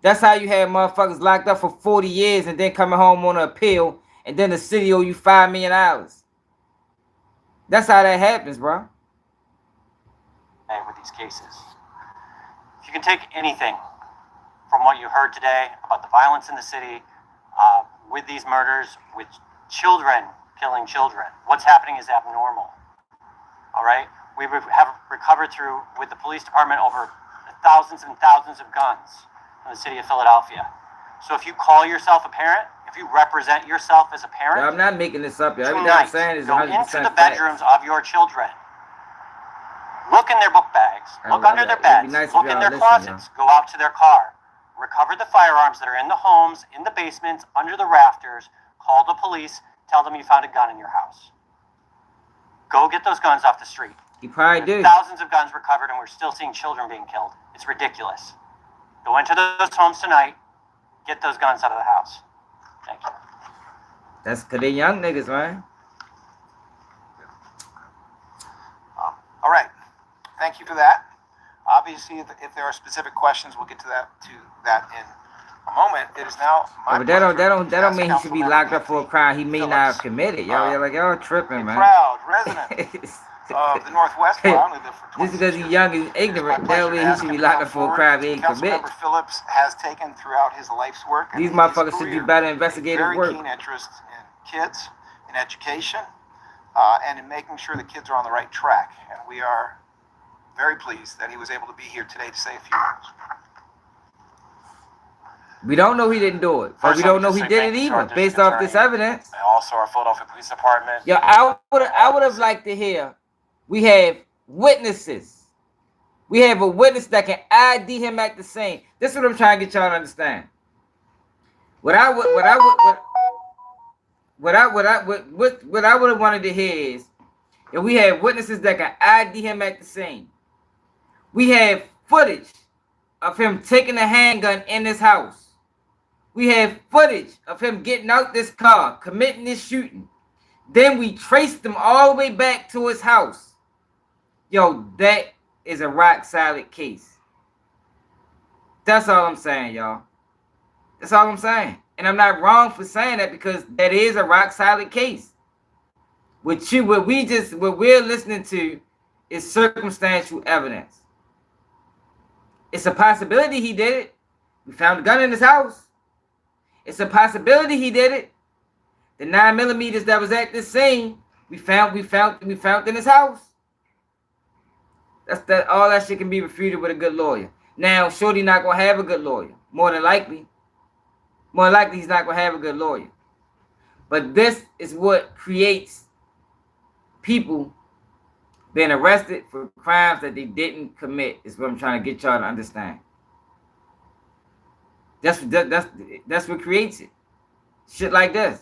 That's how you had motherfuckers locked up for 40 years and then coming home on an appeal, and then the city owe you $5 million. That's how that happens, bro. With these cases, if you can take anything from what you heard today about the violence in the city, with these murders, with children killing children. What's happening is abnormal. All right? We have recovered with the police department, over thousands and thousands of guns in the city of Philadelphia. So if you call yourself a parent, if you represent yourself as a parent, I'm not making this up. Everything tonight, I'm saying is go 100% into the facts. bedrooms of your children. Look in their book bags. Look under their beds. Look in their closets. Go out to their car. Recover the firearms that are in the homes, in the basements, under the rafters. Call the police. Tell them you found a gun in your house. Go get those guns off the street. You probably do. Thousands of guns recovered, and we're still seeing children being killed. It's ridiculous. Go into those homes tonight. Get those guns out of the house. Thank you. That's because they're young niggas, man. All right. Thank you for that. Obviously, if there are specific questions, we'll get to that in a moment. It is now my But that don't mean he should be locked up for a crime he may not have committed. Y'all like tripping, man. Proud resident of the Northwest. Just because he's young and ignorant, that don't mean he should be locked up for a crime he ain't committed. Councilmember Phillips has taken throughout his life's work. These motherfuckers should do better investigative work. Very keen interest in kids, in education, and in making sure the kids are on the right track. And we are very pleased that he was able to be here today to say a few words. We don't know he didn't do it, but we don't know he did it either, based off this evidence. And also our Philadelphia Police Department. Yeah, I would have liked to hear. We have witnesses. We have a witness that can ID him at the scene. This is what I'm trying to get y'all to understand. What I would have wanted to hear is if we have witnesses that can ID him at the scene. We have footage of him taking a handgun in his house. We have footage of him getting out this car, committing this shooting. Then we traced him all the way back to his house. Yo, that is a rock solid case. That's all I'm saying, y'all. That's all I'm saying. And I'm not wrong for saying that because that is a rock solid case. What we're listening to is circumstantial evidence. It's a possibility he did it. We found a gun in his house. It's a possibility he did it. The 9mm that was at this scene, we found in his house. All that shit can be refuted with a good lawyer. Now, Shorty not gonna have a good lawyer. More than likely. More than likely he's not gonna have a good lawyer. But this is what creates people being arrested for crimes that they didn't commit, is what I'm trying to get y'all to understand. That's what creates it. Shit like this.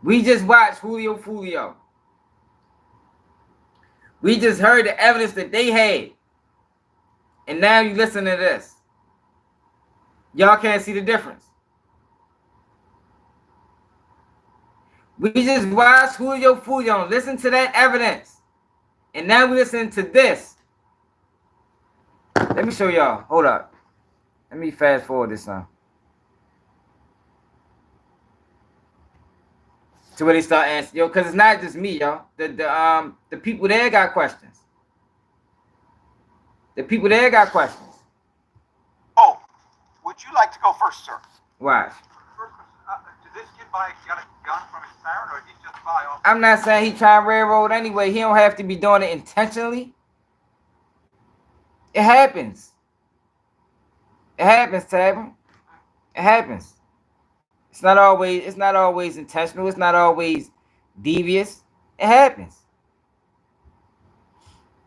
We just watched Julio Foolio. We just heard the evidence that they had. And now you listen to this. Y'all can't see the difference. We just watched Julio Foolio. Listen to that evidence. And now we listen to this. Let me show y'all. Hold up. Let me fast forward this now. To where they start answering. Yo, because it's not just me, y'all. The people there got questions. The people there got questions. Oh, would you like to go first, sir? Why? Did this kid got a gun from his parent, or did he just buy off? I'm not saying he trying to railroad anyway. He don't have to be doing it intentionally. It happens. It happens, Tabby. It happens. It's not always intentional. It's not always devious. It happens.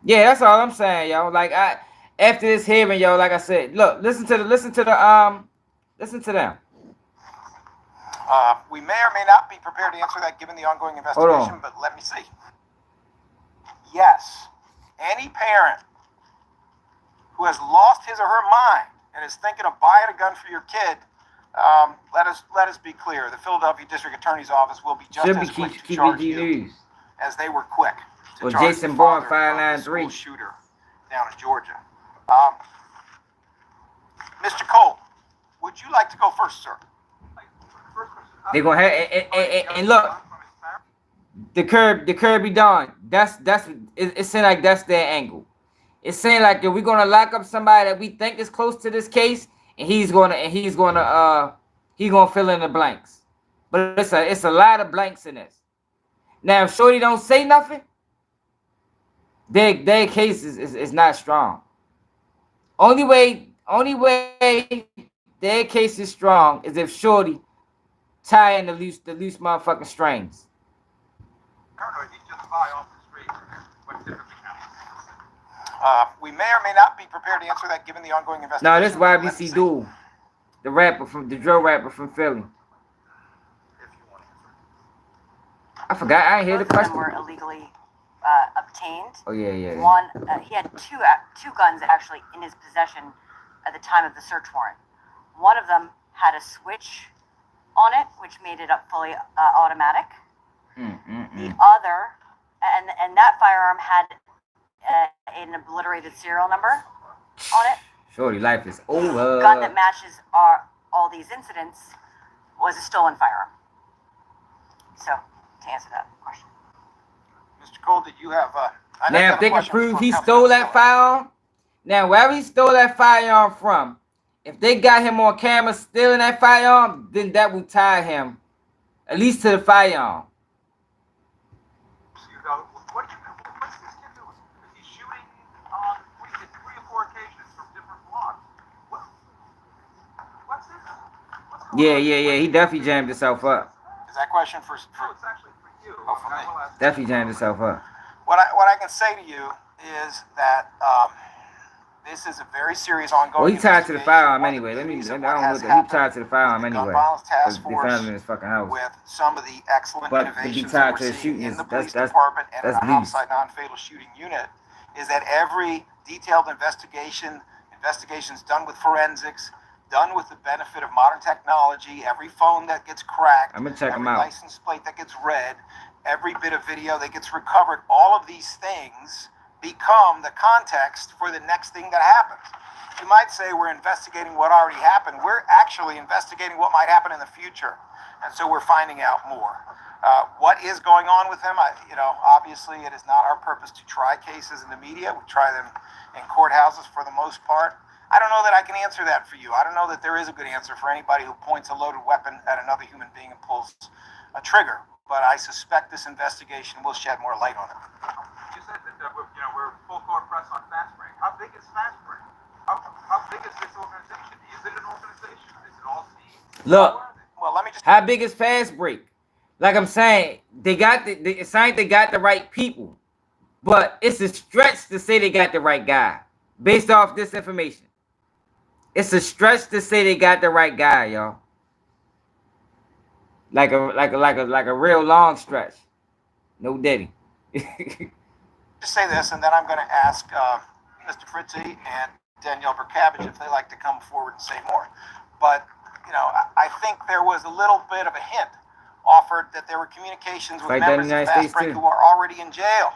Yeah, that's all I'm saying, y'all. Like after this hearing, y'all, like I said, look, listen to them. We may or may not be prepared to answer that given the ongoing investigation, but let me see. Yes, any parent who has lost his or her mind and is thinking of buying a gun for your kid, let us be clear. The Philadelphia District Attorney's Office will be just as quick to charge you as they were quick to charge Jason Bourne 593 shooter down in Georgia. Mr. Cole, would you like to go first, sir? They're gonna have and look, the Kirby Dawn. It's saying like that's their angle. It's saying like we're gonna lock up somebody that we think is close to this case, and he's gonna he gonna fill in the blanks. But it's a lot of blanks in this. Now, if Shorty don't say nothing, their case is not strong. Only way their case is strong is if Shorty tie in the loose motherfucking strings. We may or may not be prepared to answer that given the ongoing investigation. No, this is Ybcdul, the drill rapper from Philly. I forgot. I ain't hear the question. Both of them were illegally obtained. Oh yeah. One, he had two guns actually in his possession at the time of the search warrant. One of them had a switch on it, which made it up fully automatic. The other, and that firearm had an obliterated serial number on it. Shorty, life is over. The gun that matches all these incidents was a stolen firearm. So, to answer that question. Mr. Cole, did you have... now, if they can prove he stole that firearm, now wherever he stole that firearm from, if they got him on camera stealing that firearm, then that will tie him at least to the firearm. What's this kid doing? He's shooting on 3 or 4 occasions from different blocks. What's this? What's going on? Yeah. He definitely jammed himself up. Is that question for it's actually for you. Oh, for me. Definitely jammed himself up. What I can say to you is that this is a very serious ongoing. Well, he tied to the firearm anyway. He tied to the firearm anyway. Task they found him in his fucking house. With some of the excellent but innovations to be tied that to we're the seeing shooting in the is police department and in the least. homicide non-fatal shooting unit is that every detailed investigations done with forensics, done with the benefit of modern technology, every phone that gets cracked, I'm gonna check every them out. license plate that gets read, every bit of video that gets recovered, all of these things become the context for the next thing that happens. You might say we're investigating what already happened. We're actually investigating what might happen in the future. And so we're finding out more. What is going on with him? Obviously it is not our purpose to try cases in the media. We try them in courthouses for the most part. I don't know that I can answer that for you. I don't know that there is a good answer for anybody who points a loaded weapon at another human being and pulls a trigger. But I suspect this investigation will shed more light on it. You said that we're full court press on Fast Break. How big is Fast Break? How big is this organization? Is it an organization? Is it all teams? Look, well, let me just. How big is Fast Break? Like I'm saying, they got they got the right people, but it's a stretch to say they got the right guy based off this information. It's a stretch to say they got the right guy, y'all. Like a real long stretch. No Diddy. Just say this, and then I'm going to ask Mr. Fritzy and Danielle Burkavage if they like to come forward and say more. But I think there was a little bit of a hint offered that there were communications with members of Fast Break who are already in jail.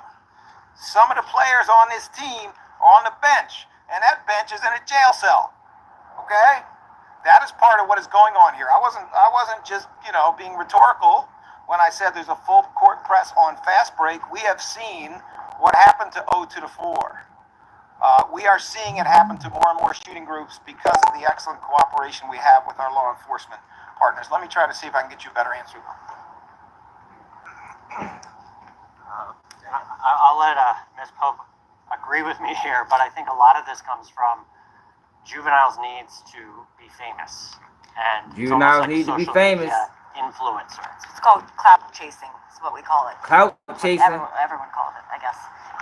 Some of the players on this team are on the bench, and that bench is in a jail cell. Okay, that is part of what is going on here. I wasn't just being rhetorical when I said there's a full court press on Fast Break. We have seen what happened to 0 to the 4. We are seeing it happen to more and more shooting groups because of the excellent cooperation we have with our law enforcement partners. Let me try to see if I can get you a better answer. I'll let Ms. Pope agree with me here, but I think a lot of this comes from juveniles needs to be famous. And juveniles need to be famous. Influencers. It's called clout chasing. Is what we call it. Clout chasing. Everyone calls it, I guess.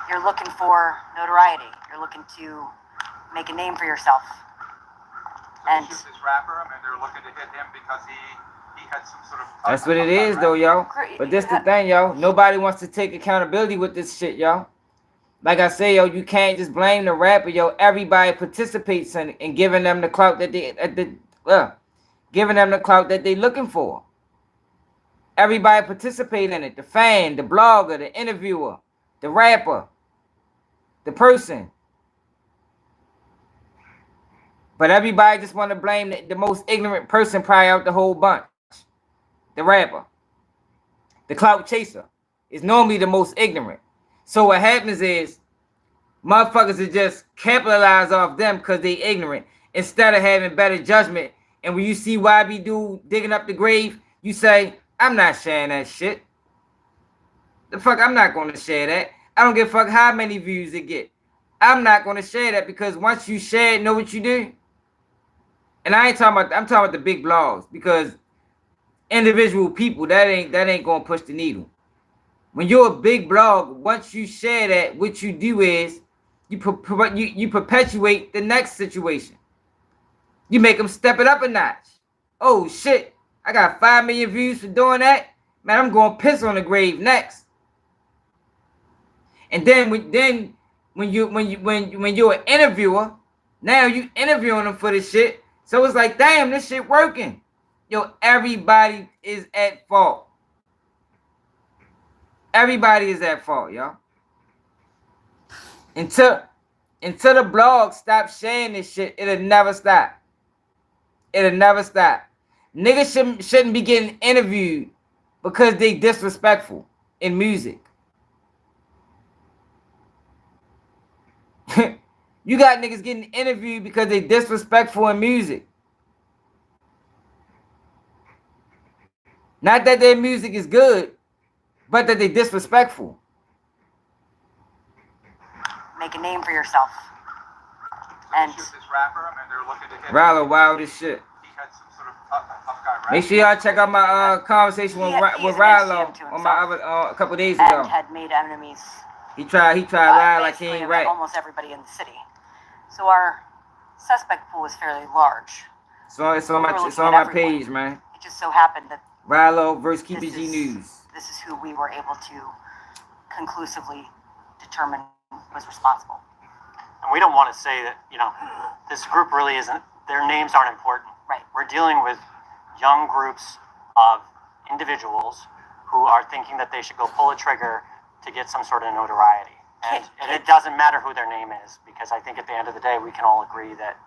You're looking for notoriety. You're looking to make a name for yourself. And this rapper, they're looking to hit him because he had some sort of. That's what it is, though, yo. But this the thing, yo. Nobody wants to take accountability with this shit, yo. Like I say, yo, you can't just blame the rapper, yo. Everybody participates in giving them the clout that giving them the clout that they looking for. Everybody participate in it. The fan, the blogger, the interviewer, the rapper, the person. But everybody just want to blame the most ignorant person probably out the whole bunch. The rapper. The clout chaser is normally the most ignorant. So what happens is motherfuckers will just capitalize off them because they ignorant instead of having better judgment and when you see Ybcdul digging up the grave, you say, I'm not sharing that shit. The fuck, I'm not going to share that. I don't give a fuck how many views it get. I'm not going to share that because once you share it, know what you do? And I ain't talking about, I'm talking about the big blogs because individual people, that ain't going to push the needle. When you're a big blog, once you share that, what you do is you perpetuate the next situation. You make them step it up a notch. Oh shit, I got 5 million views for doing that. Man, I'm going to piss on the grave next. And then when you're an interviewer, now you interviewing them for this shit. So it's like, damn, this shit working. Yo, everybody is at fault. Everybody is at fault, y'all. Until the blog stop sharing this shit, it'll never stop. It'll never stop. Niggas shouldn't be getting interviewed because they disrespectful in music. You got niggas getting interviewed because they disrespectful in music. Not that their music is good, but that they disrespectful. Make a name for yourself. And this rapper, I mean, they're looking to get Rallo wild as shit. He had some sort of tough guy rap. Make sure y'all check out my conversation with Rallo on my other a couple days ago. And had made enemies. He tried lie like he ain't right. Almost everybody in the city. So our suspect pool was fairly large. So it's on my page, man. It just so happened that Rallo versus KBG News. This is who we were able to conclusively determine was responsible. And we don't want to say that, you know, this group really isn't, their names aren't important. Right. We're dealing with young groups of individuals who are thinking that they should go pull a trigger to get some sort of notoriety. And it doesn't matter who their name is, because I think at the end of the day, we can all agree that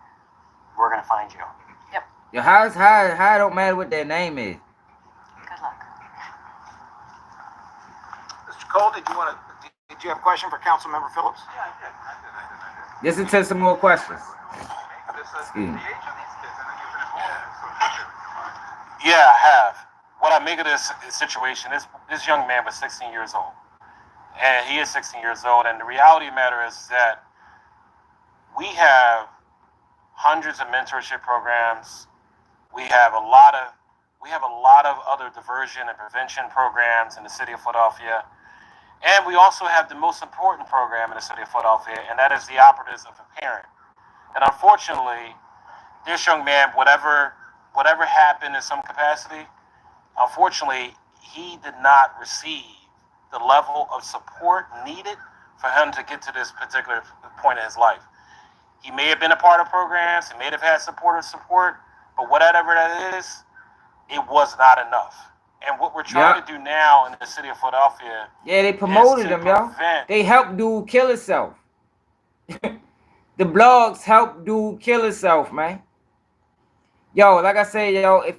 we're going to find you. Yep. Yo, how it don't matter what their name is? Good luck. Mr. Cole, did you have a question for Councilmember Phillips? Yeah, I did. Listen to some more questions. Excuse me. Yeah, I have. What I make of this situation is this young man was 16 years old. And he is 16 years old. And the reality of the matter is that we have hundreds of mentorship programs. We have a lot of other diversion and prevention programs in the city of Philadelphia. And we also have the most important program in the city of Philadelphia, and that is the operatives of a parent. And unfortunately, this young man, whatever happened in some capacity, unfortunately, he did not receive the level of support needed for him to get to this particular point in his life. He may have been a part of programs, he may have had support, but whatever that is, it was not enough. And what we're trying to do now in the city of Philadelphia, they promoted him, y'all. They helped dude kill himself. The blogs helped dude kill himself, man. Yo, like I said, yo, if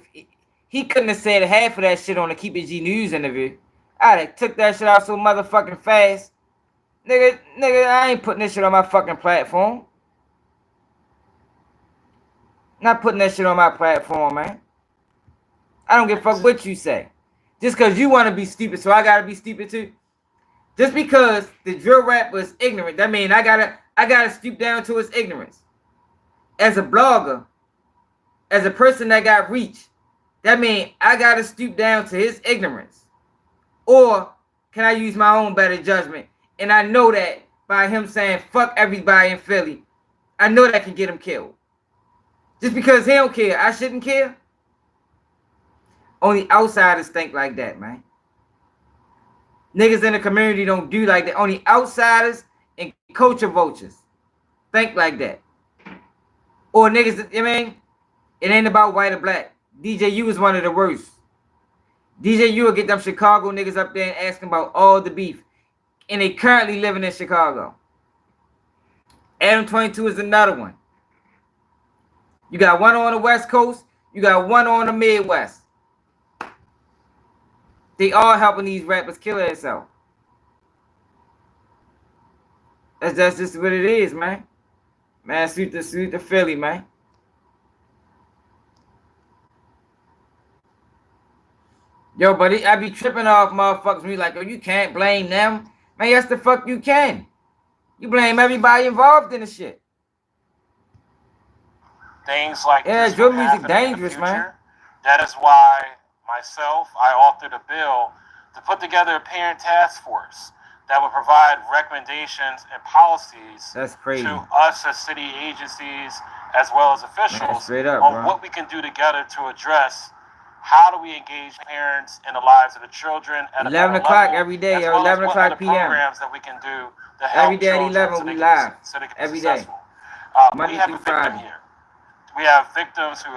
he couldn't have said half of that shit on the Keep It G News interview, I'd have took that shit out so motherfucking fast. Nigga, I ain't putting this shit on my fucking platform. Not putting that shit on my platform, man. I don't give a fuck what you say. Just because you want to be stupid, so I gotta be stupid too. Just because the drill rap was ignorant, that means I gotta stoop down to his ignorance. As a blogger, as a person that got reach, that means I gotta stoop down to his ignorance. Or can I use my own better judgment? And I know that by him saying fuck everybody in Philly, I know that can get him killed. Just because he don't care, I shouldn't care. Only outsiders think like that, man. Niggas in the community don't do like that. Only outsiders and culture vultures think like that. Or niggas, I mean, it ain't about white or black. DJU is one of the worst. DJU will get them Chicago niggas up there and ask them about all the beef. And they currently living in Chicago. Adam 22 is another one. You got one on the West Coast. You got one on the Midwest. They all helping these rappers kill themselves. That's just what it is, man. Man, suit the Philly, man. Yo, but I be tripping off motherfuckers when you like, oh, you can't blame them. Man, yes the fuck you can. You blame everybody involved in the shit. Things like this drill would music happen dangerous, in the future. man. That is why I authored a bill to put together a parent task force that would provide recommendations and policies That's crazy. to us as city agencies as well as officials on what we can do together to address how do we engage parents in the lives of the children at 11 o'clock every day, or 11 o'clock p.m. programs that we can do to help every day at 11 we live. So they can be every day. successful. Monday We have through a victim Friday. here. We have victims who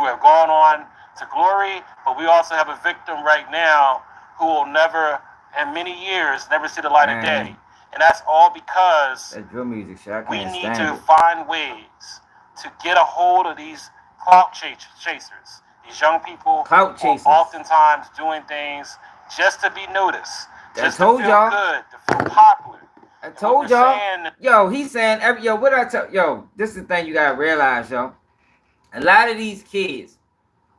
have gone on to glory, but we also have a victim right now who will never, in many years, never see the light of day. And that's all because that drill music shit, I can't we need stand to it. find ways to get a hold of these clout chasers. These young people Clout who are chasers. oftentimes doing things just to be noticed, just to told feel y'all. good, to feel popular. I told y'all. Yo, he's saying what I tell yo, this is the thing you gotta realize, yo. A lot of these kids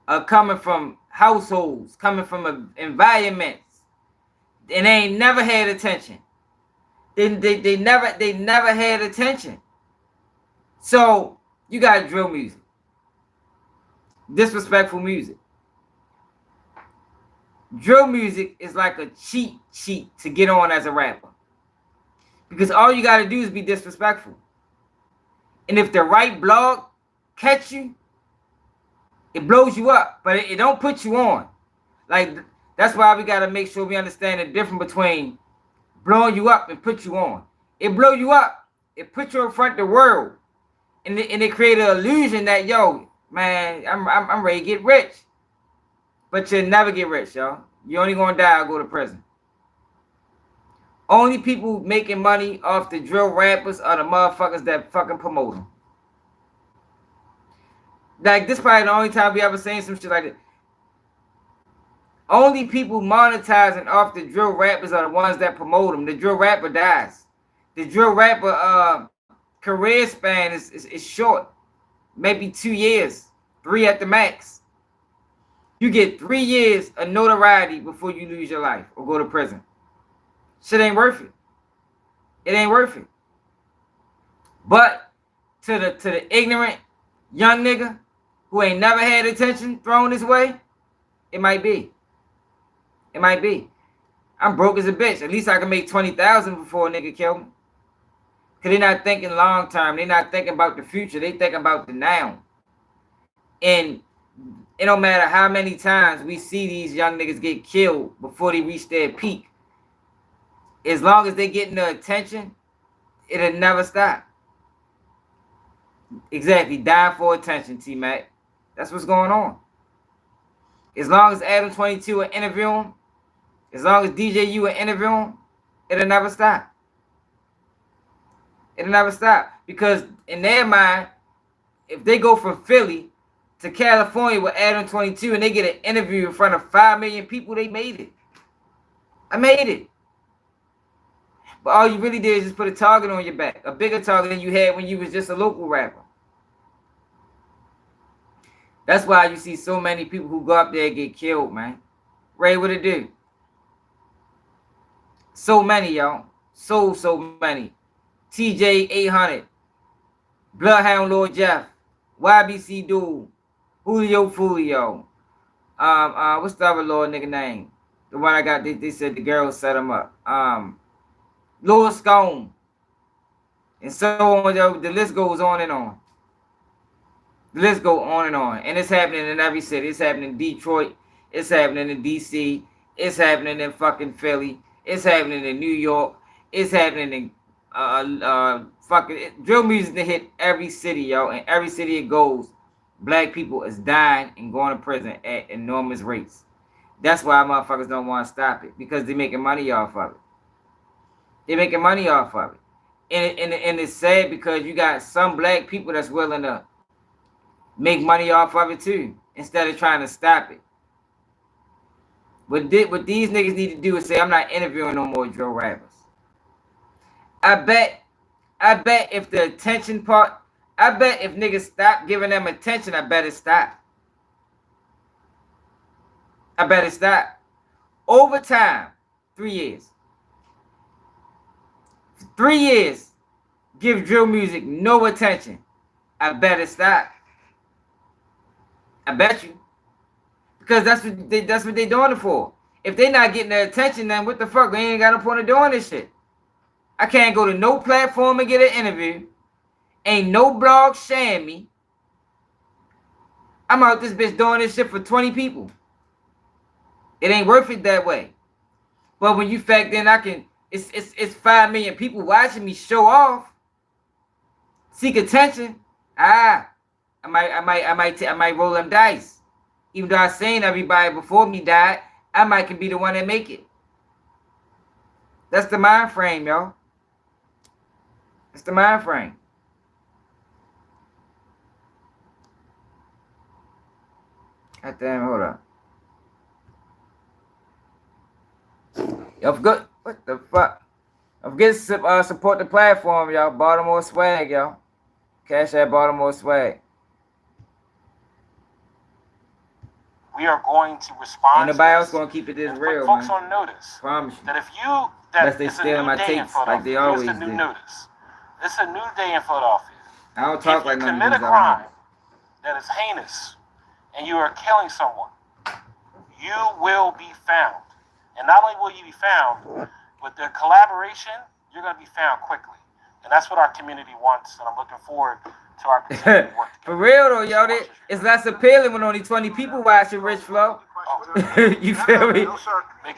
are coming from households, coming from environments, and they ain't never had attention. They never had attention. So you got drill music, disrespectful music. Drill music is like a cheat sheet to get on as a rapper, because all you got to do is be disrespectful, and if the right blog catch you, it blows you up, but it don't put you on. Like, that's why we got to make sure we understand the difference between blowing you up and put you on. It blow you up. It put you in front of the world. And it create an illusion that, yo, man, I'm ready to get rich. But you'll never get rich, yo. You're only going to die or go to prison. Only people making money off the drill rappers are the motherfuckers that fucking promote them. Like, this probably the only time we ever seen some shit like that. Only people monetizing off the drill rappers are the ones that promote them. The drill rapper dies. The drill rapper career span is short. Maybe 2 years. 3 at the max. You get 3 years of notoriety before you lose your life or go to prison. Shit ain't worth it. It ain't worth it. But to the ignorant young nigga who ain't never had attention thrown his way, it might be. It might be. I'm broke as a bitch. At least I can make 20,000 before a nigga kill me. Cause they're not thinking long term. They're not thinking about the future. They think about the now. And it don't matter how many times we see these young niggas get killed before they reach their peak. As long as they getting the attention, it'll never stop. Exactly. Dying for attention, T-Mac. That's what's going on. As long as Adam 22 will interview him, as long as DJ U will interview him, it'll never stop. It'll never stop. Because in their mind, if they go from Philly to California with Adam 22 and they get an interview in front of 5 million people, they made it. I made it. But all you really did is just put a target on your back. A bigger target than you had when you was just a local rapper. That's why you see so many people who go up there and get killed, man. Ray, what it do? So many, y'all. So many. TJ 800. Bloodhound Lord Jeff. Ybcdul. Julio Foolio. What's the other Lord nigga name? The one I got, they said the girls set him up. Lord Scone. And so on, yo, the list goes on and on. The list goes on and on. And it's happening in every city. It's happening in Detroit. It's happening in DC. It's happening in fucking Philly. It's happening in New York. It's happening in drill music to hit every city, yo. And every city it goes, black people is dying and going to prison at enormous rates. That's why motherfuckers don't want to stop it. Because they're making money off of it. They're making money off of it. And it's sad because you got some black people that's willing to make money off of it too, instead of trying to stop it. What these niggas need to do is say, I'm not interviewing no more drill rappers. I bet if the attention part, I bet if niggas stop giving them attention, I bet it stop. I bet it stop. over time, 3 years. 3 years, give drill music no attention. I better stop. I bet you. Because that's what they doing it for. If they not getting the attention, then what the fuck? We ain't got no point of doing this shit. I can't go to no platform and get an interview. Ain't no blog sharing me. I'm out this bitch doing this shit for 20 people. It ain't worth it that way. But when you fact in, it's 5 million people watching me show off, seek attention. I might roll them dice. Even though I seen everybody before me died, I might can be the one that make it. That's the mind frame, y'all. That's the mind frame. God damn, hold up. Y'all forget what the fuck? Don't forget to support the platform, y'all. Baltimore swag, y'all. Cash that Baltimore swag. We are going to respond. Ain't nobody else gonna keep it this real, folks man. on notice. Promise you. That if you unless they stealing my tapes like they always do. Here's the new notice. It's a new day in Philadelphia. I don't talk like none of commit these a crime that is heinous and you are killing someone, you will be found. And not only will you be found, with the collaboration, you're going to be found quickly. And that's what our community wants, and I'm looking forward to our continued work. For real though, yo, it's less appealing when only 20 people watching Rich Flow. You feel me?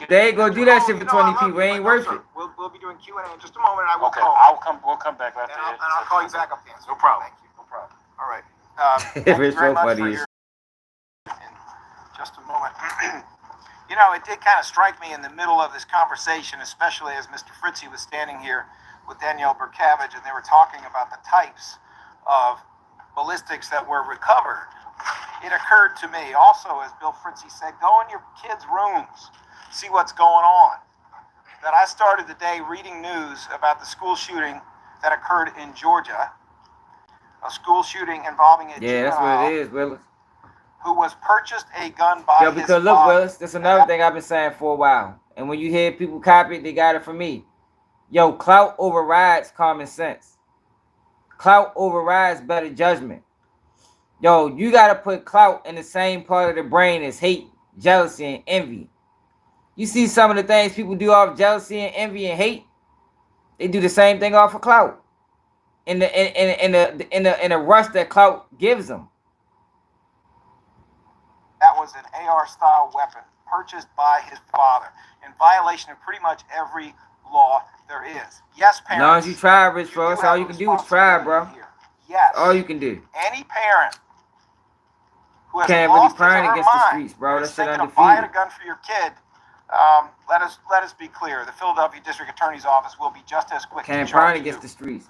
They ain't gonna do that shit for 20 people. It ain't worth it. We'll be doing Q&A in just a moment. And I will call. We'll come back after. And I'll call you back up there. No problem. Thank you. No problem. All right. Thank you Rich very Flow much for funny. your. In just a moment. You know, it did kind of strike me in the middle of this conversation, especially as Mr. Fritzy was standing here with Danielle Burkavage, and they were talking about the types of ballistics that were recovered. It occurred to me also, as Bill Fritzy said, go in your kids' rooms, see what's going on. That I started the day reading news about the school shooting that occurred in Georgia, a school shooting involving a juvenile. That's what it is, Willis. Who was purchased a gun by his because look, father. Willis, that's another thing I've been saying for a while. And when you hear people copy it, they got it from me. Yo, clout overrides common sense. Clout overrides better judgment. Yo, you got to put clout in the same part of the brain as hate, jealousy, and envy. You see some of the things people do off jealousy and envy and hate, they do the same thing off of clout. In the rush that clout gives them. That was an AR-style weapon purchased by his father in violation of pretty much every law there is. Yes, parents. As long as you try, Rich, bro. That's all you can do is try, bro. Yes. All you can do. Any parent who has can't lost really prime his or her against the mind streets, bro. That is shit thinking of buying undefeated. a gun for your kid. Let us be clear. The Philadelphia District Attorney's Office will be just as quick. Can't prime against the streets.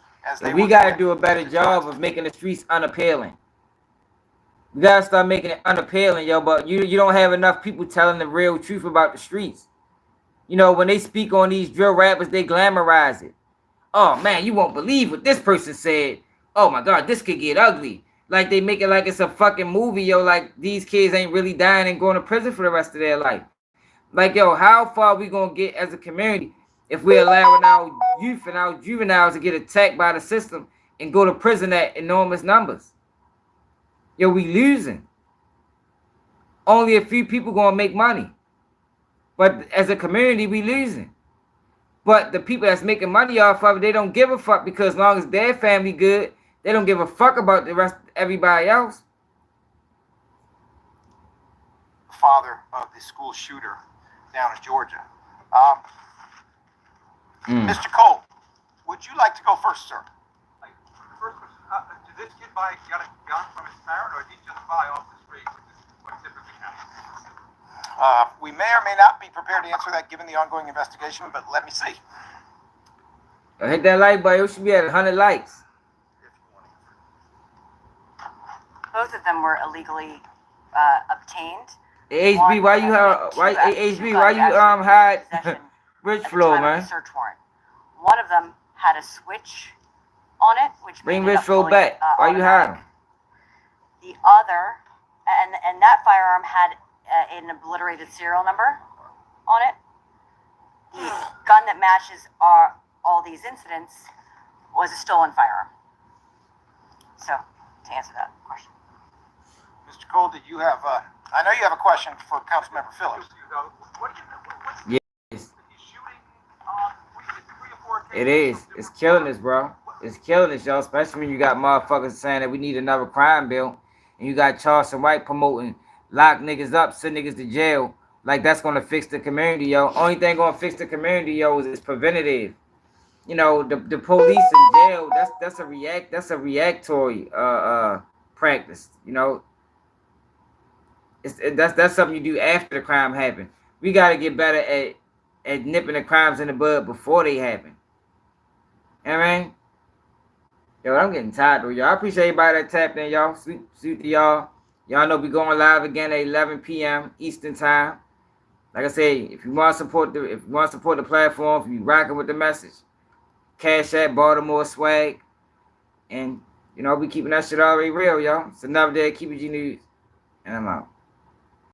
We got to do a better job of making the streets unappealing. We gotta start making it unappealing, yo. But you don't have enough people telling the real truth about the streets. You know, when they speak on these drill rappers, they glamorize it. Oh man, you won't believe what this person said. Oh my God, this could get ugly. Like they make it like it's a fucking movie, yo. Like these kids ain't really dying and going to prison for the rest of their life. Like, yo, how far we gonna get as a community if we're allowing our youth and our juveniles to get attacked by the system and go to prison at enormous numbers? Yo, we losing. Only a few people gonna make money. But as a community, we losing. But the people that's making money off of it, they don't give a fuck because as long as their family good, they don't give a fuck about the rest of everybody else. Father of the school shooter down in Georgia. Mr. Cole, would you like to go first, sir? First question, did this kid got a gun from his parent, or did he just buy off the street, which is what typically happens? We may or may not be prepared to answer that given the ongoing investigation, but let me see. Hit that like button. It should be at 100 likes. Both of them were illegally obtained. HB, why you hide Rich Flow, man? Search warrant. One of them had a switch on it, which bring Rich Flow back. Why you hiding? The other, and that firearm had an obliterated serial number on it. The gun that matches all these incidents was a stolen firearm. So, to answer that question. Mr. Cole, did you have, I know you have a question for Councilmember Phillips. Yes. It is. It's killing us, bro. It's killing us, y'all. Especially when you got motherfuckers saying that we need another crime bill. And you got Charleston White promoting lock niggas up, send niggas to jail. Like that's gonna fix the community, yo. Only thing gonna fix the community, yo, is preventative. You know, the police in jail, that's a reactory practice, you know. That's something you do after the crime happened. We gotta get better at nipping the crimes in the bud before they happen. You know what I mean? Yo, I'm getting tired though, y'all. I appreciate everybody that tapped in, y'all. Sweet to y'all. Y'all know we going live again at 11 p.m. Eastern time. Like I say, if you want to support the platform, if you rocking with the message, Cash App, Baltimore Swag, and you know we keeping that shit already real, y'all. It's another day of Keep It G News, and I'm out.